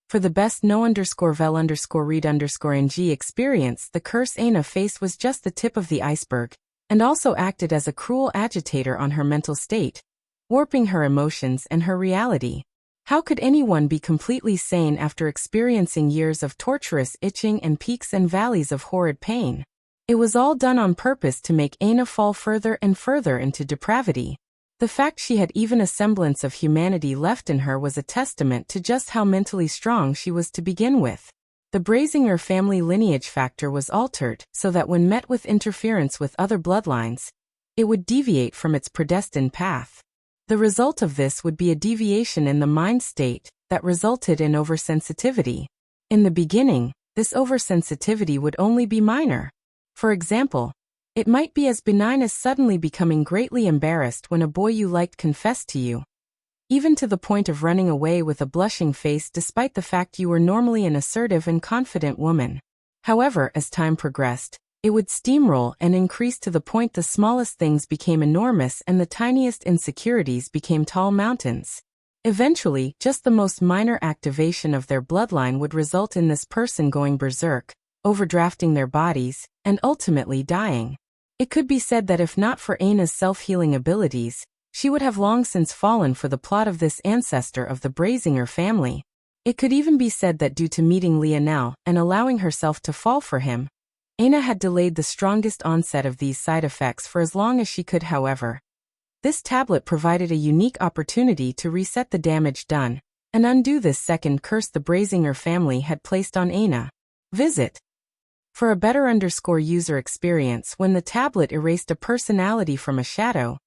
For the best know_vel_read_ing experience, the curse Aina faced was just the tip of the iceberg, and also acted as a cruel agitator on her mental state, warping her emotions and her reality. How could anyone be completely sane after experiencing years of torturous itching and peaks and valleys of horrid pain? It was all done on purpose to make Aina fall further and further into depravity. The fact she had even a semblance of humanity left in her was a testament to just how mentally strong she was to begin with. The Brazinger family lineage factor was altered so that when met with interference with other bloodlines, it would deviate from its predestined path. The result of this would be a deviation in the mind state that resulted in oversensitivity. In the beginning, this oversensitivity would only be minor. For example, it might be as benign as suddenly becoming greatly embarrassed when a boy you liked confessed to you, even to the point of running away with a blushing face despite the fact you were normally an assertive and confident woman. However, as time progressed, it would steamroll and increase to the point the smallest things became enormous and the tiniest insecurities became tall mountains. Eventually, just the most minor activation of their bloodline would result in this person going berserk, overdrafting their bodies, and ultimately dying. It could be said that if not for Aina's self-healing abilities, she would have long since fallen for the plot of this ancestor of the Brazinger family. It could even be said that due to meeting Lionel and allowing herself to fall for him, Aina had delayed the strongest onset of these side effects for as long as she could. However, this tablet provided a unique opportunity to reset the damage done and undo this second curse the Brazinger family had placed on Aina. Visit for a better user experience. When the tablet erased a personality from a shadow,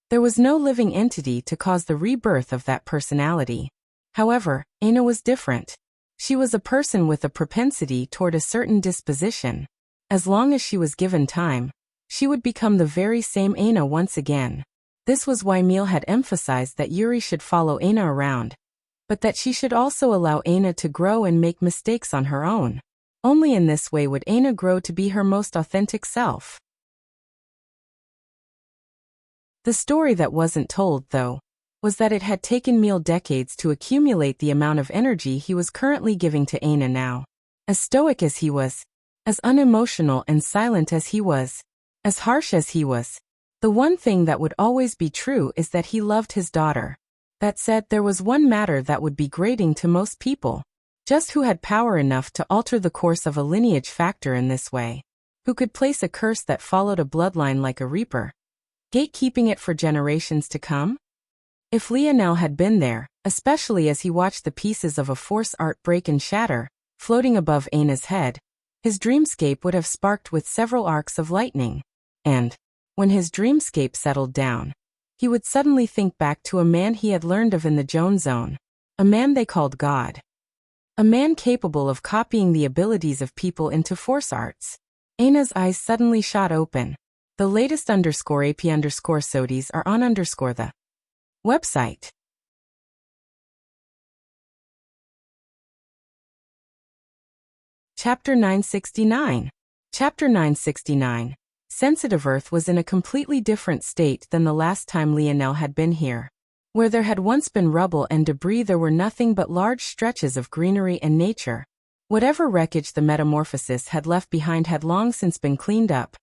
there was no living entity to cause the rebirth of that personality. However, Aina was different. She was a person with a propensity toward a certain disposition. As long as she was given time, she would become the very same Aina once again. This was why Miel had emphasized that Yuri should follow Aina around, but that she should also allow Aina to grow and make mistakes on her own. Only in this way would Aina grow to be her most authentic self. The story that wasn't told, though, was that it had taken Miel decades to accumulate the amount of energy he was currently giving to Aina now. As stoic as he was, as unemotional and silent as he was, as harsh as he was, the one thing that would always be true is that he loved his daughter. That said, there was one matter that would be grating to most people. Just who had power enough to alter the course of a lineage factor in this way? Who could place a curse that followed a bloodline like a reaper, gatekeeping it for generations to come? If Lionel had been there, especially as he watched the pieces of a force art break and shatter, floating above Aina's head, his dreamscape would have sparked with several arcs of lightning. And, when his dreamscape settled down, he would suddenly think back to a man he had learned of in the Joan Zone, a man they called God. A man capable of copying the abilities of people into force arts. Aina's eyes suddenly shot open. The latest _AP_SODIes are on the website. Chapter 969. Chapter 969. Sensitive Earth was in a completely different state than the last time Lionel had been here. Where there had once been rubble and debris, there were nothing but large stretches of greenery and nature. Whatever wreckage the metamorphosis had left behind had long since been cleaned up,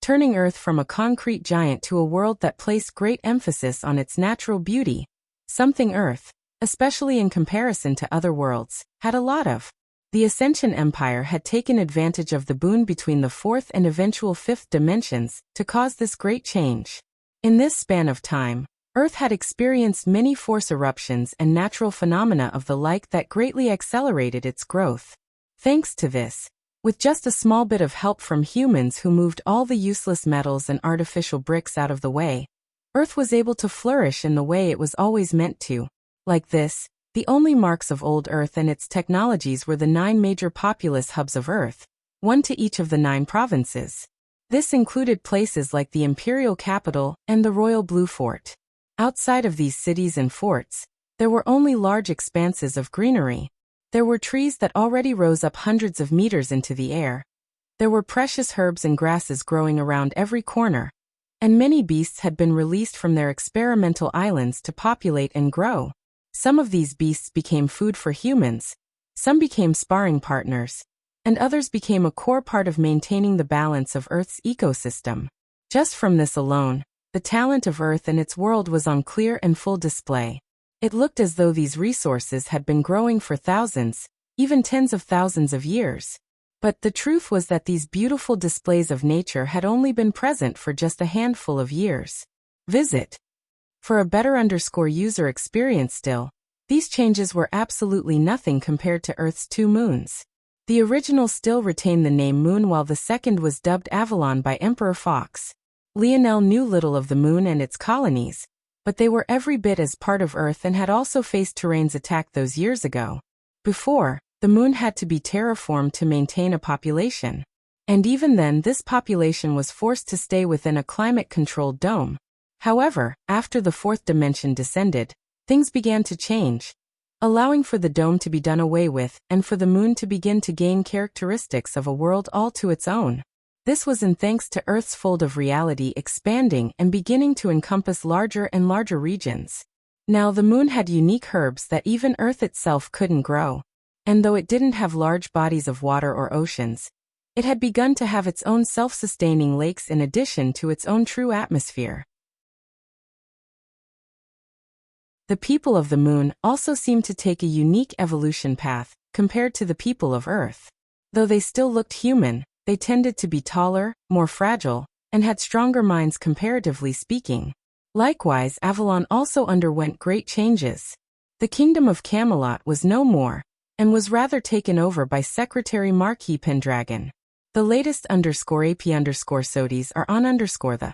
turning Earth from a concrete giant to a world that placed great emphasis on its natural beauty. Something Earth, especially in comparison to other worlds, had a lot of. The Ascension Empire had taken advantage of the boon between the fourth and eventual fifth dimensions to cause this great change. In this span of time, Earth had experienced many force eruptions and natural phenomena of the like that greatly accelerated its growth. Thanks to this, with just a small bit of help from humans who moved all the useless metals and artificial bricks out of the way, Earth was able to flourish in the way it was always meant to. Like this, the only marks of old Earth and its technologies were the 9 major populous hubs of Earth, one to each of the 9 provinces. This included places like the Imperial Capital and the Royal Blue Fort. Outside of these cities and forts, there were only large expanses of greenery. There were trees that already rose up hundreds of meters into the air. There were precious herbs and grasses growing around every corner, and many beasts had been released from their experimental islands to populate and grow. Some of these beasts became food for humans, some became sparring partners, and others became a core part of maintaining the balance of Earth's ecosystem. Just from this alone, the talent of Earth and its world was on clear and full display. It looked as though these resources had been growing for thousands, even tens of thousands of years. But the truth was that these beautiful displays of nature had only been present for just a handful of years. Visit for a better user experience. Still, these changes were absolutely nothing compared to Earth's 2 moons. The original still retained the name Moon while the second was dubbed Avalon by Emperor Fox. Lionel knew little of the Moon and its colonies, but they were every bit as part of Earth and had also faced terrain's attack those years ago. Before, the Moon had to be terraformed to maintain a population. And even then, this population was forced to stay within a climate-controlled dome. However, after the 4th dimension descended, things began to change, allowing for the dome to be done away with and for the Moon to begin to gain characteristics of a world all to its own. This was in thanks to Earth's fold of reality expanding and beginning to encompass larger and larger regions. Now the moon had unique herbs that even Earth itself couldn't grow. And though it didn't have large bodies of water or oceans, it had begun to have its own self-sustaining lakes in addition to its own true atmosphere. The people of the moon also seemed to take a unique evolution path compared to the people of Earth. Though they still looked human, they tended to be taller, more fragile, and had stronger minds comparatively speaking. Likewise, Avalon also underwent great changes. The kingdom of Camelot was no more, and was rather taken over by Secretary Marquis Pendragon. The latest _AP_SOTIs are on the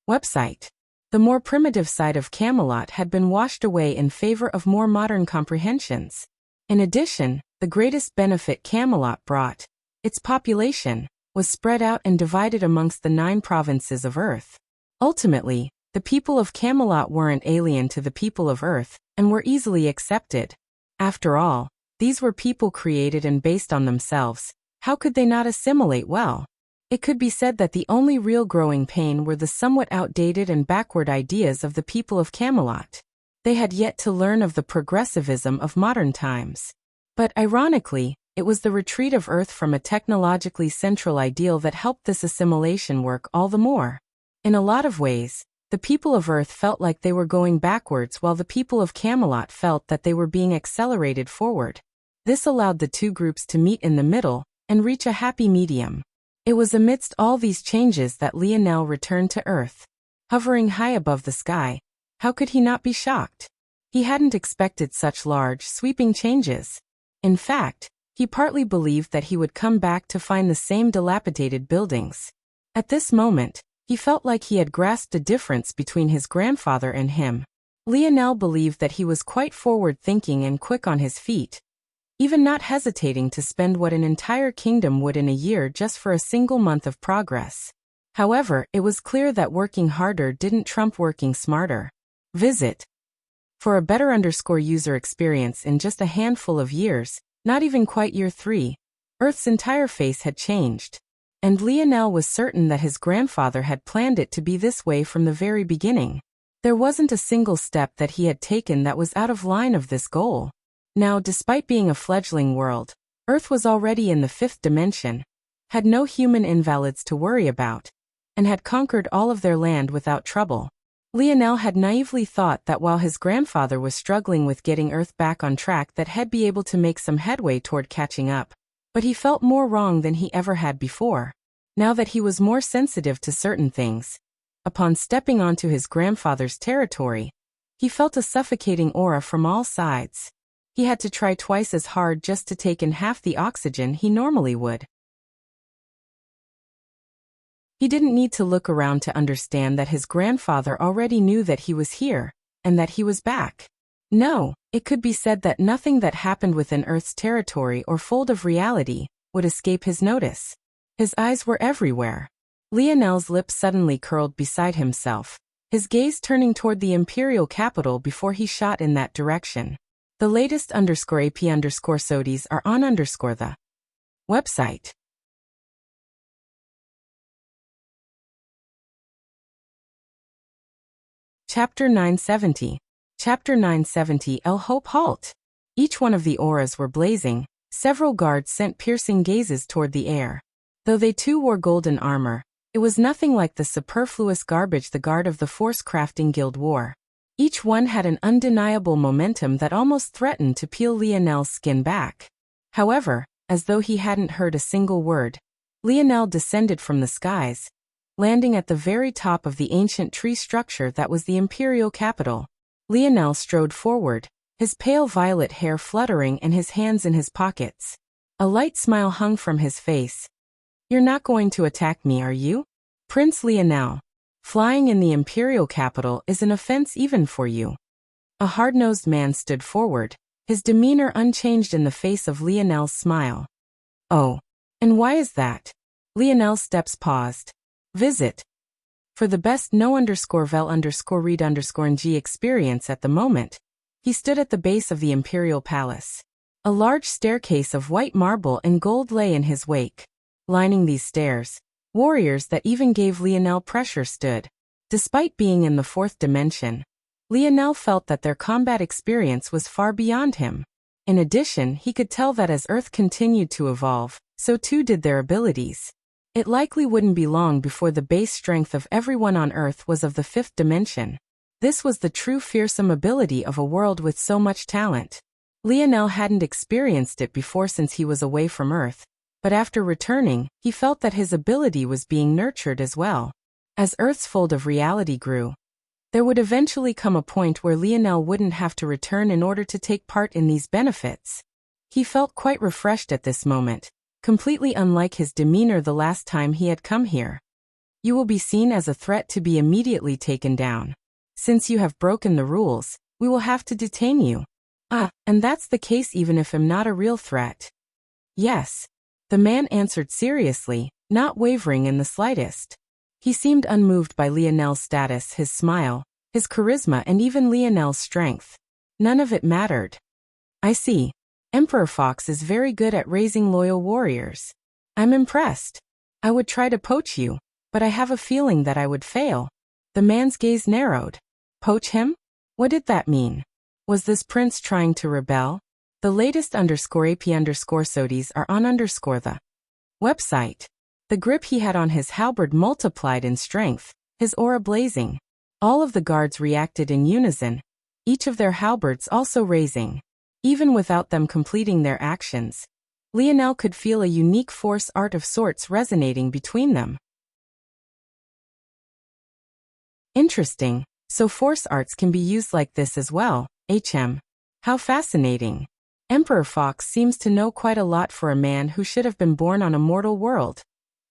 website. The more primitive side of Camelot had been washed away in favor of more modern comprehensions. In addition, the greatest benefit Camelot brought, its population, was spread out and divided amongst the 9 provinces of Earth. Ultimately, the people of Camelot weren't alien to the people of Earth, and were easily accepted. After all, these were people created and based on themselves. How could they not assimilate well? It could be said that the only real growing pain were the somewhat outdated and backward ideas of the people of Camelot. They had yet to learn of the progressivism of modern times. But ironically, it was the retreat of Earth from a technologically central ideal that helped this assimilation work all the more. In a lot of ways, the people of Earth felt like they were going backwards while the people of Camelot felt that they were being accelerated forward. This allowed the two groups to meet in the middle and reach a happy medium. It was amidst all these changes that Lionel returned to Earth. Hovering high above the sky, how could he not be shocked? He hadn't expected such large, sweeping changes. In fact, he partly believed that he would come back to find the same dilapidated buildings. At this moment, he felt like he had grasped the difference between his grandfather and him. Lionel believed that he was quite forward-thinking and quick on his feet, even not hesitating to spend what an entire kingdom would in a year just for a single month of progress. However, it was clear that working harder didn't trump working smarter. Visit. For a better user experience in just a handful of years, not even quite year 3, Earth's entire face had changed. And Lionel was certain that his grandfather had planned it to be this way from the very beginning. There wasn't a single step that he had taken that was out of line of this goal. Now, despite being a fledgling world, Earth was already in the 5th dimension, had no human invalids to worry about, and had conquered all of their land without trouble. Lionel had naively thought that while his grandfather was struggling with getting Earth back on track that he'd be able to make some headway toward catching up. But he felt more wrong than he ever had before. Now that he was more sensitive to certain things, upon stepping onto his grandfather's territory, he felt a suffocating aura from all sides. He had to try twice as hard just to take in half the oxygen he normally would. He didn't need to look around to understand that his grandfather already knew that he was here, and that he was back. No, it could be said that nothing that happened within Earth's territory or fold of reality would escape his notice. His eyes were everywhere. Lionel's lips suddenly curled beside himself, his gaze turning toward the imperial capital before he shot in that direction. The latest _AP_SOTIs are on the website. Chapter 970. Chapter 970 El Hope Halt. Each one of the auras were blazing. Several guards sent piercing gazes toward the air. Though they too wore golden armor, it was nothing like the superfluous garbage the guard of the Force Crafting Guild wore. Each one had an undeniable momentum that almost threatened to peel Lionel's skin back. However, as though he hadn't heard a single word, Lionel descended from the skies, landing at the very top of the ancient tree structure that was the imperial capital. Lionel strode forward, his pale violet hair fluttering and his hands in his pockets. A light smile hung from his face. "You're not going to attack me, are you? Prince Lionel. Flying in the imperial capital is an offense even for you." A hard-nosed man stood forward, his demeanor unchanged in the face of Lionel's smile. "Oh. And why is that?" Lionel's steps paused. Visit. For the best no_vel_read_ng experience at the moment, he stood at the base of the imperial palace. A large staircase of white marble and gold lay in his wake. Lining these stairs, warriors that even gave Lionel pressure stood. Despite being in the 4th dimension, Lionel felt that their combat experience was far beyond him. In addition, he could tell that as Earth continued to evolve, so too did their abilities. It likely wouldn't be long before the base strength of everyone on Earth was of the fifth dimension. This was the true fearsome ability of a world with so much talent. Lionel hadn't experienced it before since he was away from Earth, but after returning, he felt that his ability was being nurtured as well. As Earth's fold of reality grew, there would eventually come a point where Lionel wouldn't have to return in order to take part in these benefits. He felt quite refreshed at this moment, completely unlike his demeanor the last time he had come here. You will be seen as a threat to be immediately taken down. Since you have broken the rules, we will have to detain you. And that's the case even if I'm not a real threat. Yes. The man answered seriously, not wavering in the slightest. He seemed unmoved by Lionel's status, his smile, his charisma, and even Lionel's strength. None of it mattered. I see. Emperor Fox is very good at raising loyal warriors. I'm impressed. I would try to poach you, but I have a feeling that I would fail. The man's gaze narrowed. Poach him? What did that mean? Was this prince trying to rebel? The latest _AP_SODIES are on the website. The grip he had on his halberd multiplied in strength, his aura blazing. All of the guards reacted in unison, each of their halberds also raising. Even without them completing their actions, Lionel could feel a unique force art of sorts resonating between them. Interesting, so force arts can be used like this as well, How fascinating. Emperor Fox seems to know quite a lot for a man who should have been born on a mortal world.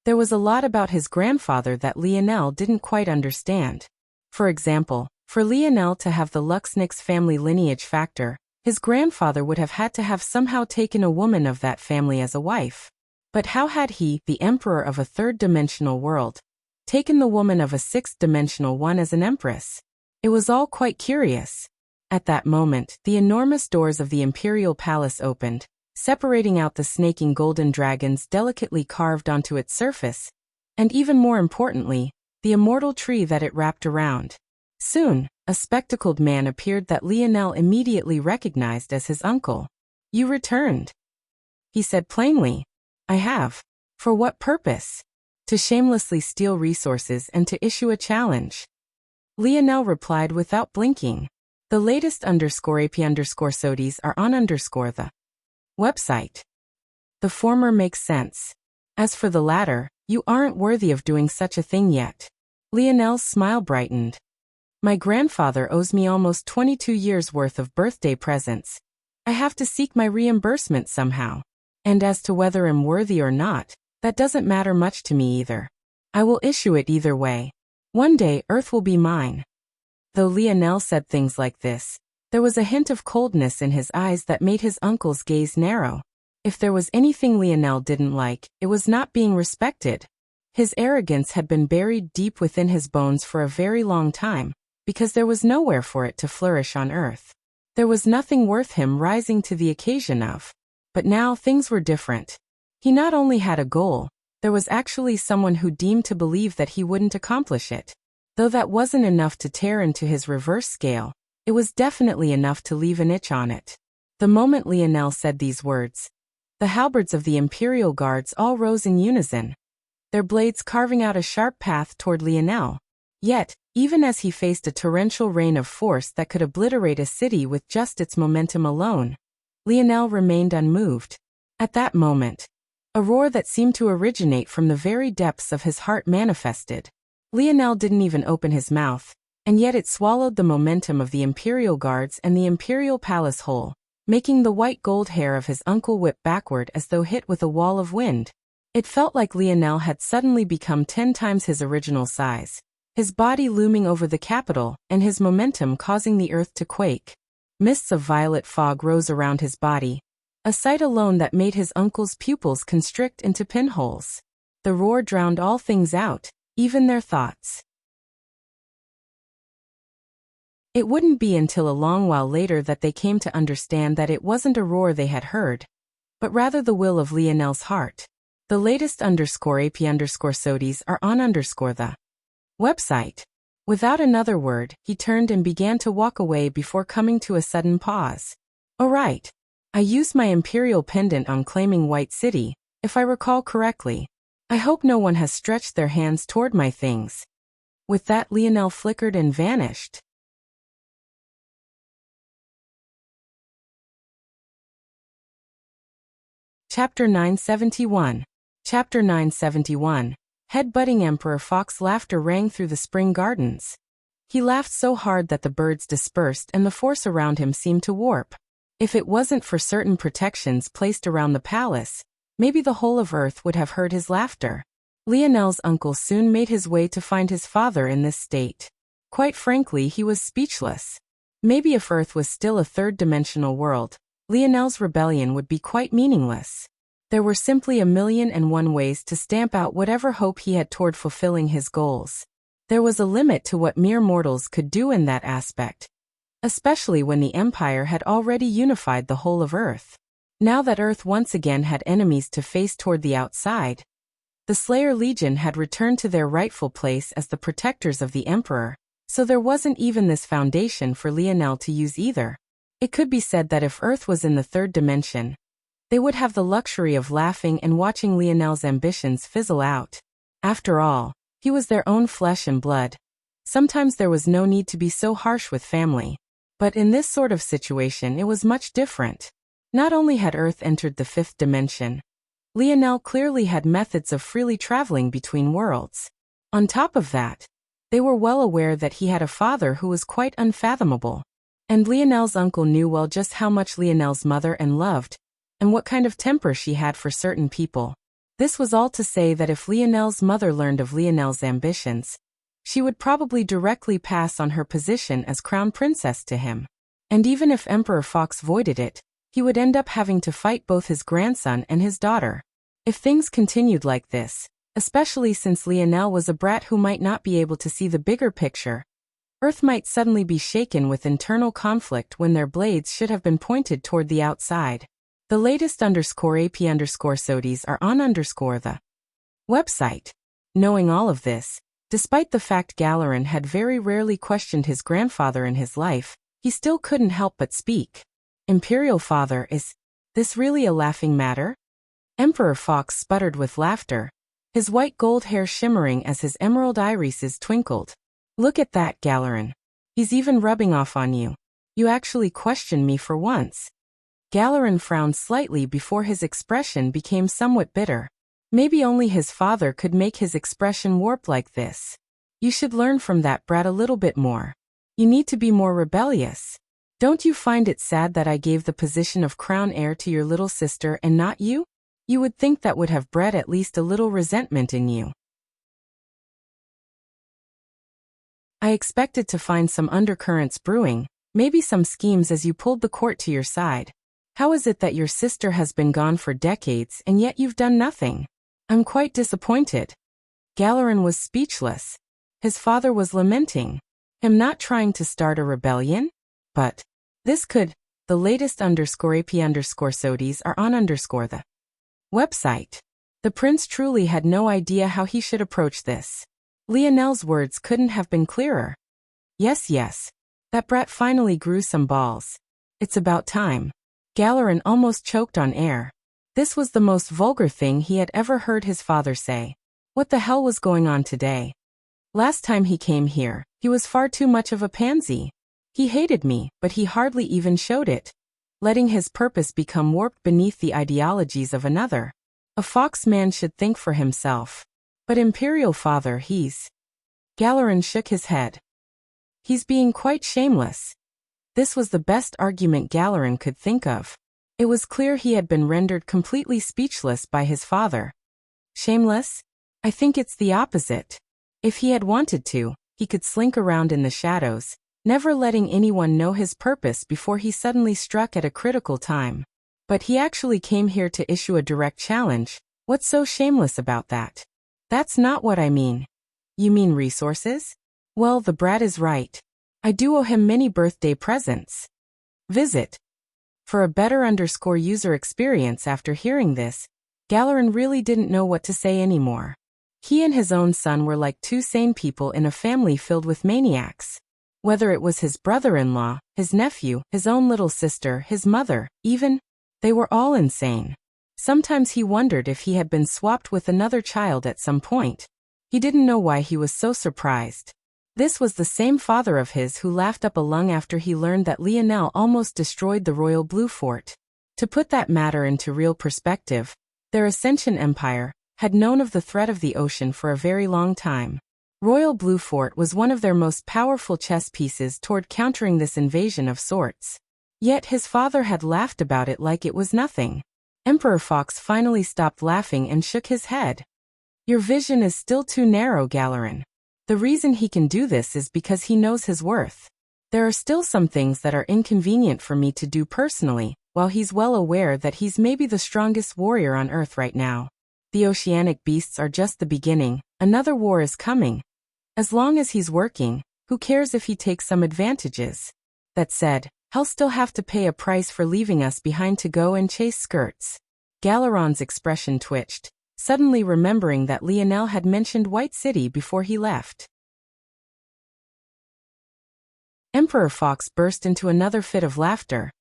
There was a lot about his grandfather that Lionel didn't quite understand. For example, for Lionel to have the Luxnix family lineage factor, his grandfather would have had to have somehow taken a woman of that family as a wife. But how had he, the emperor of a third-dimensional world, taken the woman of a sixth-dimensional one as an empress? It was all quite curious. At that moment, the enormous doors of the imperial palace opened, separating out the snaking golden dragons delicately carved onto its surface, and even more importantly, the immortal tree that it wrapped around. Soon, a spectacled man appeared that Lionel immediately recognized as his uncle. You returned, he said plainly. I have. For what purpose? To shamelessly steal resources and to issue a challenge. Lionel replied without blinking. The latest _AP_SODIES are on the website. The former makes sense. As for the latter, you aren't worthy of doing such a thing yet. Lionel's smile brightened. My grandfather owes me almost 22 years' worth of birthday presents. I have to seek my reimbursement somehow. And as to whether I'm worthy or not, that doesn't matter much to me either. I will issue it either way. One day Earth will be mine. Though Lionel said things like this, there was a hint of coldness in his eyes that made his uncle's gaze narrow. If there was anything Lionel didn't like, it was not being respected. His arrogance had been buried deep within his bones for a very long time, because there was nowhere for it to flourish on Earth. There was nothing worth him rising to the occasion of. But now things were different. He not only had a goal, there was actually someone who deemed to believe that he wouldn't accomplish it. Though that wasn't enough to tear into his reverse scale, it was definitely enough to leave an itch on it. The moment Lionel said these words, the halberds of the Imperial Guards all rose in unison, their blades carving out a sharp path toward Lionel. Yet, even as he faced a torrential rain of force that could obliterate a city with just its momentum alone, Lionel remained unmoved. At that moment, a roar that seemed to originate from the very depths of his heart manifested. Lionel didn't even open his mouth, and yet it swallowed the momentum of the Imperial Guards and the Imperial Palace whole, making the white gold hair of his uncle whip backward as though hit with a wall of wind. It felt like Lionel had suddenly become 10 times his original size, his body looming over the capital and his momentum causing the earth to quake. Mists of violet fog rose around his body, a sight alone that made his uncle's pupils constrict into pinholes. The roar drowned all things out, even their thoughts. It wouldn't be until a long while later that they came to understand that it wasn't a roar they had heard, but rather the will of Lionel's heart. The latest _AP_SODIES are on the website. Without another word, he turned and began to walk away before coming to a sudden pause. "Oh right. I used my imperial pendant on claiming White City, if I recall correctly. I hope no one has stretched their hands toward my things." With that, Lionel flickered and vanished. Chapter 971. Chapter 971. Head-butting Emperor Fox laughter rang through the spring gardens. He laughed so hard that the birds dispersed and the force around him seemed to warp. If it wasn't for certain protections placed around the palace, maybe the whole of Earth would have heard his laughter. Lionel's uncle soon made his way to find his father in this state. Quite frankly, he was speechless. Maybe if Earth was still a third-dimensional world, Lionel's rebellion would be quite meaningless. There were simply 1,000,001 ways to stamp out whatever hope he had toward fulfilling his goals. There was a limit to what mere mortals could do in that aspect, especially when the Empire had already unified the whole of Earth. Now that Earth once again had enemies to face toward the outside, the Slayer Legion had returned to their rightful place as the protectors of the Emperor, so there wasn't even this foundation for Lionel to use either. It could be said that if Earth was in the third dimension, they would have the luxury of laughing and watching Lionel's ambitions fizzle out. After all, he was their own flesh and blood. Sometimes there was no need to be so harsh with family. But in this sort of situation it was much different. Not only had Earth entered the fifth dimension, Lionel clearly had methods of freely traveling between worlds. On top of that, they were well aware that he had a father who was quite unfathomable. And Lionel's uncle knew well just how much Lionel's mother and loved, and what kind of temper she had for certain people. This was all to say that if Lionel's mother learned of Lionel's ambitions, she would probably directly pass on her position as crown princess to him. And even if Emperor Fox voided it, he would end up having to fight both his grandson and his daughter. If things continued like this, especially since Lionel was a brat who might not be able to see the bigger picture, Earth might suddenly be shaken with internal conflict when their blades should have been pointed toward the outside. The latest _AP_SODIES are on the website. Knowing all of this, despite the fact Galerin had very rarely questioned his grandfather in his life, he still couldn't help but speak. "Imperial father, is this really a laughing matter?" Emperor Fox sputtered with laughter, his white gold hair shimmering as his emerald irises twinkled. "Look at that, Galerin. He's even rubbing off on you. You actually questioned me for once." Galerin frowned slightly before his expression became somewhat bitter. Maybe only his father could make his expression warp like this. "You should learn from that brat a little bit more. You need to be more rebellious. Don't you find it sad that I gave the position of crown heir to your little sister and not you? You would think that would have bred at least a little resentment in you." "I expected to find some undercurrents brewing, maybe some schemes as you pulled the court to your side. How is it that your sister has been gone for decades and yet you've done nothing? I'm quite disappointed." Galerin was speechless. His father was lamenting. Him not trying to start a rebellion? But this could. The latest _AP_SODIES are on the website. The prince truly had no idea how he should approach this. Lionel's words couldn't have been clearer. Yes. That brat finally grew some balls. It's about time." Galerin almost choked on air. This was the most vulgar thing he had ever heard his father say. What the hell was going on today? Last time he came here, he was far too much of a pansy. He hated me, but he hardly even showed it, letting his purpose become warped beneath the ideologies of another. A fox man should think for himself. But Imperial father, Galerin shook his head. "He's being quite shameless." This was the best argument Galerin could think of. It was clear he had been rendered completely speechless by his father. Shameless? I think it's the opposite. If he had wanted to, he could slink around in the shadows, never letting anyone know his purpose before he suddenly struck at a critical time. But he actually came here to issue a direct challenge. What's so shameless about that? That's not what I mean. You mean resources? Well, the brat is right. I do owe him many birthday presents. Visit. For a better _user experience after hearing this, Galerin really didn't know what to say anymore. He and his own son were like two sane people in a family filled with maniacs. Whether it was his brother-in-law, his nephew, his own little sister, his mother, even, they were all insane. Sometimes he wondered if he had been swapped with another child at some point. He didn't know why he was so surprised. This was the same father of his who laughed up a lung after he learned that Lionel almost destroyed the Royal Blue Fort. To put that matter into real perspective, their Ascension Empire had known of the threat of the ocean for a very long time. Royal Blue Fort was one of their most powerful chess pieces toward countering this invasion of sorts. Yet his father had laughed about it like it was nothing. Emperor Fox finally stopped laughing and shook his head. Your vision is still too narrow, Galeron. The reason he can do this is because he knows his worth. There are still some things that are inconvenient for me to do personally, while he's well aware that he's maybe the strongest warrior on Earth right now. The oceanic beasts are just the beginning, another war is coming. As long as he's working, who cares if he takes some advantages? That said, he'll still have to pay a price for leaving us behind to go and chase skirts. Galeron's expression twitched, suddenly remembering that Lionel had mentioned White City before he left. Emperor Fox burst into another fit of laughter,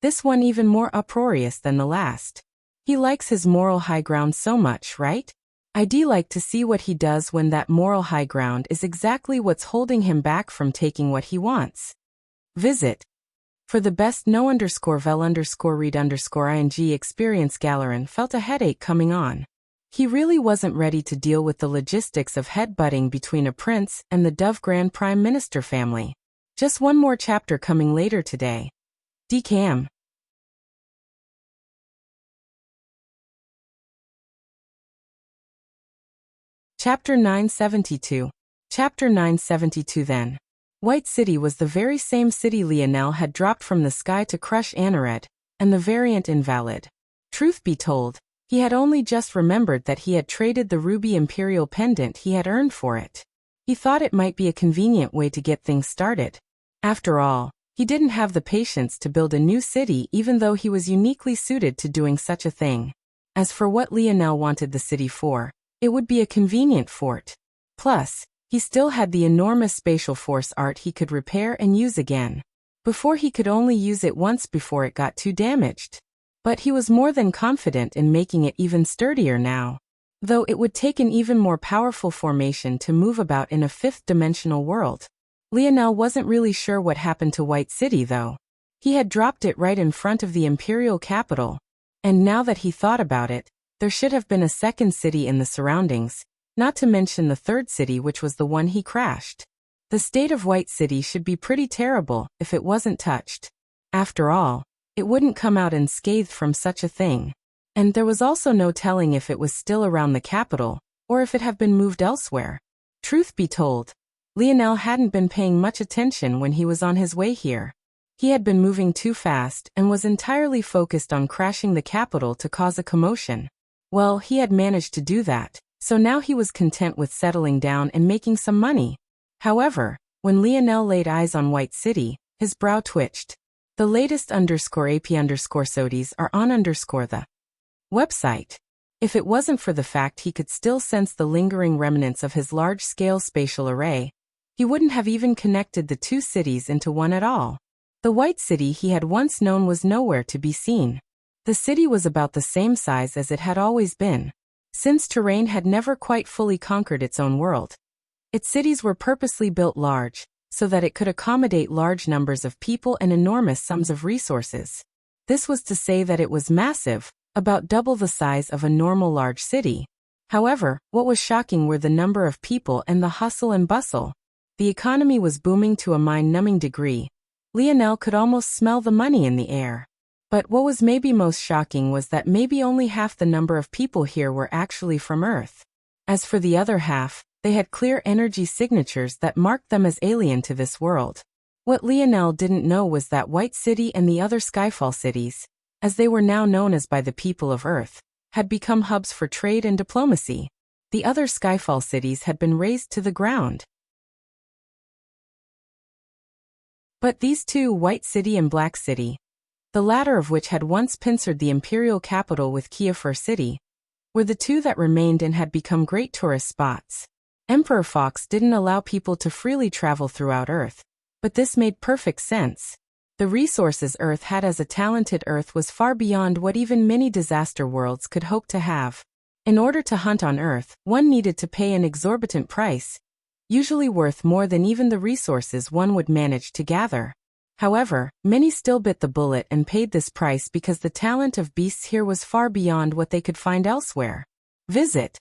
this one even more uproarious than the last. He likes his moral high ground so much, right? I'd like to see what he does when that moral high ground is exactly what's holding him back from taking what he wants. Visit. For the best no_vel_read_ing experience. Galeron felt a headache coming on. He really wasn't ready to deal with the logistics of headbutting between a prince and the Dove Grand Prime Minister family. Just one more chapter coming later today. DKM. Chapter 972. Chapter 972. Then. White City was the very same city Lionel had dropped from the sky to crush Anared, and the variant invalid. Truth be told, he had only just remembered that he had traded the ruby imperial pendant he had earned for it. He thought it might be a convenient way to get things started. After all, he didn't have the patience to build a new city even though he was uniquely suited to doing such a thing. As for what Lionel wanted the city for, it would be a convenient fort. Plus, he still had the enormous spatial force art he could repair and use again. Before he could only use it once before it got too damaged. But he was more than confident in making it even sturdier now. Though it would take an even more powerful formation to move about in a fifth-dimensional world. Lionel wasn't really sure what happened to White City though. He had dropped it right in front of the imperial capital. And now that he thought about it, there should have been a second city in the surroundings, not to mention the third city, which was the one he crashed. The state of White City should be pretty terrible if it wasn't touched. After all, it wouldn't come out unscathed from such a thing. And there was also no telling if it was still around the capital, or if it had been moved elsewhere. Truth be told, Lionel hadn't been paying much attention when he was on his way here. He had been moving too fast and was entirely focused on crashing the capital to cause a commotion. Well, he had managed to do that, so now he was content with settling down and making some money. However, when Lionel laid eyes on White City, his brow twitched. The latest _AP_SODIs are on the website. If it wasn't for the fact he could still sense the lingering remnants of his large-scale spatial array, he wouldn't have even connected the two cities into one at all. The White City he had once known was nowhere to be seen. The city was about the same size as it had always been, since terrain had never quite fully conquered its own world. Its cities were purposely built large, so that it could accommodate large numbers of people and enormous sums of resources. This was to say that it was massive, about double the size of a normal large city. However, what was shocking were the number of people and the hustle and bustle. The economy was booming to a mind-numbing degree. Lionel could almost smell the money in the air. But what was maybe most shocking was that maybe only half the number of people here were actually from Earth. As for the other half, they had clear energy signatures that marked them as alien to this world. What Lionel didn't know was that White City and the other Skyfall cities, as they were now known as by the people of Earth, had become hubs for trade and diplomacy. The other Skyfall cities had been razed to the ground. But these two, White City and Black City, the latter of which had once pincered the imperial capital with Kiefer City, were the two that remained and had become great tourist spots. Emperor Fox didn't allow people to freely travel throughout Earth, but this made perfect sense. The resources Earth had as a talented Earth was far beyond what even many disaster worlds could hope to have. In order to hunt on Earth, one needed to pay an exorbitant price, usually worth more than even the resources one would manage to gather. However, many still bit the bullet and paid this price because the talent of beasts here was far beyond what they could find elsewhere. Visit.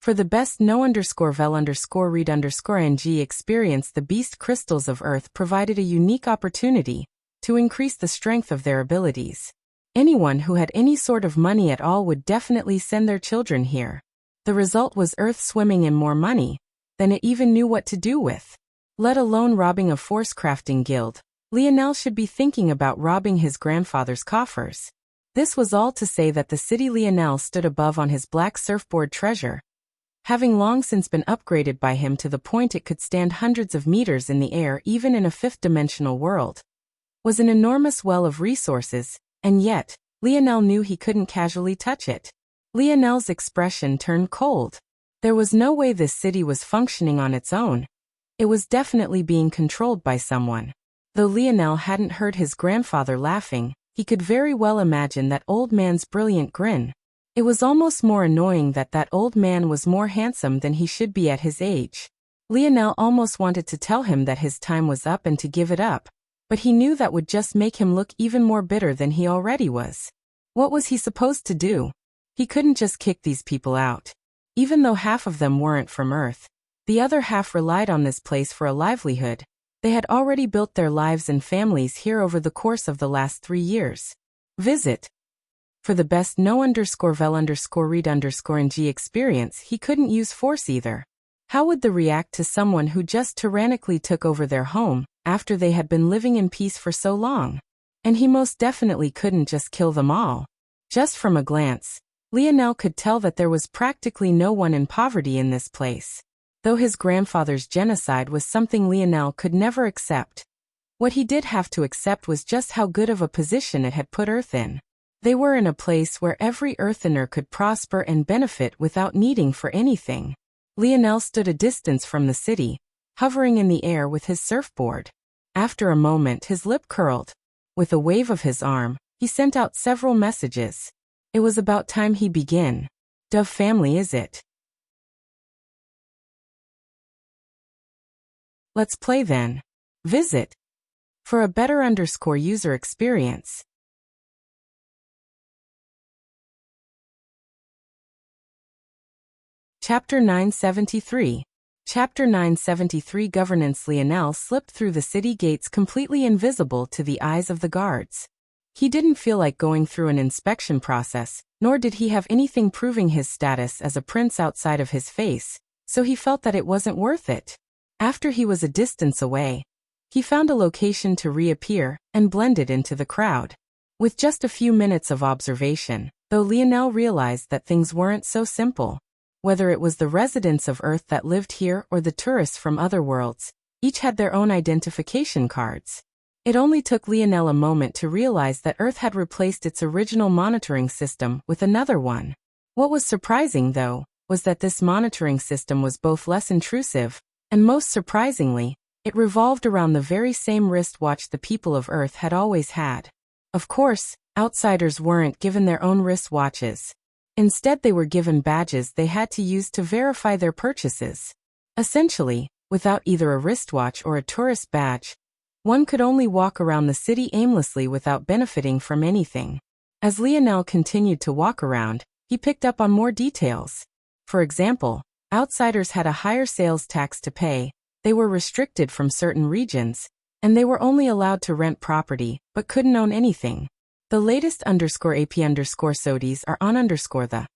For the best know_vel_read_ng experience, the Beast Crystals of Earth provided a unique opportunity to increase the strength of their abilities. Anyone who had any sort of money at all would definitely send their children here. The result was Earth swimming in more money than it even knew what to do with. Let alone robbing a force crafting guild. Lionel should be thinking about robbing his grandfather's coffers. This was all to say that the city Lionel stood above on his black surfboard treasure, having long since been upgraded by him to the point it could stand hundreds of meters in the air even in a fifth-dimensional world, was an enormous well of resources, and yet, Lionel knew he couldn't casually touch it. Lionel's expression turned cold. There was no way this city was functioning on its own. It was definitely being controlled by someone. Though Lionel hadn't heard his grandfather laughing, he could very well imagine that old man's brilliant grin. It was almost more annoying that that old man was more handsome than he should be at his age. Lionel almost wanted to tell him that his time was up and to give it up, but he knew that would just make him look even more bitter than he already was. What was he supposed to do? He couldn't just kick these people out. Even though half of them weren't from Earth, the other half relied on this place for a livelihood. They had already built their lives and families here over the course of the last 3 years. Visit. For the best know_vel_read_ng experience, he couldn't use force either. How would they react to someone who just tyrannically took over their home, after they had been living in peace for so long? And he most definitely couldn't just kill them all. Just from a glance, Lionel could tell that there was practically no one in poverty in this place. Though his grandfather's genocide was something Lionel could never accept, what he did have to accept was just how good of a position it had put Earth in. They were in a place where every Earthener could prosper and benefit without needing for anything. Lionel stood a distance from the city, hovering in the air with his surfboard. After a moment, his lip curled. With a wave of his arm, he sent out several messages. It was about time he begin. Dove family, is it? Let's play then. Visit. For a better user experience. Chapter 973. Chapter 973 Governance. Lionel slipped through the city gates completely invisible to the eyes of the guards. He didn't feel like going through an inspection process, nor did he have anything proving his status as a prince outside of his face, so he felt that it wasn't worth it. After he was a distance away, he found a location to reappear and blended into the crowd. With just a few minutes of observation, though Lionel realized that things weren't so simple. Whether it was the residents of Earth that lived here or the tourists from other worlds, each had their own identification cards. It only took Lionel a moment to realize that Earth had replaced its original monitoring system with another one. What was surprising, though, was that this monitoring system was both less intrusive, and most surprisingly, it revolved around the very same wristwatch the people of Earth had always had. Of course, outsiders weren't given their own wristwatches. Instead, they were given badges they had to use to verify their purchases. Essentially, without either a wristwatch or a tourist badge, one could only walk around the city aimlessly without benefiting from anything. As Lionel continued to walk around, he picked up on more details. For example, outsiders had a higher sales tax to pay, they were restricted from certain regions, and they were only allowed to rent property, but couldn't own anything. The latest _AP_SODIs are on the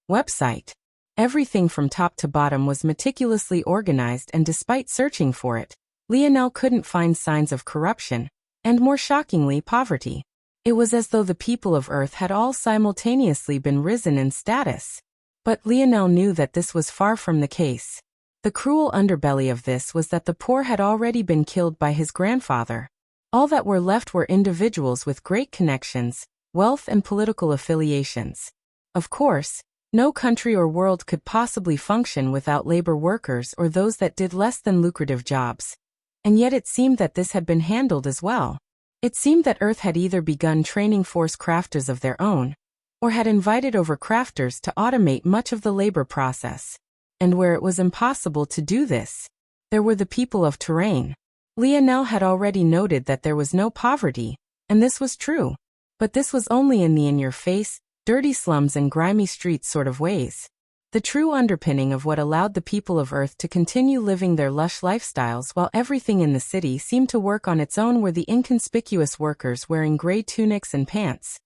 website. Everything from top to bottom was meticulously organized, and despite searching for it, Lionel couldn't find signs of corruption, and more shockingly, poverty. It was as though the people of Earth had all simultaneously been risen in status. But Lionel knew that this was far from the case. The cruel underbelly of this was that the poor had already been killed by his grandfather. All that were left were individuals with great connections, wealth and political affiliations. Of course, No country or world could possibly function without labor workers or those that did less than lucrative jobs. And yet it seemed that this had been handled as well. It seemed that Earth had either begun training force crafters of their own, or had invited over crafters to automate much of the labor process. And where it was impossible to do this, there were the people of terrain. Lionel had already noted that there was no poverty, and this was true. But this was only in the in-your-face, dirty slums and grimy streets sort of ways. The true underpinning of what allowed the people of Earth to continue living their lush lifestyles while everything in the city seemed to work on its own were the inconspicuous workers wearing gray tunics and pants,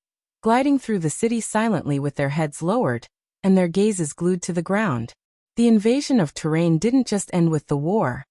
gliding through the city silently with their heads lowered, and their gazes glued to the ground. The invasion of terrain didn't just end with the war.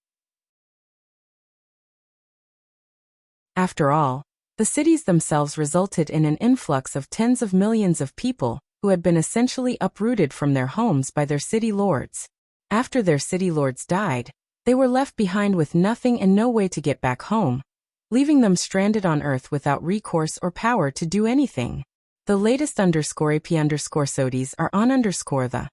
After all, the cities themselves resulted in an influx of tens of millions of people who had been essentially uprooted from their homes by their city lords. After their city lords died, they were left behind with nothing and no way to get back home, leaving them stranded on Earth without recourse or power to do anything. The latest _AP_SODIES are on the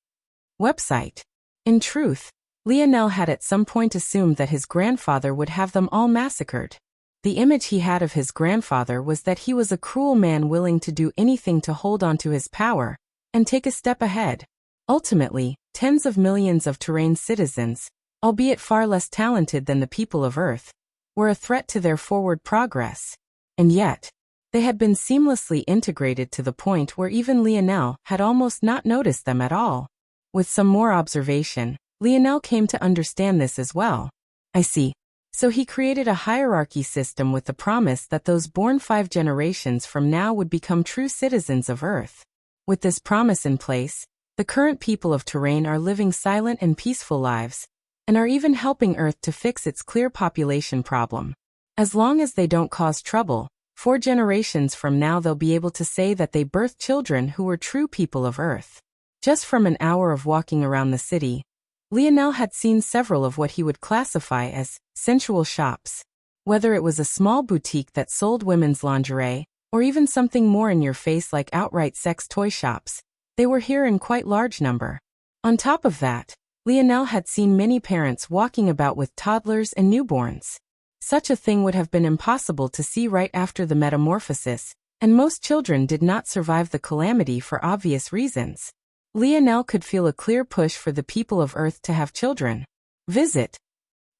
website. In truth, Lionel had at some point assumed that his grandfather would have them all massacred. The image he had of his grandfather was that he was a cruel man willing to do anything to hold on to his power and take a step ahead. Ultimately, tens of millions of terrain citizens, albeit far less talented than the people of Earth, were a threat to their forward progress. And yet, they had been seamlessly integrated to the point where even Lionel had almost not noticed them at all. With some more observation, Lionel came to understand this as well. I see. So he created a hierarchy system with the promise that those born 5 generations from now would become true citizens of Earth. With this promise in place, the current people of terrain are living silent and peaceful lives, and are even helping Earth to fix its clear population problem. As long as they don't cause trouble, 4 generations from now they'll be able to say that they birthed children who were true people of Earth. Just from an hour of walking around the city, Lionel had seen several of what he would classify as sensual shops. Whether it was a small boutique that sold women's lingerie, or even something more in your face like outright sex toy shops, they were here in quite large number. On top of that, Lionel had seen many parents walking about with toddlers and newborns. Such a thing would have been impossible to see right after the metamorphosis, and most children did not survive the calamity for obvious reasons. Lionel could feel a clear push for the people of Earth to have children. Visit.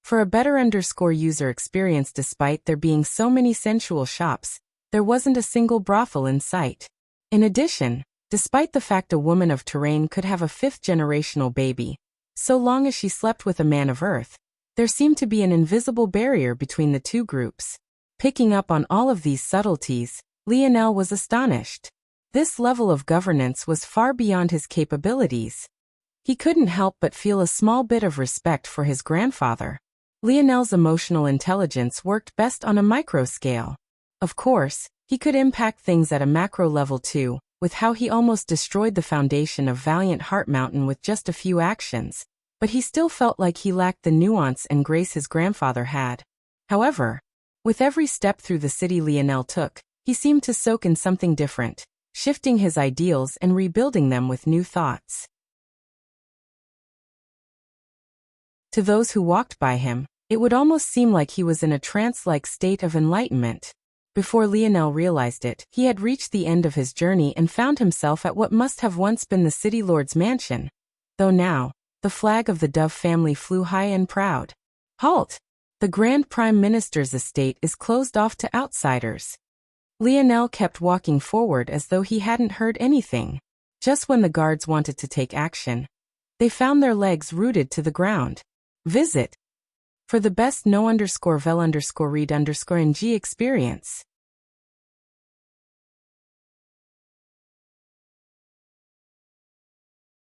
For a better user experience. Despite there being so many sensual shops, there wasn't a single brothel in sight. In addition, despite the fact a woman of terrain could have a 5th generational baby, so long as she slept with a man of Earth, there seemed to be an invisible barrier between the two groups. Picking up on all of these subtleties, Lionel was astonished. This level of governance was far beyond his capabilities. He couldn't help but feel a small bit of respect for his grandfather. Lionel's emotional intelligence worked best on a micro scale. Of course, he could impact things at a macro level too, with how he almost destroyed the foundation of Valiant Heart Mountain with just a few actions, but he still felt like he lacked the nuance and grace his grandfather had. However, with every step through the city Lionel took, he seemed to soak in something different, shifting his ideals and rebuilding them with new thoughts. To those who walked by him, it would almost seem like he was in a trance-like state of enlightenment. Before Lionel realized it, he had reached the end of his journey and found himself at what must have once been the city lord's mansion. Though now, the flag of the Dove family flew high and proud. Halt! The Grand Prime Minister's estate is closed off to outsiders. Lionel kept walking forward as though he hadn't heard anything. Just when the guards wanted to take action, they found their legs rooted to the ground. Visit. For the best no_vel_read_ng experience.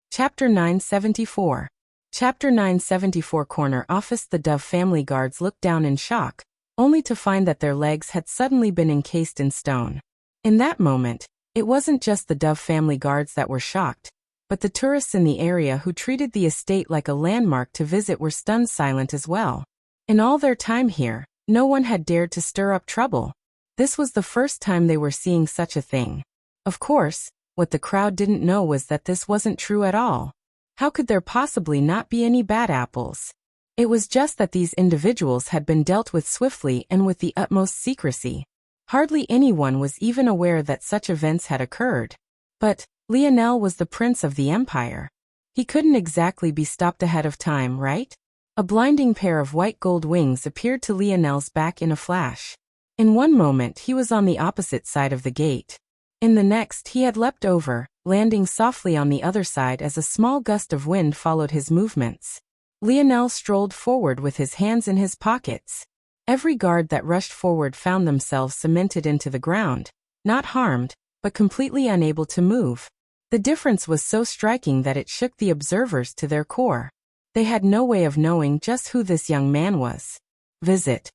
Chapter 974. Chapter 974. Corner office. The Dove family guards looked down in shock, only to find that their legs had suddenly been encased in stone. In that moment, it wasn't just the Dove family guards that were shocked, but the tourists in the area who treated the estate like a landmark to visit were stunned silent as well. In all their time here, no one had dared to stir up trouble. This was the first time they were seeing such a thing. Of course, What the crowd didn't know was that this wasn't true at all. How could there possibly not be any bad apples? It was just that these individuals had been dealt with swiftly and with the utmost secrecy. Hardly anyone was even aware that such events had occurred. But Lionel was the prince of the empire. He couldn't exactly be stopped ahead of time, right? A blinding pair of white gold wings appeared to Lionel's back in a flash. In one moment he was on the opposite side of the gate. In the next he had leapt over, landing softly on the other side as a small gust of wind followed his movements. Lionel strolled forward with his hands in his pockets. Every guard that rushed forward found themselves cemented into the ground, not harmed, but completely unable to move. The difference was so striking that it shook the observers to their core. They had no way of knowing just who this young man was. Visit.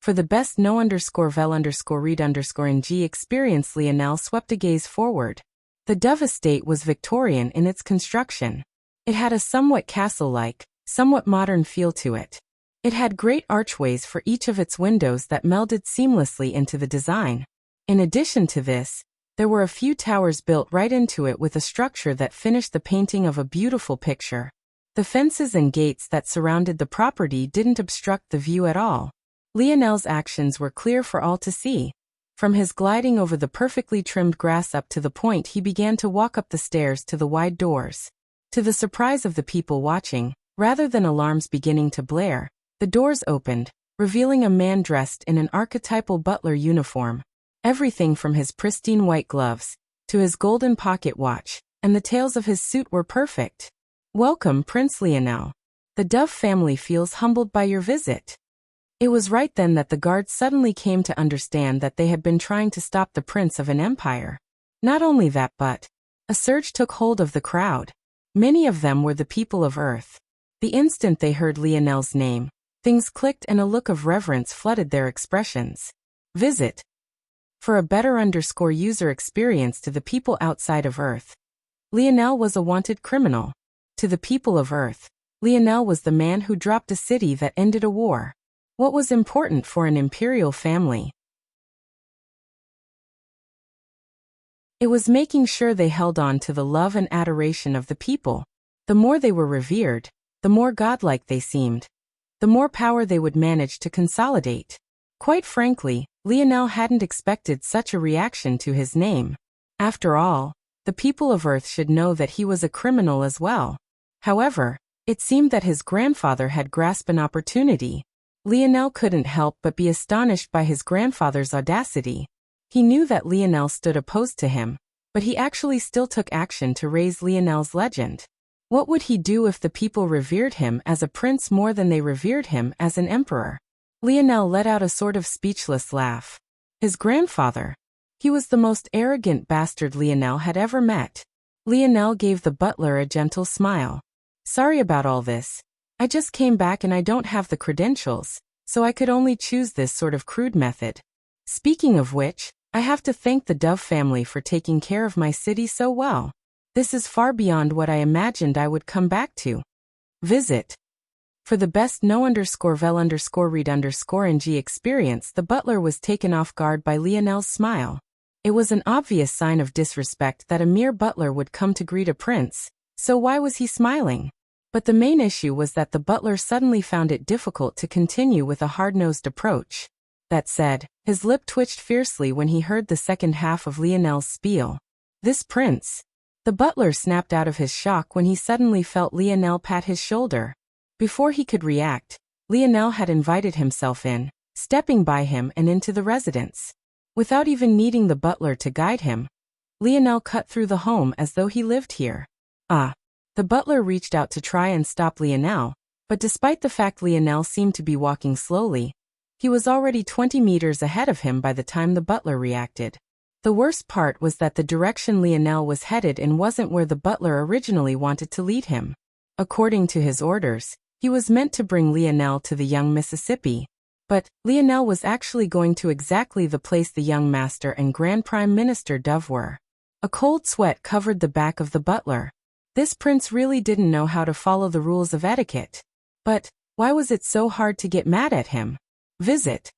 For the best know_vel_read_ng experience, Lionel swept a gaze forward. The Dove estate was Victorian in its construction. It had a somewhat castle-like, somewhat modern feel to it. It had great archways for each of its windows that melded seamlessly into the design. In addition to this, there were a few towers built right into it with a structure that finished the painting of a beautiful picture. The fences and gates that surrounded the property didn't obstruct the view at all. Lionel's actions were clear for all to see. From his gliding over the perfectly trimmed grass up to the point he began to walk up the stairs to the wide doors. To the surprise of the people watching, rather than alarms beginning to blare, the doors opened, revealing a man dressed in an archetypal butler uniform. Everything from his pristine white gloves, to his golden pocket watch, and the tails of his suit were perfect. "Welcome, Prince Lionel. The Dove family feels humbled by your visit." It was right then that the guards suddenly came to understand that they had been trying to stop the prince of an empire. Not only that, but a surge took hold of the crowd. Many of them were the people of Earth. The instant they heard Lionel's name, things clicked and a look of reverence flooded their expressions. Visit. For a better user experience to the people outside of Earth, Lionel was a wanted criminal. To the people of Earth, Lionel was the man who dropped a city that ended a war. What was important for an imperial family? It was making sure they held on to the love and adoration of the people. The more they were revered, the more godlike they seemed. The more power they would manage to consolidate. Quite frankly, Lionel hadn't expected such a reaction to his name. After all, the people of Earth should know that he was a criminal as well. However, it seemed that his grandfather had grasped an opportunity. Lionel couldn't help but be astonished by his grandfather's audacity. He knew that Lionel stood opposed to him, but he actually still took action to raise Lionel's legend. What would he do if the people revered him as a prince more than they revered him as an emperor? Lionel let out a sort of speechless laugh. His grandfather? He was the most arrogant bastard Lionel had ever met. Lionel gave the butler a gentle smile. "Sorry about all this. I just came back and I don't have the credentials, so I could only choose this sort of crude method. Speaking of which, I have to thank the Dove family for taking care of my city so well. This is far beyond what I imagined I would come back to." Visit. For the best know_vel_read_ng experience, the butler was taken off guard by Lionel's smile. It was an obvious sign of disrespect that a mere butler would come to greet a prince, so why was he smiling? But the main issue was that the butler suddenly found it difficult to continue with a hard-nosed approach. That said, his lip twitched fiercely when he heard the second half of Lionel's spiel. "This prince." The butler snapped out of his shock when he suddenly felt Lionel pat his shoulder. Before he could react, Lionel had invited himself in, stepping by him and into the residence. Without even needing the butler to guide him, Lionel cut through the home as though he lived here. "Ah." The butler reached out to try and stop Lionel, but despite the fact Lionel seemed to be walking slowly, he was already 20 meters ahead of him by the time the butler reacted. The worst part was that the direction Lionel was headed in wasn't where the butler originally wanted to lead him. According to his orders, he was meant to bring Lionel to the young Mississippi. But Lionel was actually going to exactly the place the young master and Grand Prime Minister Dove were. A cold sweat covered the back of the butler. This prince really didn't know how to follow the rules of etiquette. But why was it so hard to get mad at him? Visit.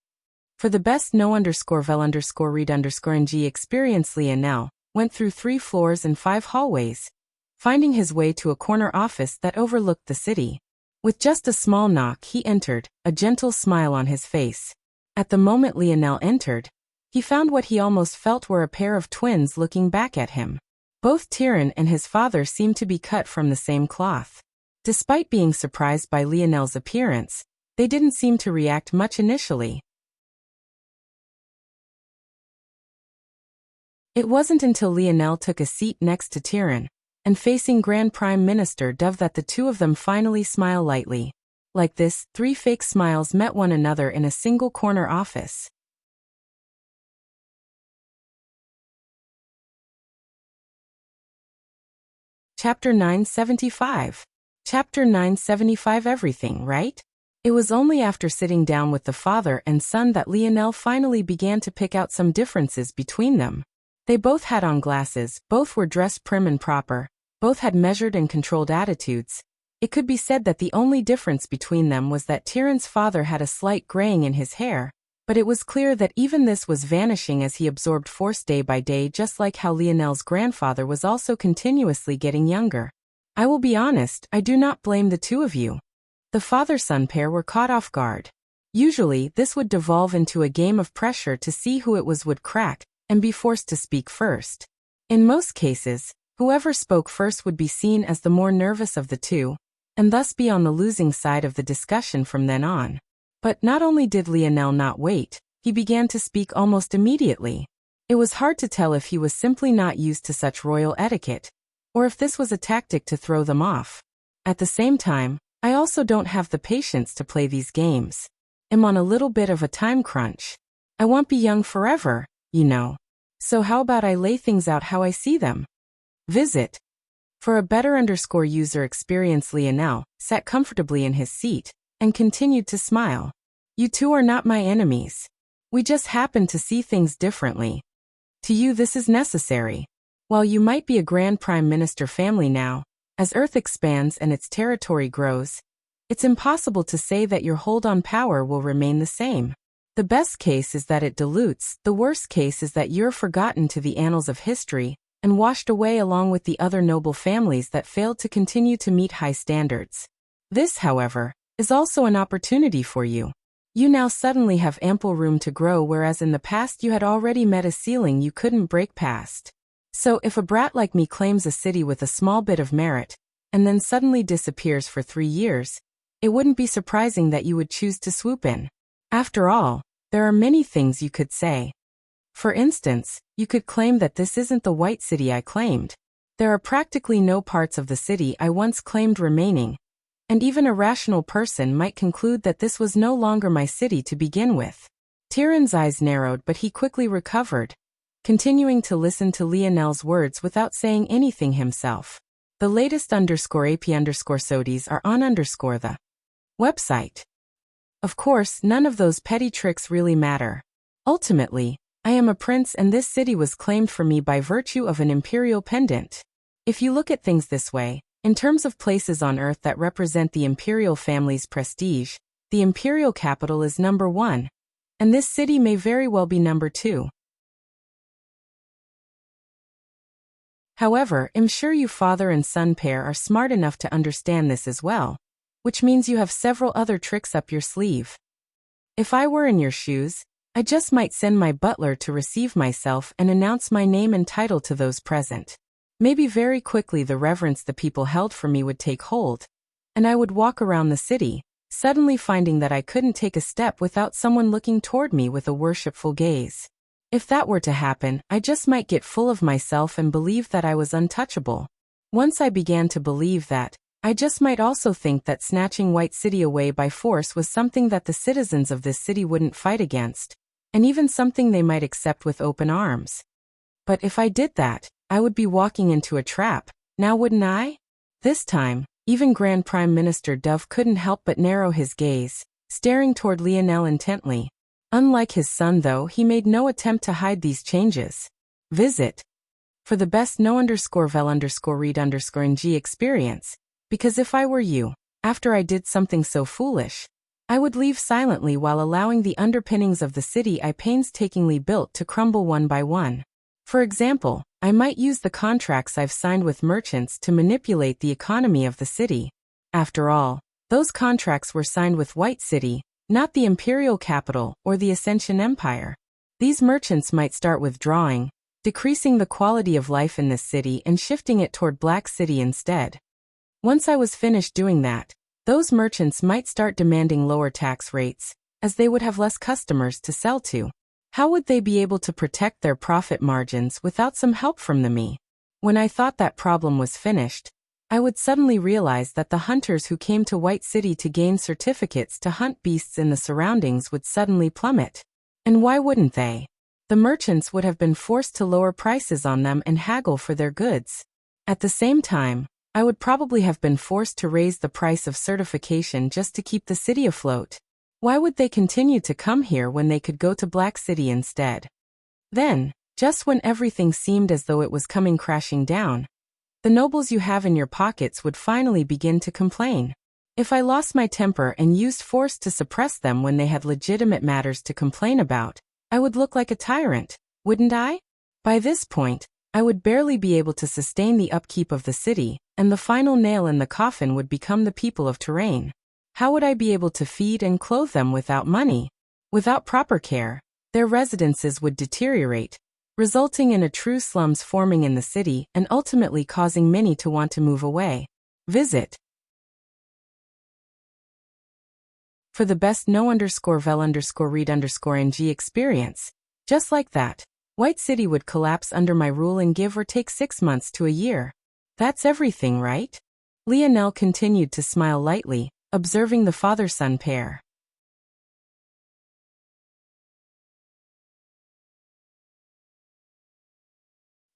For the best know_vel_read_ng experience, Lionel went through 3 floors and 5 hallways, finding his way to a corner office that overlooked the city. With just a small knock he entered, a gentle smile on his face. At the moment Lionel entered, he found what he almost felt were a pair of twins looking back at him. Both Tyrion and his father seemed to be cut from the same cloth. Despite being surprised by Lionel's appearance, they didn't seem to react much initially. It wasn't until Lionel took a seat next to Tyrion, and facing Grand Prime Minister Dove, that the two of them finally smiled lightly. Like this, 3 fake smiles met one another in a single corner office. Chapter 975. Chapter 975. Everything right? It was only after sitting down with the father and son that Lionel finally began to pick out some differences between them. They both had on glasses, both were dressed prim and proper, both had measured and controlled attitudes. It could be said that the only difference between them was that Tyrion's father had a slight graying in his hair, but it was clear that even this was vanishing as he absorbed force day by day, just like how Lionel's grandfather was also continuously getting younger. I will be honest, I do not blame the two of you. The father-son pair were caught off guard. Usually, this would devolve into a game of pressure to see who it was would crack and be forced to speak first. In most cases, whoever spoke first would be seen as the more nervous of the two, and thus be on the losing side of the discussion from then on. But not only did Lionel not wait, he began to speak almost immediately. It was hard to tell if he was simply not used to such royal etiquette, or if this was a tactic to throw them off. At the same time, I also don't have the patience to play these games. I'm on a little bit of a time crunch. I won't be young forever, you know. So how about I lay things out how I see them? Visit. For a better user experience, Lionel sat comfortably in his seat and continued to smile. You two are not my enemies. We just happen to see things differently. To you this is necessary. While you might be a Grand Prime Minister family now, as Earth expands and its territory grows, it's impossible to say that your hold on power will remain the same. The best case is that it dilutes, the worst case is that you're forgotten to the annals of history and washed away along with the other noble families that failed to continue to meet high standards. This, however, is also an opportunity for you. You now suddenly have ample room to grow, whereas in the past you had already met a ceiling you couldn't break past. So if a brat like me claims a city with a small bit of merit, and then suddenly disappears for 3 years, it wouldn't be surprising that you would choose to swoop in. After all, there are many things you could say. For instance, you could claim that this isn't the White City I claimed. There are practically no parts of the city I once claimed remaining, and even a rational person might conclude that this was no longer my city to begin with. Tyrion's eyes narrowed, but he quickly recovered, continuing to listen to Lionel's words without saying anything himself. The latest _AP_SODIES are on the website. Of course, none of those petty tricks really matter. Ultimately, I am a prince and this city was claimed for me by virtue of an imperial pendant. If you look at things this way, in terms of places on Earth that represent the imperial family's prestige, the imperial capital is number 1, and this city may very well be number 2. However, I'm sure you father and son pair are smart enough to understand this as well, which means you have several other tricks up your sleeve. If I were in your shoes, I just might send my butler to receive myself and announce my name and title to those present. Maybe very quickly the reverence the people held for me would take hold, and I would walk around the city, suddenly finding that I couldn't take a step without someone looking toward me with a worshipful gaze. If that were to happen, I just might get full of myself and believe that I was untouchable. Once I began to believe that, I just might also think that snatching White City away by force was something that the citizens of this city wouldn't fight against, and even something they might accept with open arms. But if I did that, I would be walking into a trap, now wouldn't I? This time, even Grand Prime Minister Dove couldn't help but narrow his gaze, staring toward Lionel intently. Unlike his son though, he made no attempt to hide these changes. Visit. For the best no_vel_read_ng experience. Because if I were you, after I did something so foolish, I would leave silently while allowing the underpinnings of the city I painstakingly built to crumble one by one. For example, I might use the contracts I've signed with merchants to manipulate the economy of the city. After all, those contracts were signed with White City, not the imperial capital or the Ascension Empire. These merchants might start withdrawing, decreasing the quality of life in this city and shifting it toward Black City instead. Once I was finished doing that, those merchants might start demanding lower tax rates, as they would have less customers to sell to. How would they be able to protect their profit margins without some help from me? When I thought that problem was finished, I would suddenly realize that the hunters who came to White City to gain certificates to hunt beasts in the surroundings would suddenly plummet. And why wouldn't they? The merchants would have been forced to lower prices on them and haggle for their goods. At the same time, I would probably have been forced to raise the price of certification just to keep the city afloat. Why would they continue to come here when they could go to Black City instead? Then, just when everything seemed as though it was coming crashing down, the nobles you have in your pockets would finally begin to complain. If I lost my temper and used force to suppress them when they had legitimate matters to complain about, I would look like a tyrant, wouldn't I? By this point, I would barely be able to sustain the upkeep of the city, and the final nail in the coffin would become the people of Terrain. How would I be able to feed and clothe them without money? Without proper care, their residences would deteriorate, resulting in a true slums forming in the city and ultimately causing many to want to move away. Visit. For the best no_vel_read_ng experience. Just like that, White City would collapse under my rule and give or take 6 months to a year. That's everything, right? Lionel continued to smile lightly, observing the father-son pair.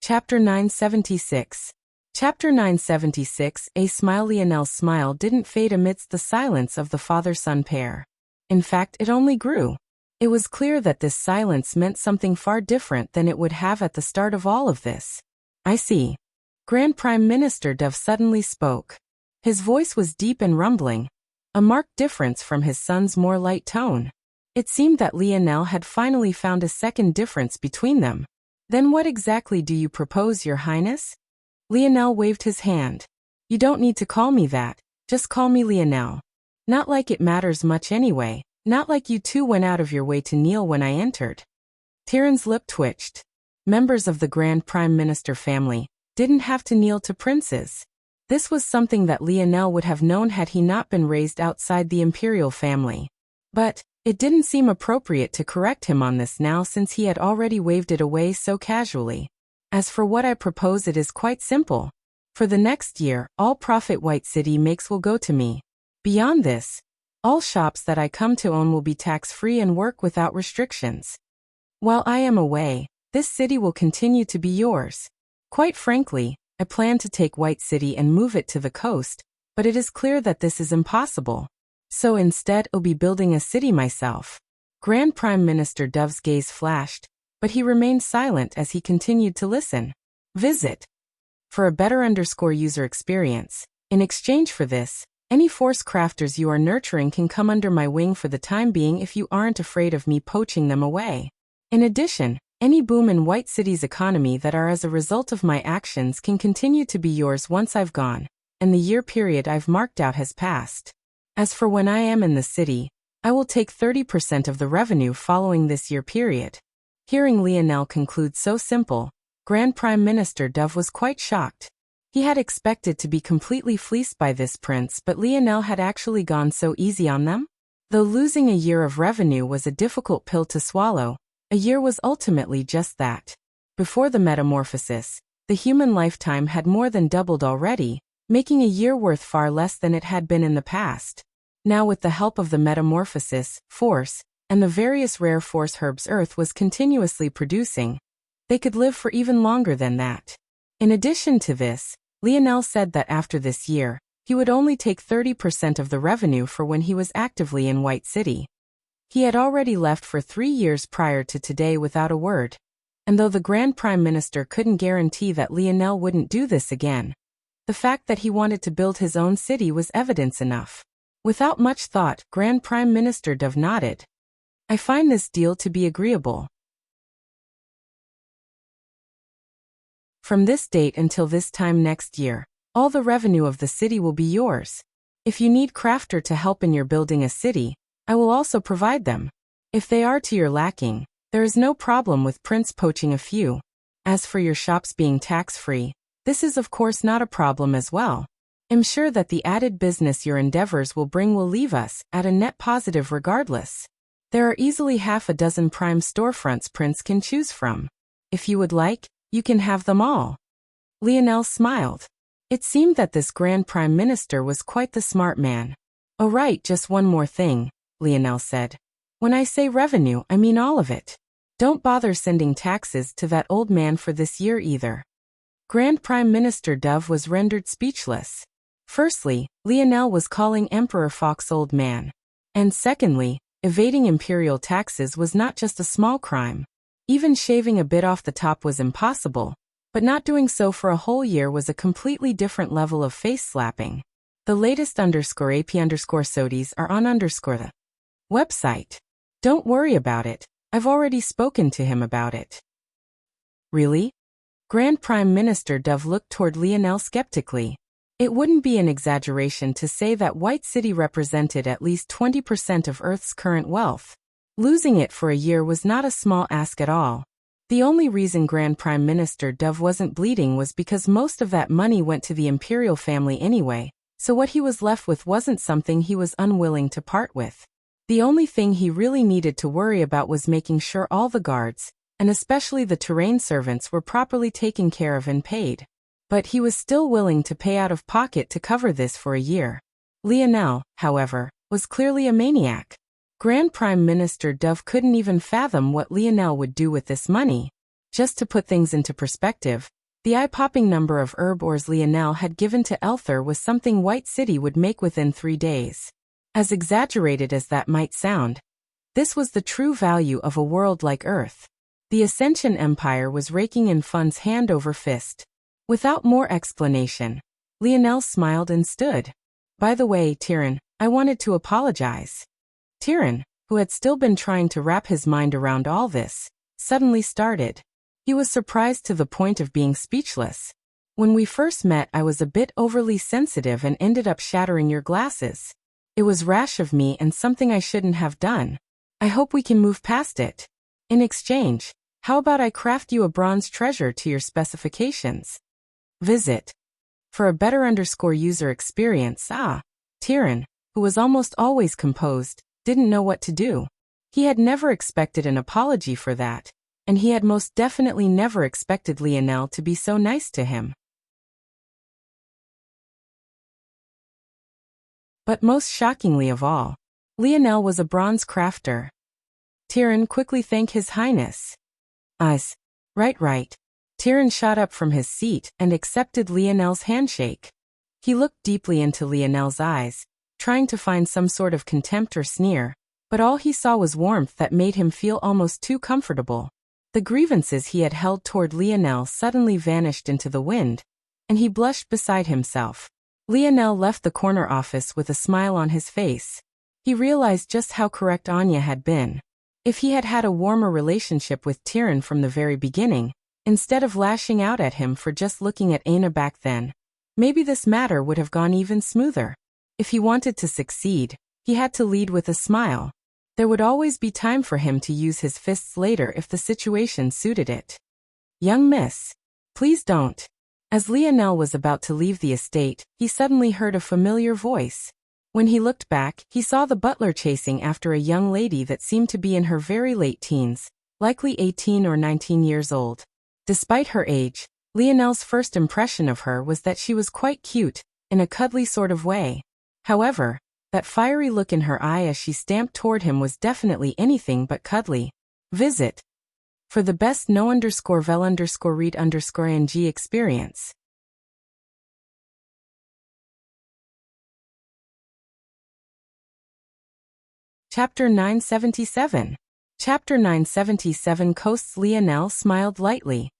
Chapter 976. Chapter 976. A smile. Lionel's smile didn't fade amidst the silence of the father-son pair. In fact, it only grew. It was clear that this silence meant something far different than it would have at the start of all of this. I see. Grand Prime Minister Dove suddenly spoke. His voice was deep and rumbling, a marked difference from his son's more light tone. It seemed that Lionel had finally found a second difference between them. Then what exactly do you propose, Your Highness? Lionel waved his hand. You don't need to call me that, just call me Lionel. Not like it matters much anyway, not like you two went out of your way to kneel when I entered. Tyrion's lip twitched. Members of the Grand Prime Minister family didn't have to kneel to princes. This was something that Lionel would have known had he not been raised outside the imperial family. But it didn't seem appropriate to correct him on this now since he had already waved it away so casually. As for what I propose, it is quite simple. For the next year, all profit White City makes will go to me. Beyond this, all shops that I come to own will be tax-free and work without restrictions. While I am away, this city will continue to be yours. Quite frankly, I plan to take White City and move it to the coast, but it is clear that this is impossible. So instead, I'll be building a city myself. Grand Prime Minister Dove's gaze flashed, but he remained silent as he continued to listen. Visit. For a better user experience, in exchange for this, any force crafters you are nurturing can come under my wing for the time being if you aren't afraid of me poaching them away. In addition, any boom in White City's economy that are as a result of my actions can continue to be yours once I've gone, and the year period I've marked out has passed. As for when I am in the city, I will take 30% of the revenue following this year period. Hearing Lionel conclude so simple, Grand Prime Minister Dove was quite shocked. He had expected to be completely fleeced by this prince, but Lionel had actually gone so easy on them? Though losing a year of revenue was a difficult pill to swallow, a year was ultimately just that. Before the metamorphosis, the human lifetime had more than doubled already, making a year worth far less than it had been in the past. Now with the help of the metamorphosis, force, and the various rare force herbs Earth was continuously producing, they could live for even longer than that. In addition to this, Lionel said that after this year, he would only take 30% of the revenue for when he was actively in White City. He had already left for 3 years prior to today without a word, and though the Grand Prime Minister couldn't guarantee that Lionel wouldn't do this again, the fact that he wanted to build his own city was evidence enough. Without much thought, Grand Prime Minister Dove nodded. I find this deal to be agreeable. From this date until this time next year, all the revenue of the city will be yours. If you need crafter to help in your building a city, I will also provide them. If they are to your liking, there is no problem with Prince poaching a few. As for your shops being tax-free, this is of course not a problem as well. I'm sure that the added business your endeavors will bring will leave us at a net positive regardless. There are easily half a dozen prime storefronts Prince can choose from. If you would like, you can have them all. Lionel smiled. It seemed that this Grand Prime Minister was quite the smart man. Oh right, just one more thing, Lionel said. When I say revenue, I mean all of it. Don't bother sending taxes to that old man for this year either. Grand Prime Minister Dove was rendered speechless. Firstly, Lionel was calling Emperor Fox old man. And secondly, evading imperial taxes was not just a small crime. Even shaving a bit off the top was impossible, but not doing so for a whole year was a completely different level of face slapping. The latest _AP_SODIes are on the website. Don't worry about it, I've already spoken to him about it. Really? Grand Prime Minister Dove looked toward Lionel skeptically. It wouldn't be an exaggeration to say that White City represented at least 20% of Earth's current wealth. Losing it for a year was not a small ask at all. The only reason Grand Prime Minister Dove wasn't bleeding was because most of that money went to the imperial family anyway, so what he was left with wasn't something he was unwilling to part with. The only thing he really needed to worry about was making sure all the guards, and especially the terrain servants, were properly taken care of and paid. But he was still willing to pay out of pocket to cover this for a year. Lionel, however, was clearly a maniac. Grand Prime Minister Dove couldn't even fathom what Lionel would do with this money. Just to put things into perspective, the eye-popping number of herb ores Lionel had given to Elther was something White City would make within 3 days. As exaggerated as that might sound, this was the true value of a world like Earth. The Ascension Empire was raking in funds hand over fist. Without more explanation, Lionel smiled and stood. By the way, Tyrion, I wanted to apologize. Tyrion, who had still been trying to wrap his mind around all this, suddenly started. He was surprised to the point of being speechless. When we first met, I was a bit overly sensitive and ended up shattering your glasses. It was rash of me and something I shouldn't have done. I hope we can move past it. In exchange, how about I craft you a bronze treasure to your specifications? Visit. For a better user experience. Tyrion, who was almost always composed, didn't know what to do. He had never expected an apology for that, and he had most definitely never expected Lionel to be so nice to him. But most shockingly of all, Lionel was a bronze crafter. Tyrion quickly thanked His Highness. Right. Tyrion shot up from his seat and accepted Lionel's handshake. He looked deeply into Lionel's eyes, trying to find some sort of contempt or sneer, but all he saw was warmth that made him feel almost too comfortable. The grievances he had held toward Lionel suddenly vanished into the wind, and he blushed beside himself. Lionel left the corner office with a smile on his face. He realized just how correct Anya had been. If he had had a warmer relationship with Tyrion from the very beginning, instead of lashing out at him for just looking at Aina back then, maybe this matter would have gone even smoother. If he wanted to succeed, he had to lead with a smile. There would always be time for him to use his fists later if the situation suited it. Young miss, please don't. As Lionel was about to leave the estate, he suddenly heard a familiar voice. When he looked back, he saw the butler chasing after a young lady that seemed to be in her very late teens, likely 18 or 19 years old. Despite her age, Lionel's first impression of her was that she was quite cute, in a cuddly sort of way. However, that fiery look in her eye as she stamped toward him was definitely anything but cuddly. Visit. For the best no_vel_read_ing experience. Chapter 977. Chapter 977 Coasts. Lionel smiled lightly.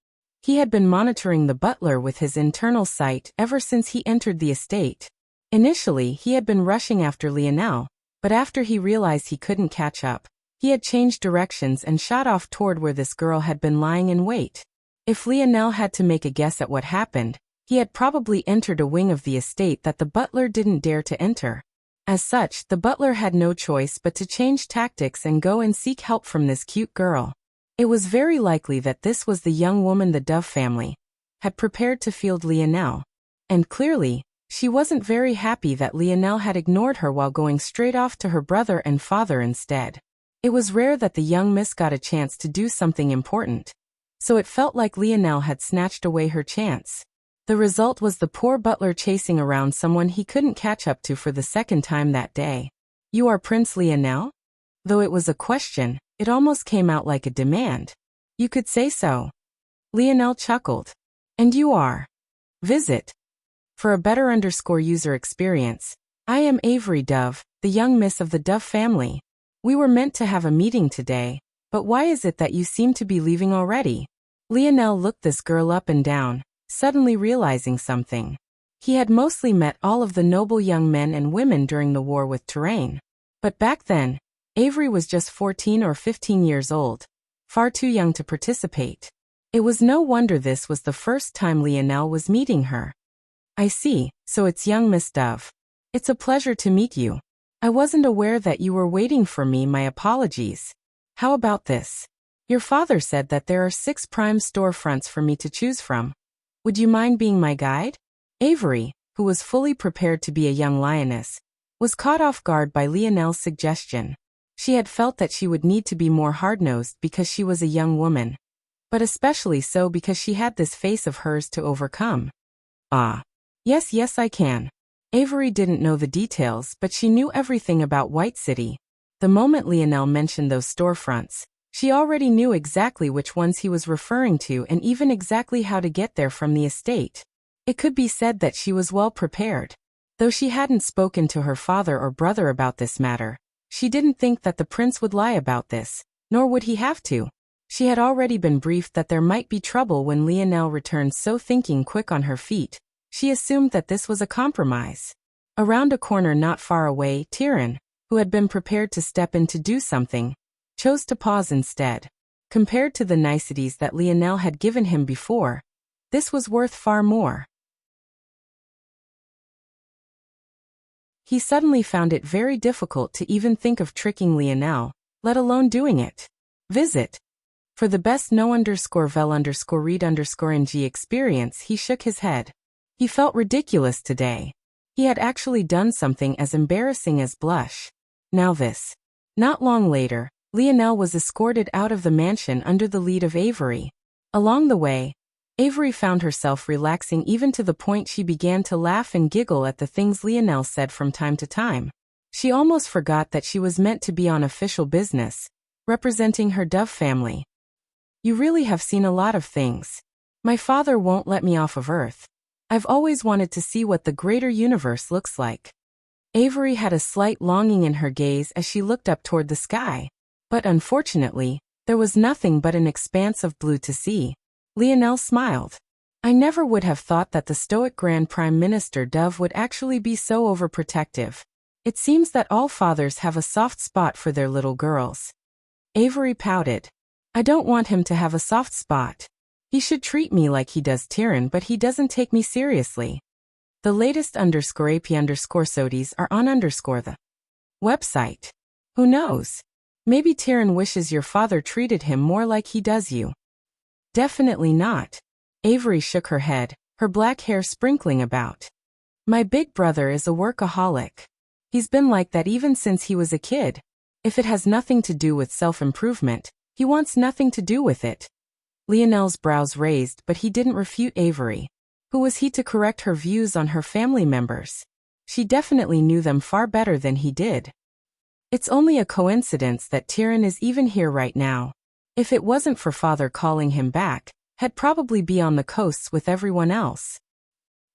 He had been monitoring the butler with his internal sight ever since he entered the estate. Initially, he had been rushing after Lionel, but after he realized he couldn't catch up, he had changed directions and shot off toward where this girl had been lying in wait. If Lionel had to make a guess at what happened, he had probably entered a wing of the estate that the butler didn't dare to enter. As such, the butler had no choice but to change tactics and go and seek help from this cute girl. It was very likely that this was the young woman the Dove family had prepared to field Lionel. And clearly, she wasn't very happy that Lionel had ignored her while going straight off to her brother and father instead. It was rare that the young miss got a chance to do something important, so it felt like Lionel had snatched away her chance. The result was the poor butler chasing around someone he couldn't catch up to for the second time that day. "You are Prince Lionel?" Though it was a question, it almost came out like a demand. "You could say so." Lionel chuckled. "And you are?" Visit. For a better user experience, I am Avery Dove, the young miss of the Dove family. We were meant to have a meeting today, but why is it that you seem to be leaving already? Lionel looked this girl up and down, suddenly realizing something. He had mostly met all of the noble young men and women during the war with Terrain. But back then, Avery was just 14 or 15 years old, far too young to participate. It was no wonder this was the first time Lionel was meeting her. "I see, so it's young Miss Dove. It's a pleasure to meet you. I wasn't aware that you were waiting for me, my apologies. How about this? Your father said that there are 6 prime storefronts for me to choose from. Would you mind being my guide?" Avery, who was fully prepared to be a young lioness, was caught off guard by Lionel's suggestion. She had felt that she would need to be more hard-nosed because she was a young woman, but especially so because she had this face of hers to overcome. "Ah. Yes, I can." Avery didn't know the details, but she knew everything about White City. The moment Lionel mentioned those storefronts, she already knew exactly which ones he was referring to and even exactly how to get there from the estate. It could be said that she was well prepared. Though she hadn't spoken to her father or brother about this matter, she didn't think that the prince would lie about this, nor would he have to. She had already been briefed that there might be trouble when Lionel returned, so thinking quick on her feet, she assumed that this was a compromise. Around a corner not far away, Tyrion, who had been prepared to step in to do something, chose to pause instead. Compared to the niceties that Lionel had given him before, this was worth far more. He suddenly found it very difficult to even think of tricking Lionel, let alone doing it. Visit. For the best no_vel_read_ng experience, he shook his head. He felt ridiculous today. He had actually done something as embarrassing as blush. Now this. Not long later, Lionel was escorted out of the mansion under the lead of Avery. Along the way, Avery found herself relaxing even to the point she began to laugh and giggle at the things Lionel said from time to time. She almost forgot that she was meant to be on official business, representing her Dove family. "You really have seen a lot of things. My father won't let me off of Earth. I've always wanted to see what the greater universe looks like." Avery had a slight longing in her gaze as she looked up toward the sky. But unfortunately, there was nothing but an expanse of blue to see. Lionel smiled. "I never would have thought that the stoic Grand Prime Minister Dove would actually be so overprotective. It seems that all fathers have a soft spot for their little girls." Avery pouted. "I don't want him to have a soft spot. He should treat me like he does Tyrion, but he doesn't take me seriously." The latest _AP_SODIES are on the website. Who knows? Maybe Tyrion wishes your father treated him more like he does you. Definitely not. Avery shook her head, her black hair sprinkling about. "My big brother is a workaholic. He's been like that even since he was a kid. If it has nothing to do with self-improvement, he wants nothing to do with it." Lionel's brows raised, but he didn't refute Avery. Who was he to correct her views on her family members? She definitely knew them far better than he did. "It's only a coincidence that Tyrion is even here right now. If it wasn't for father calling him back, he'd probably be on the coasts with everyone else."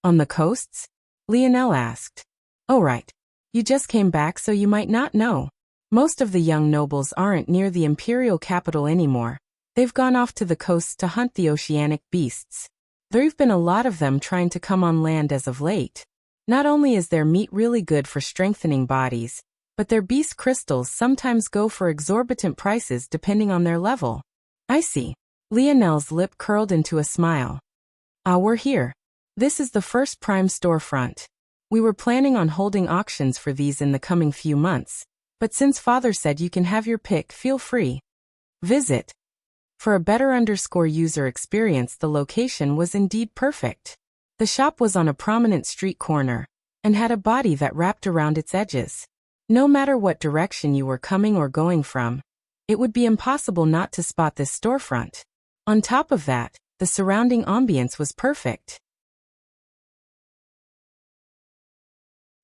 "On the coasts?" Lionel asked. "Oh right. You just came back, so you might not know. Most of the young nobles aren't near the imperial capital anymore. They've gone off to the coasts to hunt the oceanic beasts. There've been a lot of them trying to come on land as of late. Not only is their meat really good for strengthening bodies, but their beast crystals sometimes go for exorbitant prices depending on their level." "I see. Lionel's lip curled into a smile. Ah, we're here. This is the first prime storefront. We were planning on holding auctions for these in the coming few months, but since Father said you can have your pick, feel free. Visit. For a better user experience, the location was indeed perfect. The shop was on a prominent street corner and had a body that wrapped around its edges. No matter what direction you were coming or going from, it would be impossible not to spot this storefront. On top of that, the surrounding ambience was perfect.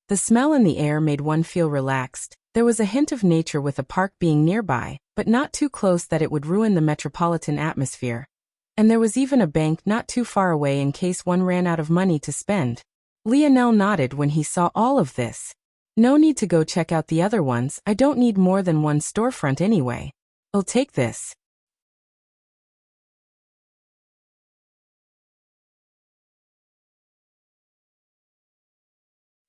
The smell in the air made one feel relaxed. There was a hint of nature with a park being nearby, but not too close that it would ruin the metropolitan atmosphere. And there was even a bank not too far away in case one ran out of money to spend. Lionel nodded when he saw all of this. No need to go check out the other ones. I don't need more than one storefront anyway. I'll take this.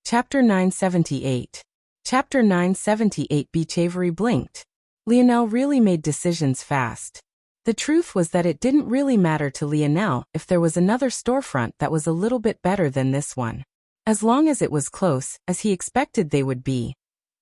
Chapter 978. Chapter 978. Beach. Avery blinked. Lionel really made decisions fast. The truth was that it didn't really matter to Lionel if there was another storefront that was a little bit better than this one. As long as it was close, as he expected they would be,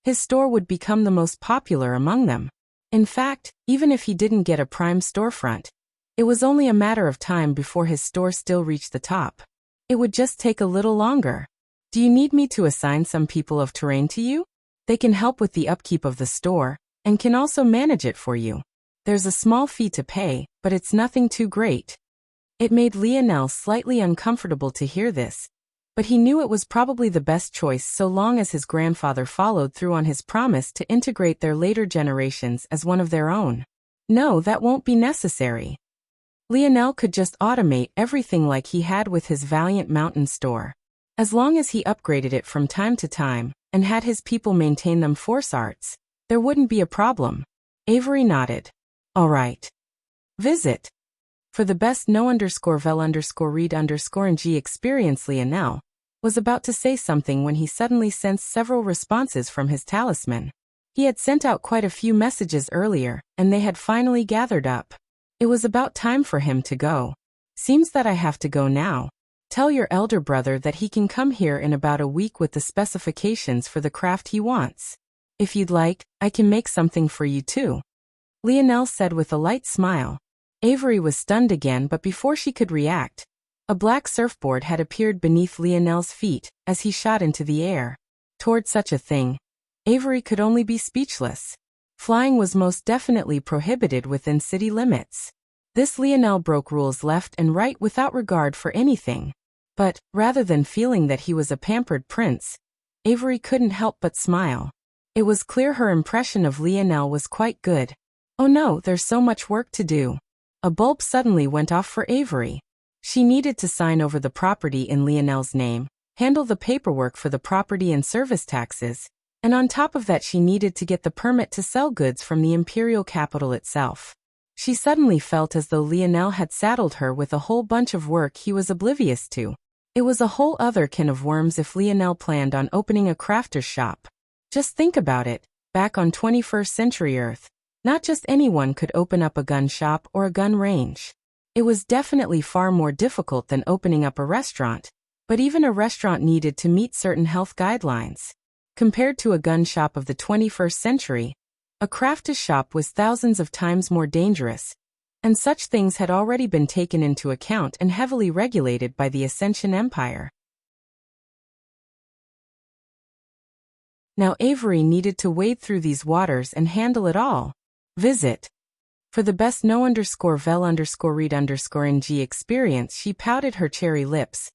his store would become the most popular among them. In fact, even if he didn't get a prime storefront, it was only a matter of time before his store still reached the top. It would just take a little longer. Do you need me to assign some people of terrain to you? They can help with the upkeep of the store, and can also manage it for you. There's a small fee to pay, but it's nothing too great. It made Lionel slightly uncomfortable to hear this, but he knew it was probably the best choice so long as his grandfather followed through on his promise to integrate their later generations as one of their own. No, that won't be necessary. Lionel could just automate everything like he had with his Valiant Mountain store. As long as he upgraded it from time to time, and had his people maintain them force arts, there wouldn't be a problem. Avery nodded. All right. Visit. For the best no_vel_read_ng experience. Lionel was about to say something when he suddenly sensed several responses from his talisman. He had sent out quite a few messages earlier, and they had finally gathered up. It was about time for him to go. Seems that I have to go now. Tell your elder brother that he can come here in about a week with the specifications for the craft he wants. If you'd like, I can make something for you too. Lionel said with a light smile. Avery was stunned again, but before she could react, a black surfboard had appeared beneath Lionel's feet as he shot into the air. Toward such a thing, Avery could only be speechless. Flying was most definitely prohibited within city limits. This Lionel broke rules left and right without regard for anything. But, rather than feeling that he was a pampered prince, Avery couldn't help but smile. It was clear her impression of Lionel was quite good. Oh no, there's so much work to do. A bulb suddenly went off for Avery. She needed to sign over the property in Lionel's name, handle the paperwork for the property and service taxes, and on top of that she needed to get the permit to sell goods from the imperial capital itself. She suddenly felt as though Lionel had saddled her with a whole bunch of work he was oblivious to. It was a whole other can of worms if Lionel planned on opening a crafter's shop. Just think about it, back on 21st century Earth, not just anyone could open up a gun shop or a gun range. It was definitely far more difficult than opening up a restaurant, but even a restaurant needed to meet certain health guidelines. Compared to a gun shop of the 21st century, a crafter's shop was thousands of times more dangerous, and such things had already been taken into account and heavily regulated by the Ascension Empire. Now Avery needed to wade through these waters and handle it all. Visit. For the best no_vel_read_ng experience, she pouted her cherry lips,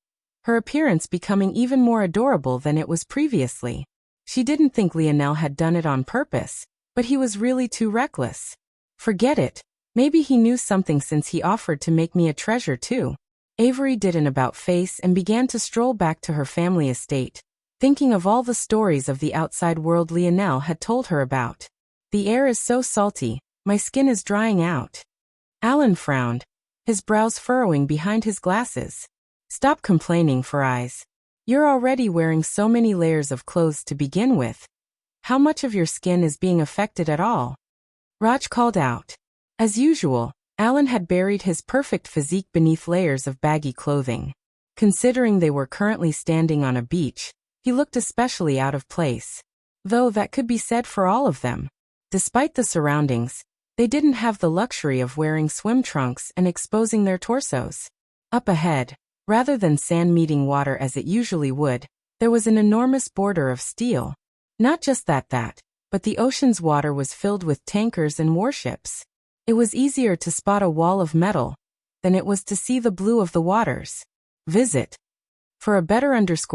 her appearance becoming even more adorable than it was previously. She didn't think Lionel had done it on purpose, but he was really too reckless. Forget it. Maybe he knew something since he offered to make me a treasure too. Avery did an about-face and began to stroll back to her family estate, thinking of all the stories of the outside world Lionel had told her about. The air is so salty, my skin is drying out. Alan frowned, his brows furrowing behind his glasses. Stop complaining, for eyes. You're already wearing so many layers of clothes to begin with. How much of your skin is being affected at all? Raj called out. As usual, Alan had buried his perfect physique beneath layers of baggy clothing. Considering they were currently standing on a beach, he looked especially out of place. Though that could be said for all of them. Despite the surroundings, they didn't have the luxury of wearing swim trunks and exposing their torsos. Up ahead, rather than sand meeting water as it usually would, there was an enormous border of steel. Not just that, but the ocean's water was filled with tankers and warships. It was easier to spot a wall of metal than it was to see the blue of the waters. Visit. For a better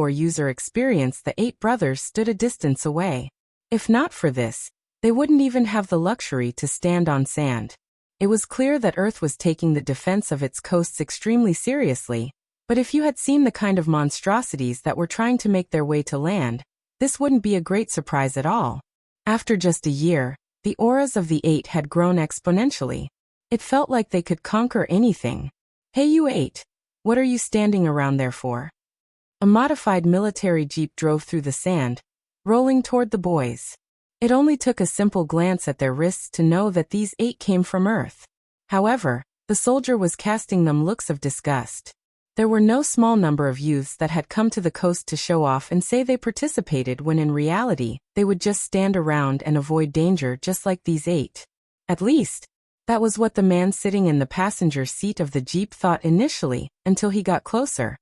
user experience, the 8 brothers stood a distance away. If not for this, they wouldn't even have the luxury to stand on sand. It was clear that Earth was taking the defense of its coasts extremely seriously, but if you had seen the kind of monstrosities that were trying to make their way to land, this wouldn't be a great surprise at all. After just a year, the auras of the 8 had grown exponentially. It felt like they could conquer anything. Hey you 8, what are you standing around there for? A modified military jeep drove through the sand, rolling toward the boys. It only took a simple glance at their wrists to know that these 8 came from Earth. However, the soldier was casting them looks of disgust. There were no small number of youths that had come to the coast to show off and say they participated when in reality, they would just stand around and avoid danger just like these 8. At least, that was what the man sitting in the passenger seat of the jeep thought initially, until he got closer.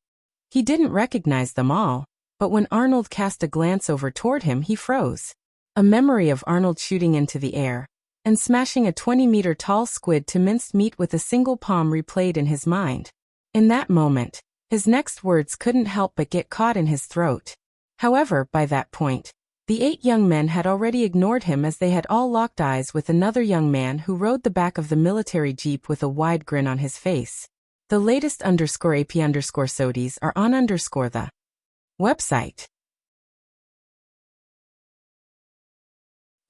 He didn't recognize them all, but when Arnold cast a glance over toward him, he froze. A memory of Arnold shooting into the air and smashing a 20-meter-tall squid to minced meat with a single palm replayed in his mind. In that moment, his next words couldn't help but get caught in his throat. However, by that point, the 8 young men had already ignored him as they had all locked eyes with another young man who rode the back of the military jeep with a wide grin on his face. The latest _AP_SODIes are on the website.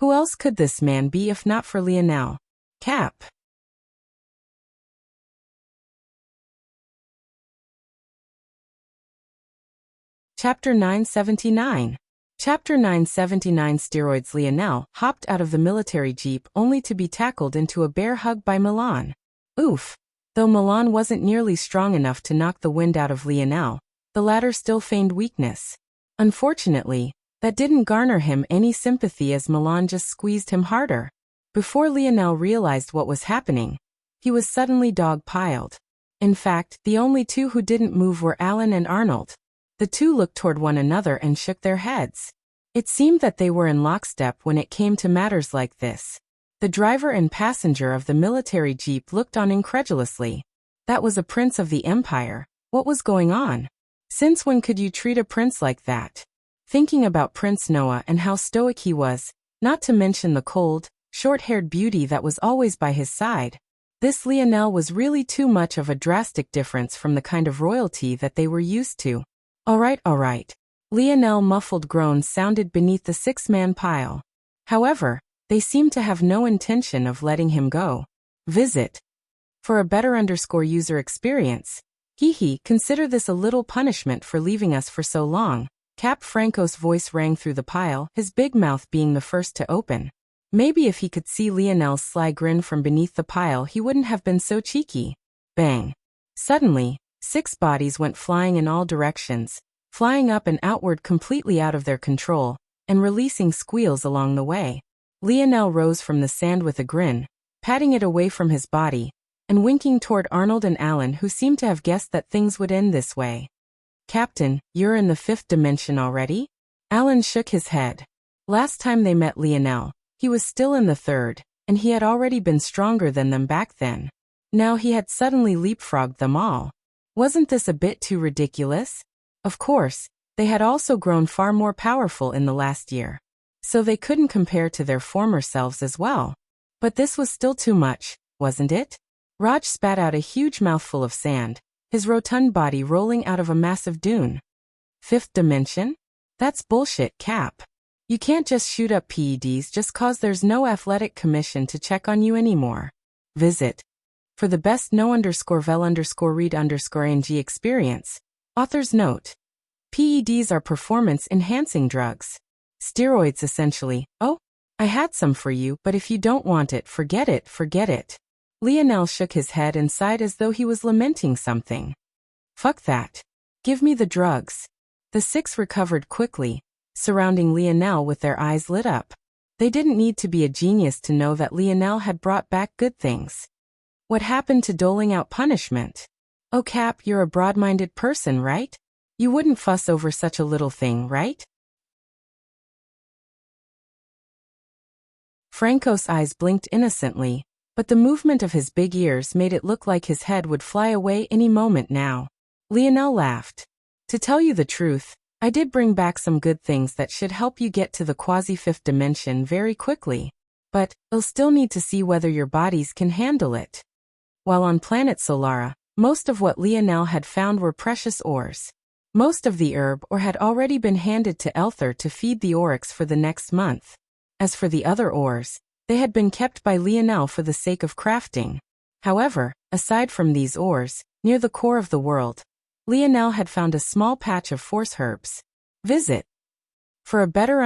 Who else could this man be if not for Lionel? Cap. Chapter 979. Chapter 979 Steroids. Lionel hopped out of the military jeep only to be tackled into a bear hug by Milan. Oof. Though Milan wasn't nearly strong enough to knock the wind out of Lionel, the latter still feigned weakness. Unfortunately, that didn't garner him any sympathy as Milan just squeezed him harder. Before Lionel realized what was happening, he was suddenly dog-piled. In fact, the only 2 who didn't move were Alan and Arnold. The 2 looked toward one another and shook their heads. It seemed that they were in lockstep when it came to matters like this. The driver and passenger of the military jeep looked on incredulously. That was a prince of the empire. What was going on? Since when could you treat a prince like that? Thinking about Prince Noah and how stoic he was, not to mention the cold, short-haired beauty that was always by his side, this Lionel was really too much of a drastic difference from the kind of royalty that they were used to. All right. Lionel's muffled groans sounded beneath the 6-man pile. However, they seemed to have no intention of letting him go. Visit. For a better user experience. Consider this a little punishment for leaving us for so long. Cap Franco's voice rang through the pile, his big mouth being the first to open. Maybe if he could see Lionel's sly grin from beneath the pile, he wouldn't have been so cheeky. Bang. Suddenly, 6 bodies went flying in all directions, flying up and outward completely out of their control, and releasing squeals along the way. Lionel rose from the sand with a grin, patting it away from his body, and winking toward Arnold and Alan, who seemed to have guessed that things would end this way. Captain, you're in the 5th dimension already? Alan shook his head. Last time they met Lionel, he was still in the 3rd, and he had already been stronger than them back then. Now he had suddenly leapfrogged them all. Wasn't this a bit too ridiculous? Of course, they had also grown far more powerful in the last year, so they couldn't compare to their former selves as well. But this was still too much, wasn't it? Raj spat out a huge mouthful of sand, his rotund body rolling out of a massive dune. 5th dimension? That's bullshit, Cap. You can't just shoot up PEDs just cause there's no athletic commission to check on you anymore. Visit. For the best no_vel_read_ng experience. Author's note. PEDs are performance-enhancing drugs. Steroids essentially. Oh, I had some for you, but if you don't want it, forget it. Lionel shook his head and sighed as though he was lamenting something. Fuck that. Give me the drugs. The six recovered quickly, surrounding Lionel with their eyes lit up. They didn't need to be a genius to know that Lionel had brought back good things. What happened to doling out punishment? Oh Cap, you're a broad-minded person, right? You wouldn't fuss over such a little thing, right? Franco's eyes blinked innocently, but the movement of his big ears made it look like his head would fly away any moment now. Lionel laughed. To tell you the truth, I did bring back some good things that should help you get to the quasi-fifth dimension very quickly. But, you'll still need to see whether your bodies can handle it. While on planet Solara, most of what Lionel had found were precious ores. Most of the herb ore had already been handed to Elther to feed the oryx for the next month. As for the other ores, they had been kept by Lionel for the sake of crafting. However, aside from these ores, near the core of the world, Lionel had found a small patch of force herbs. Visit. For a better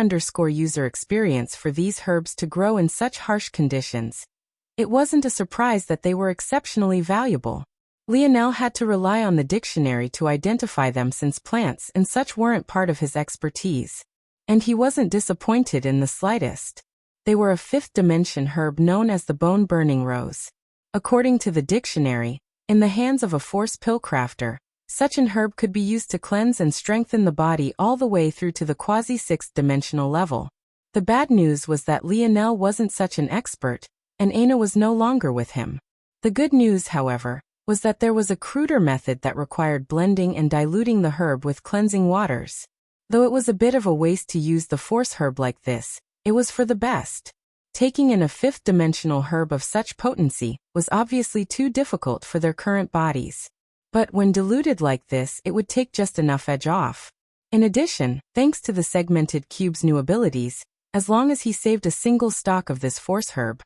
user experience for these herbs to grow in such harsh conditions, it wasn't a surprise that they were exceptionally valuable. Lionel had to rely on the dictionary to identify them since plants and such weren't part of his expertise. And he wasn't disappointed in the slightest. They were a fifth-dimension herb known as the bone-burning rose. According to the dictionary, in the hands of a force pill crafter, such an herb could be used to cleanse and strengthen the body all the way through to the quasi-sixth-dimensional level. The bad news was that Lionel wasn't such an expert, and Aina was no longer with him. The good news, however, was that there was a cruder method that required blending and diluting the herb with cleansing waters. Though it was a bit of a waste to use the force herb like this, it was for the best. Taking in a fifth-dimensional herb of such potency was obviously too difficult for their current bodies. But when diluted like this, it would take just enough edge off. In addition, thanks to the segmented cube's new abilities, as long as he saved a single stalk of this force herb,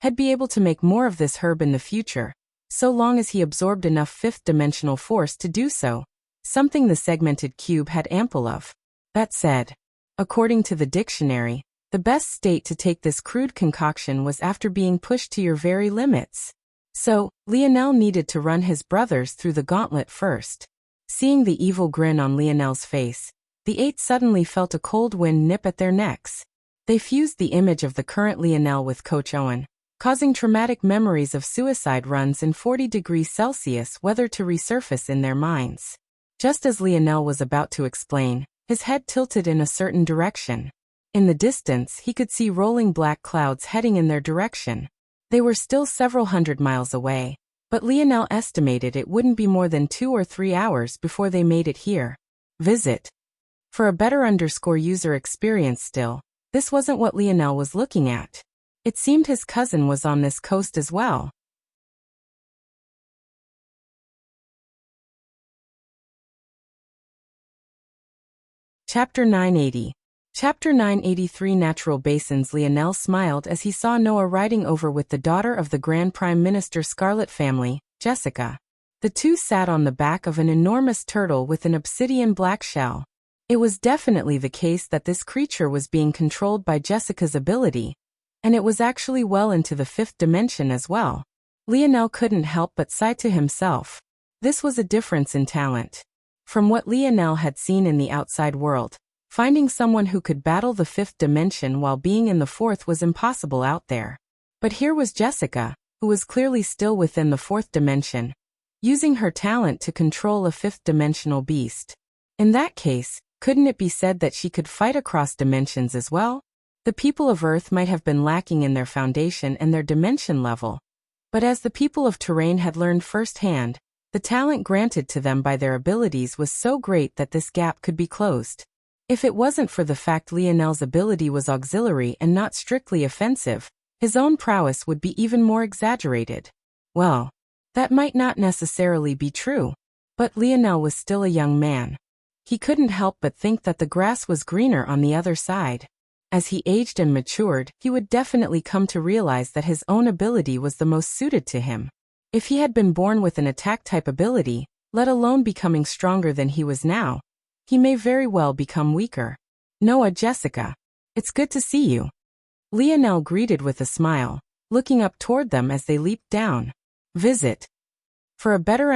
he'd be able to make more of this herb in the future, so long as he absorbed enough fifth-dimensional force to do so, something the segmented cube had ample of. That said, according to the dictionary, the best state to take this crude concoction was after being pushed to your very limits. So, Lionel needed to run his brothers through the gauntlet first. Seeing the evil grin on Lionel's face, the eight suddenly felt a cold wind nip at their necks. They fused the image of the current Lionel with Coach Owen, causing traumatic memories of suicide runs in 40 degrees Celsius weather to resurface in their minds. Just as Lionel was about to explain, his head tilted in a certain direction. In the distance, he could see rolling black clouds heading in their direction. They were still several hundred miles away, but Lionel estimated it wouldn't be more than 2 or 3 hours before they made it here. Visit. For a better user experience still, this wasn't what Lionel was looking at. It seemed his cousin was on this coast as well. Chapter 980. Chapter 983 Natural Basins. Lionel smiled as he saw Noah riding over with the daughter of the Grand Prime Minister Scarlet family, Jessica. The two sat on the back of an enormous turtle with an obsidian black shell. It was definitely the case that this creature was being controlled by Jessica's ability, and it was actually well into the fifth dimension as well. Lionel couldn't help but sigh to himself. This was a difference in talent. From what Lionel had seen in the outside world, finding someone who could battle the fifth dimension while being in the fourth was impossible out there. But here was Jessica, who was clearly still within the fourth dimension, using her talent to control a fifth-dimensional beast. In that case, couldn't it be said that she could fight across dimensions as well? The people of Earth might have been lacking in their foundation and their dimension level, but as the people of Terrain had learned firsthand, the talent granted to them by their abilities was so great that this gap could be closed. If it wasn't for the fact Lionel's ability was auxiliary and not strictly offensive, his own prowess would be even more exaggerated. Well, that might not necessarily be true, but Lionel was still a young man. He couldn't help but think that the grass was greener on the other side. As he aged and matured, he would definitely come to realize that his own ability was the most suited to him. If he had been born with an attack-type ability, let alone becoming stronger than he was now, he may very well become weaker. Noah, Jessica. It's good to see you. Lionel greeted with a smile, looking up toward them as they leaped down. Visit. For a better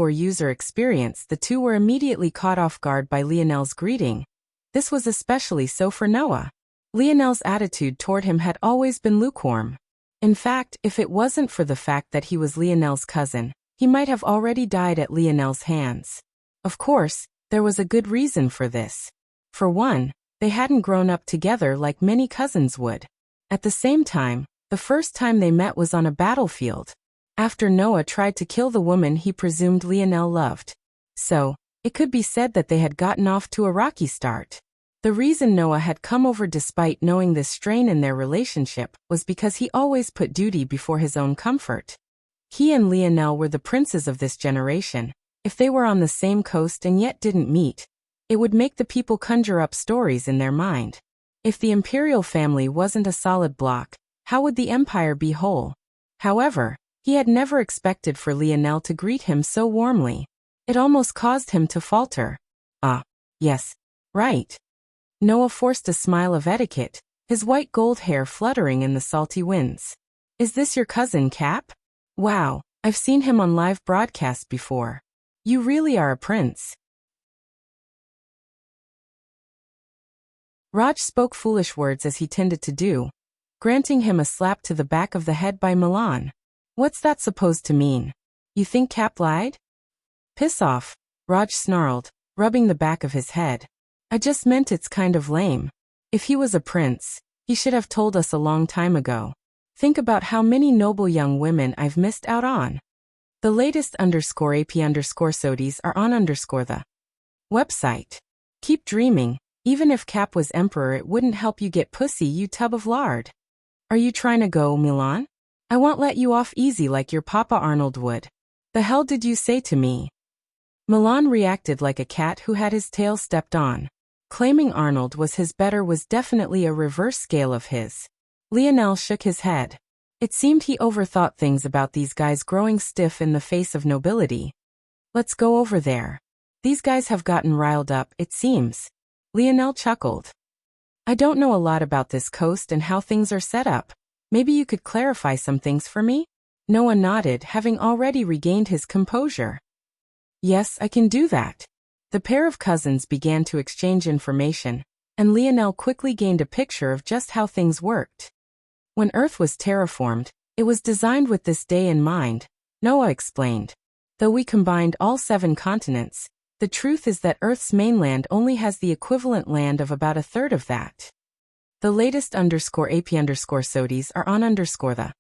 user experience, the two were immediately caught off guard by Lionel's greeting. This was especially so for Noah. Lionel's attitude toward him had always been lukewarm. In fact, if it wasn't for the fact that he was Lionel's cousin, he might have already died at Lionel's hands. Of course, there was a good reason for this. For one, they hadn't grown up together like many cousins would. At the same time, the first time they met was on a battlefield, after Noah tried to kill the woman he presumed Lionel loved. So, it could be said that they had gotten off to a rocky start. The reason Noah had come over despite knowing this strain in their relationship was because he always put duty before his own comfort. He and Lionel were the princes of this generation. If they were on the same coast and yet didn't meet, it would make the people conjure up stories in their mind. If the imperial family wasn't a solid block, how would the empire be whole? However, he had never expected for Lionel to greet him so warmly. It almost caused him to falter. Yes, right. Noah forced a smile of etiquette, his white gold hair fluttering in the salty winds. Is this your cousin Cap? Wow, I've seen him on live broadcast before. You really are a prince. Raj spoke foolish words as he tended to do, granting him a slap to the back of the head by Milan. What's that supposed to mean? You think Cap lied? Piss off, Raj snarled, rubbing the back of his head. I just meant it's kind of lame. If he was a prince, he should have told us a long time ago. Think about how many noble young women I've missed out on. The latest _AP_SODIES are on the website. Keep dreaming. Even if Cap was emperor, it wouldn't help you get pussy, you tub of lard. Are you trying to go, Milan? I won't let you off easy like your Papa Arnold would. The hell did you say to me? Milan reacted like a cat who had his tail stepped on. Claiming Arnold was his better was definitely a reverse scale of his. Lionel shook his head. It seemed he overthought things about these guys growing stiff in the face of nobility. Let's go over there. These guys have gotten riled up, it seems. Lionel chuckled. I don't know a lot about this coast and how things are set up. Maybe you could clarify some things for me? Noah nodded, having already regained his composure. Yes, I can do that. The pair of cousins began to exchange information, and Lionel quickly gained a picture of just how things worked. When Earth was terraformed, it was designed with this day in mind, Noah explained. Though we combined all 7 continents, the truth is that Earth's mainland only has the equivalent land of about a third of that. The latest _AP_SODIES are on the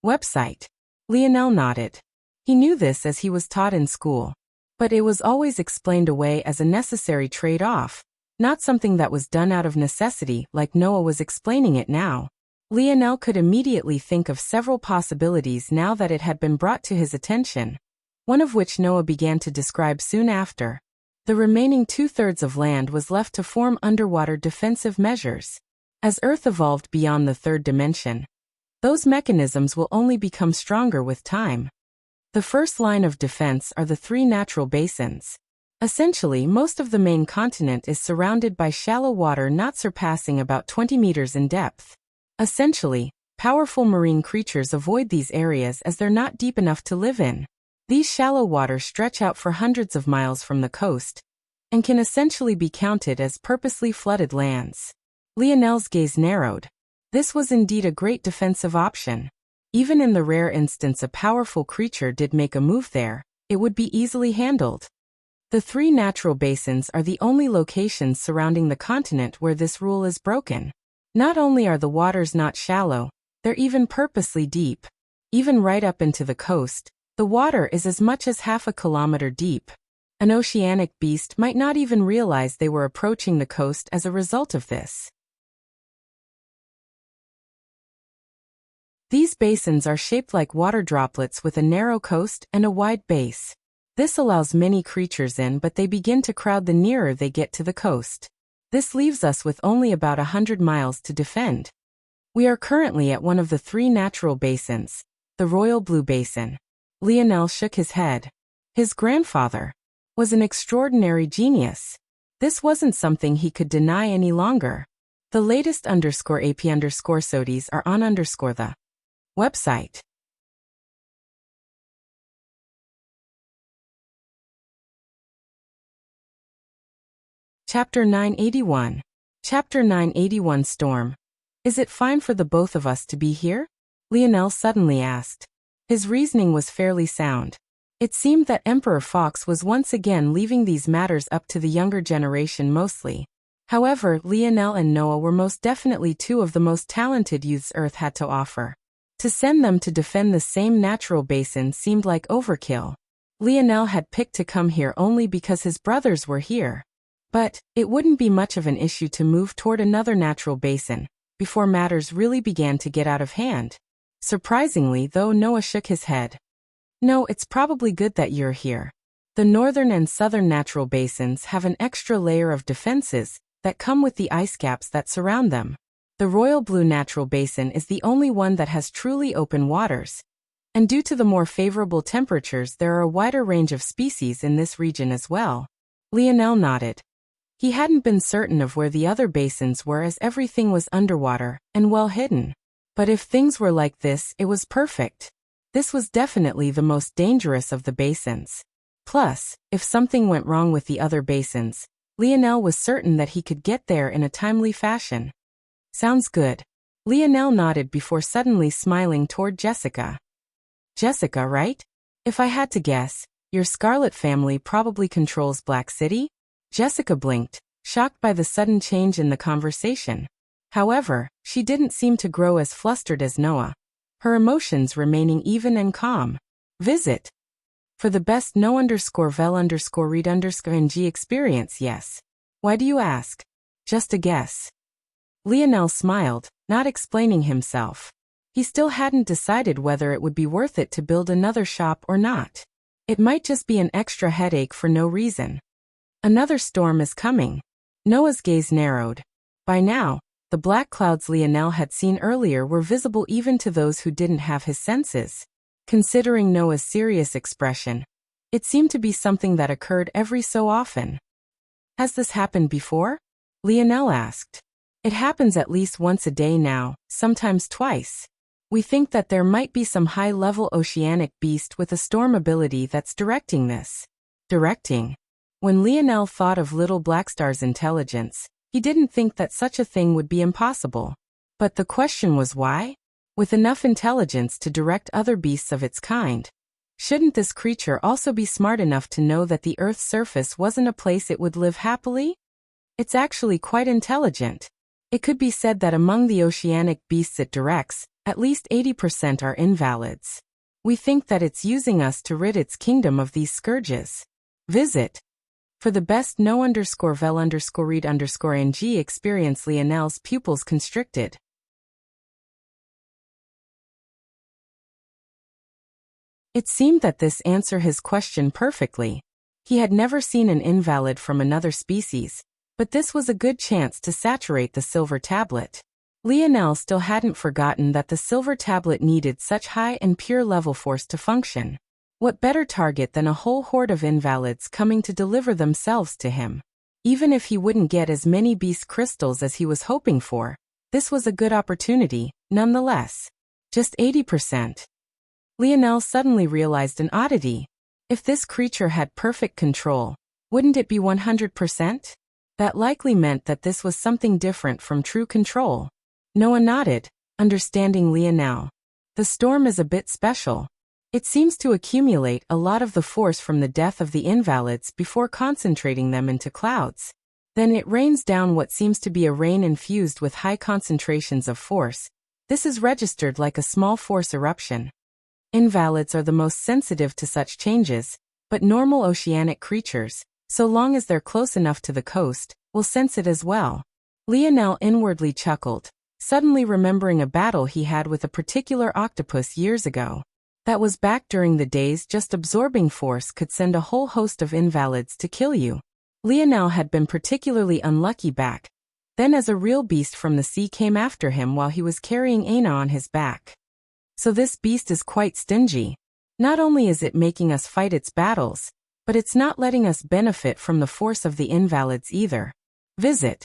website. Lionel nodded. He knew this as he was taught in school. But it was always explained away as a necessary trade-off, not something that was done out of necessity like Noah was explaining it now. Lionel could immediately think of several possibilities now that it had been brought to his attention, one of which Noah began to describe soon after. The remaining 2/3 of land was left to form underwater defensive measures. As Earth evolved beyond the 3rd dimension, those mechanisms will only become stronger with time. The first line of defense are the 3 natural basins. Essentially, most of the main continent is surrounded by shallow water not surpassing about 20 meters in depth. Essentially, powerful marine creatures avoid these areas as they're not deep enough to live in. These shallow waters stretch out for hundreds of miles from the coast, and can essentially be counted as purposely flooded lands. Lionel's gaze narrowed. This was indeed a great defensive option. Even in the rare instance a powerful creature did make a move there, it would be easily handled. The 3 natural basins are the only locations surrounding the continent where this rule is broken. Not only are the waters not shallow, they're even purposely deep. Even right up into the coast, the water is as much as half a kilometer deep. An oceanic beast might not even realize they were approaching the coast as a result of this. These basins are shaped like water droplets with a narrow coast and a wide base. This allows many creatures in, but they begin to crowd the nearer they get to the coast. This leaves us with only about 100 miles to defend. We are currently at one of the 3 natural basins, the Royal Blue Basin. Lionel shook his head. His grandfather was an extraordinary genius. This wasn't something he could deny any longer. The latest _AP_SODIES are on the Website. Chapter 981. Chapter 981 Storm. Is it fine for the both of us to be here? Lionel suddenly asked. His reasoning was fairly sound. It seemed that Emperor Fox was once again leaving these matters up to the younger generation mostly. However, Lionel and Noah were most definitely two of the most talented youths Earth had to offer. To send them to defend the same natural basin seemed like overkill. Lionel had picked to come here only because his brothers were here. But it wouldn't be much of an issue to move toward another natural basin before matters really began to get out of hand. Surprisingly, though, Noah shook his head. No, it's probably good that you're here. The northern and southern natural basins have an extra layer of defenses that come with the ice caps that surround them. The Royal Blue Natural Basin is the only one that has truly open waters. And due to the more favorable temperatures, there are a wider range of species in this region as well. Lionel nodded. He hadn't been certain of where the other basins were as everything was underwater and well hidden. But if things were like this, it was perfect. This was definitely the most dangerous of the basins. Plus, if something went wrong with the other basins, Lionel was certain that he could get there in a timely fashion. Sounds good. Lionel nodded before suddenly smiling toward Jessica. Jessica, right? If I had to guess, your Scarlet family probably controls Black City? Jessica blinked, shocked by the sudden change in the conversation. However, she didn't seem to grow as flustered as Noah, her emotions remaining even and calm. Visit. For the best no_vel_read_ng experience, yes. Why do you ask? Just a guess. Lionel smiled, not explaining himself. He still hadn't decided whether it would be worth it to build another shop or not. It might just be an extra headache for no reason. Another storm is coming. Noah's gaze narrowed. By now, the black clouds Lionel had seen earlier were visible even to those who didn't have his senses. Considering Noah's serious expression, it seemed to be something that occurred every so often. Has this happened before? Lionel asked. It happens at least once a day now, sometimes twice. We think that there might be some high-level oceanic beast with a storm ability that's directing this. Directing? When Lionel thought of Little Blackstar's intelligence, he didn't think that such a thing would be impossible. But the question was why? With enough intelligence to direct other beasts of its kind, shouldn't this creature also be smart enough to know that the Earth's surface wasn't a place it would live happily? It's actually quite intelligent. It could be said that among the oceanic beasts it directs, at least 80% are invalids. We think that it's using us to rid its kingdom of these scourges. Visit. For the best no_vel_read_ng experience, Lionel's pupils constricted. It seemed that this answered his question perfectly. He had never seen an invalid from another species, but this was a good chance to saturate the silver tablet. Lionel still hadn't forgotten that the silver tablet needed such high and pure level force to function. What better target than a whole horde of invalids coming to deliver themselves to him? Even if he wouldn't get as many beast crystals as he was hoping for, this was a good opportunity, nonetheless. Just 80%. Lionel suddenly realized an oddity. If this creature had perfect control, wouldn't it be 100%? That likely meant that this was something different from true control. Noah nodded, understanding Lionel. The storm is a bit special. It seems to accumulate a lot of the force from the death of the invalids before concentrating them into clouds. Then it rains down what seems to be a rain infused with high concentrations of force. This is registered like a small force eruption. Invalids are the most sensitive to such changes, but normal oceanic creatures, so long as they're close enough to the coast, will sense it as well. Lionel inwardly chuckled, suddenly remembering a battle he had with a particular octopus years ago. That was back during the days just absorbing force could send a whole host of invalids to kill you. Lionel had been particularly unlucky back then as a real beast from the sea came after him while he was carrying Aina on his back. So this beast is quite stingy. Not only is it making us fight its battles, but it's not letting us benefit from the force of the invalids either. Visit.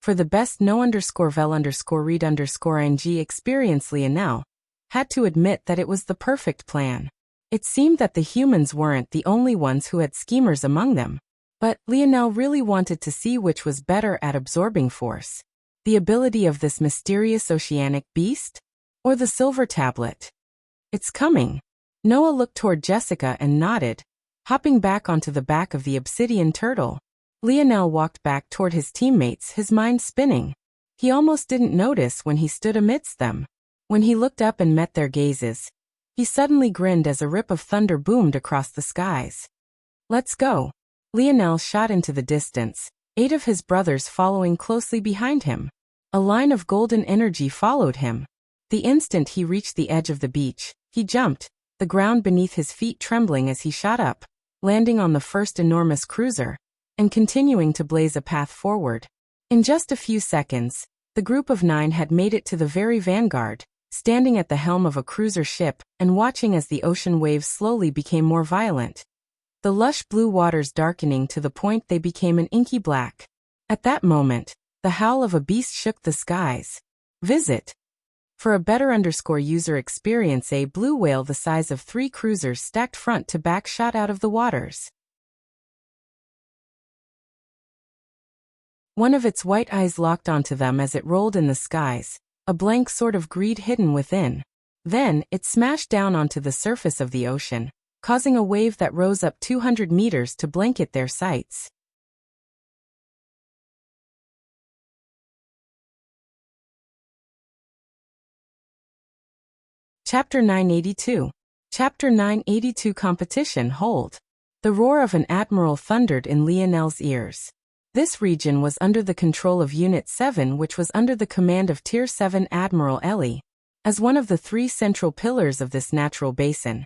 For the best no_vel_read_ng experience, Lionel, had to admit that it was the perfect plan. It seemed that the humans weren't the only ones who had schemers among them. But Lionel really wanted to see which was better at absorbing force. The ability of this mysterious oceanic beast? Or the silver tablet? It's coming. Noah looked toward Jessica and nodded, hopping back onto the back of the obsidian turtle. Lionel walked back toward his teammates, his mind spinning. He almost didn't notice when he stood amidst them. When he looked up and met their gazes, he suddenly grinned as a rip of thunder boomed across the skies. Let's go. Lionel shot into the distance, 8 of his brothers following closely behind him. A line of golden energy followed him. The instant he reached the edge of the beach, he jumped, the ground beneath his feet trembling as he shot up, landing on the first enormous cruiser, and continuing to blaze a path forward. In just a few seconds, the group of 9 had made it to the very vanguard, standing at the helm of a cruiser ship and watching as the ocean waves slowly became more violent. The lush blue waters darkening to the point they became an inky black. At that moment, the howl of a beast shook the skies. Visit. For a better user experience, a blue whale the size of 3 cruisers stacked front to back shot out of the waters. One of its white eyes locked onto them as it rolled in the skies, a blank sort of greed hidden within. Then, it smashed down onto the surface of the ocean, causing a wave that rose up 200 meters to blanket their sights. Chapter 982. Chapter 982 Competition Hold. The roar of an admiral thundered in Lionel's ears. This region was under the control of Unit 7, which was under the command of Tier 7 Admiral Ellie. As one of the 3 central pillars of this natural basin,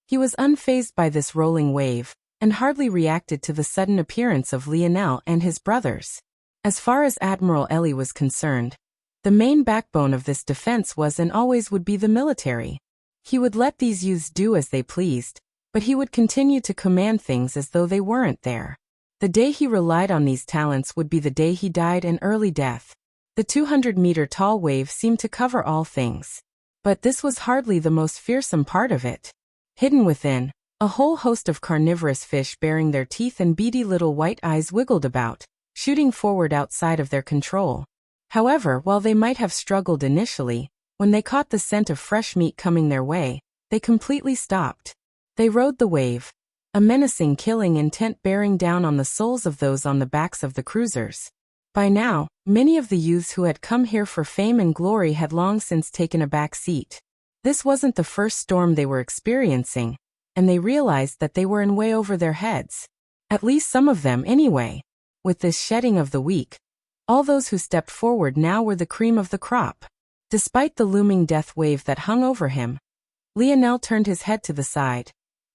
he was unfazed by this rolling wave, and hardly reacted to the sudden appearance of Lionel and his brothers. As far as Admiral Ellie was concerned, the main backbone of this defense was and always would be the military. He would let these youths do as they pleased, but he would continue to command things as though they weren't there. The day he relied on these talents would be the day he died an early death. The 200-meter-tall wave seemed to cover all things. But this was hardly the most fearsome part of it. Hidden within, a whole host of carnivorous fish bearing their teeth and beady little white eyes wiggled about, shooting forward outside of their control. However, while they might have struggled initially, when they caught the scent of fresh meat coming their way, they completely stopped. They rode the wave, a menacing killing intent bearing down on the souls of those on the backs of the cruisers. By now, many of the youths who had come here for fame and glory had long since taken a back seat. This wasn't the first storm they were experiencing, and they realized that they were in way over their heads. At least some of them anyway. With this shedding of the weak, all those who stepped forward now were the cream of the crop. Despite the looming death wave that hung over him, Lionel turned his head to the side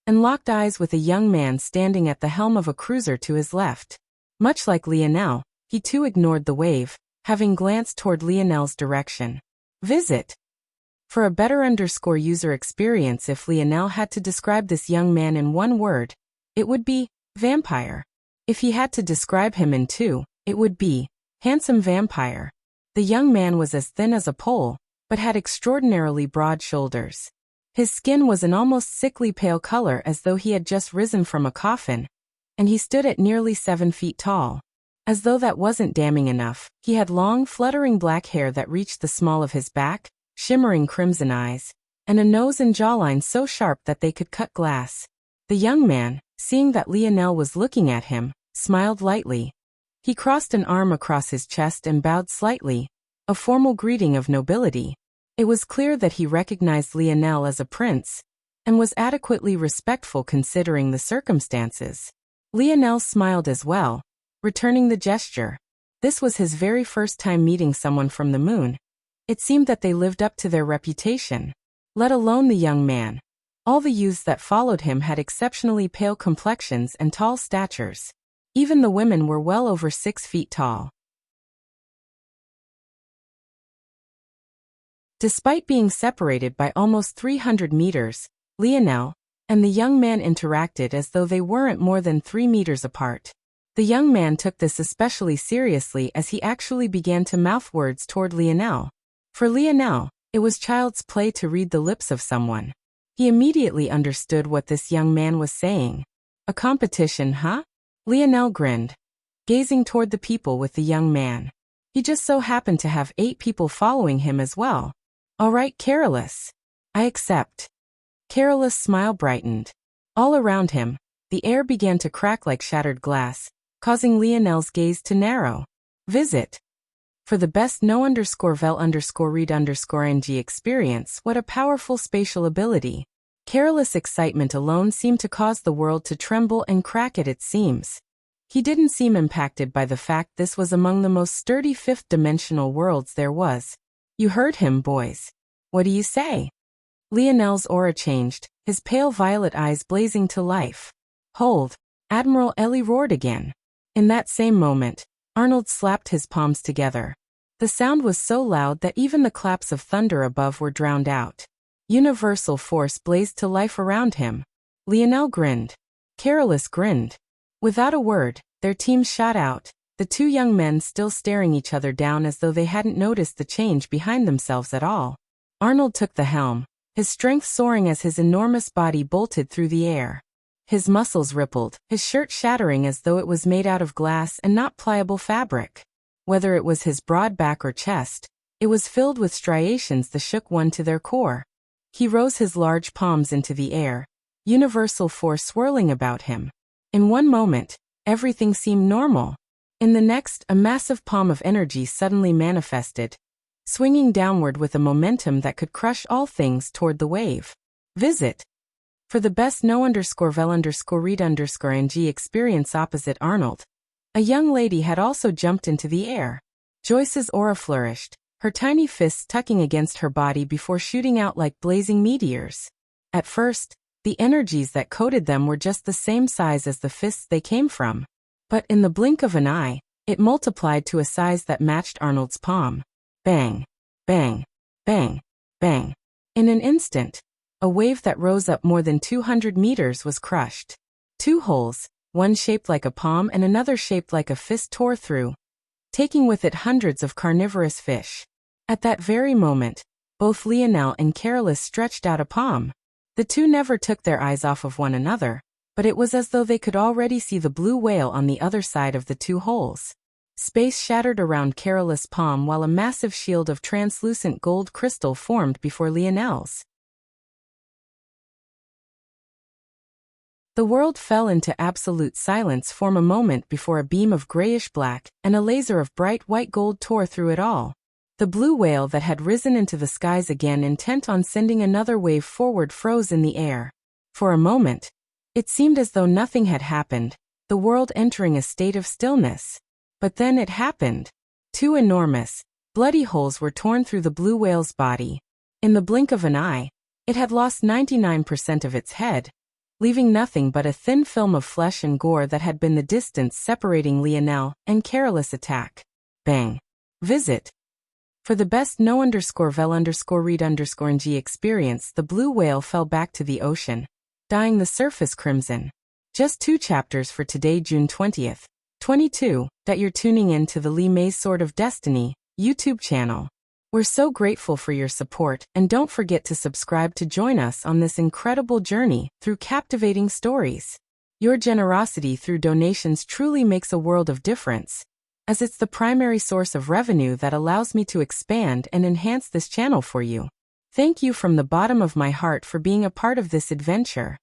and locked eyes with a young man standing at the helm of a cruiser to his left. Much like Lionel, he too ignored the wave, having glanced toward Lionel's direction. Visit. For a better user experience, if Lionel had to describe this young man in one word, it would be vampire. If he had to describe him in 2, it would be handsome vampire. The young man was as thin as a pole, but had extraordinarily broad shoulders. His skin was an almost sickly pale color as though he had just risen from a coffin, and he stood at nearly 7 feet tall. As though that wasn't damning enough, he had long, fluttering black hair that reached the small of his back, shimmering crimson eyes, and a nose and jawline so sharp that they could cut glass. The young man, seeing that Lionel was looking at him, smiled lightly. He crossed an arm across his chest and bowed slightly, a formal greeting of nobility. It was clear that he recognized Lionel as a prince, and was adequately respectful considering the circumstances. Lionel smiled as well, returning the gesture. This was his very first time meeting someone from the moon. It seemed that they lived up to their reputation. Let alone the young man. All the youths that followed him had exceptionally pale complexions and tall statures. Even the women were well over 6 feet tall. Despite being separated by almost 300 meters, Lionel and the young man interacted as though they weren't more than 3 meters apart. The young man took this especially seriously as he actually began to mouth words toward Lionel. For Lionel, It was child's play to read the lips of someone. He immediately understood what this young man was saying. A competition, huh? Lionel grinned, gazing toward the people with the young man. He just so happened to have 8 people following him as well. All right, Carolus. I accept. Carolus' smile brightened. All around him, the air began to crack like shattered glass, causing Lionel's gaze to narrow. Visit. For the best no_vel_read_ng experience, what a powerful spatial ability. Careless excitement alone seemed to cause the world to tremble and crack at its seams. He didn't seem impacted by the fact this was among the most sturdy fifth-dimensional worlds there was. You heard him, boys. What do you say? Lionel's aura changed, his pale violet eyes blazing to life. Hold! Admiral Ellie roared again. In that same moment, Arnold slapped his palms together. The sound was so loud that even the claps of thunder above were drowned out. Universal force blazed to life around him. Lionel grinned. Carolus grinned. Without a word, their teams shot out, the 2 young men still staring each other down as though they hadn't noticed the change behind themselves at all. Arnold took the helm, his strength soaring as his enormous body bolted through the air. His muscles rippled, his shirt shattering as though it was made out of glass and not pliable fabric. Whether it was his broad back or chest, it was filled with striations that shook one to their core. He rose his large palms into the air, universal force swirling about him. In one moment, everything seemed normal. In the next, a massive palm of energy suddenly manifested, swinging downward with a momentum that could crush all things toward the wave. Visit. For the best no_vel_read_ng experience opposite Arnold, a young lady had also jumped into the air. Joyce's aura flourished, her tiny fists tucking against her body before shooting out like blazing meteors. At first, the energies that coated them were just the same size as the fists they came from. But in the blink of an eye, it multiplied to a size that matched Arnold's palm. Bang, bang, bang, bang. In an instant, a wave that rose up more than 200 meters was crushed. 2 holes, one shaped like a palm and another shaped like a fist, tore through, taking with it hundreds of carnivorous fish. At that very moment, both Lionel and Carolus stretched out a palm. The 2 never took their eyes off of one another, but it was as though they could already see the blue whale on the other side of the 2 holes. Space shattered around Carolus' palm while a massive shield of translucent gold crystal formed before Lionel's. The world fell into absolute silence for a moment before a beam of grayish-black and a laser of bright white gold tore through it all. The blue whale that had risen into the skies again, intent on sending another wave forward, froze in the air. For a moment, it seemed as though nothing had happened, the world entering a state of stillness. But then it happened. 2 enormous, bloody holes were torn through the blue whale's body. In the blink of an eye, it had lost 99% of its head, leaving nothing but a thin film of flesh and gore that had been the distance separating Lionel and Carolus' attack. Bang. Visit. For the best no_vel_read_ng experience, the blue whale fell back to the ocean, dyeing the surface crimson. Just 2 chapters for today, June 20th, 22, that you're tuning in to the Lee May's Sword of Destiny YouTube channel. We're so grateful for your support, and don't forget to subscribe to join us on this incredible journey through captivating stories. Your generosity through donations truly makes a world of difference, as it's the primary source of revenue that allows me to expand and enhance this channel for you. Thank you from the bottom of my heart for being a part of this adventure.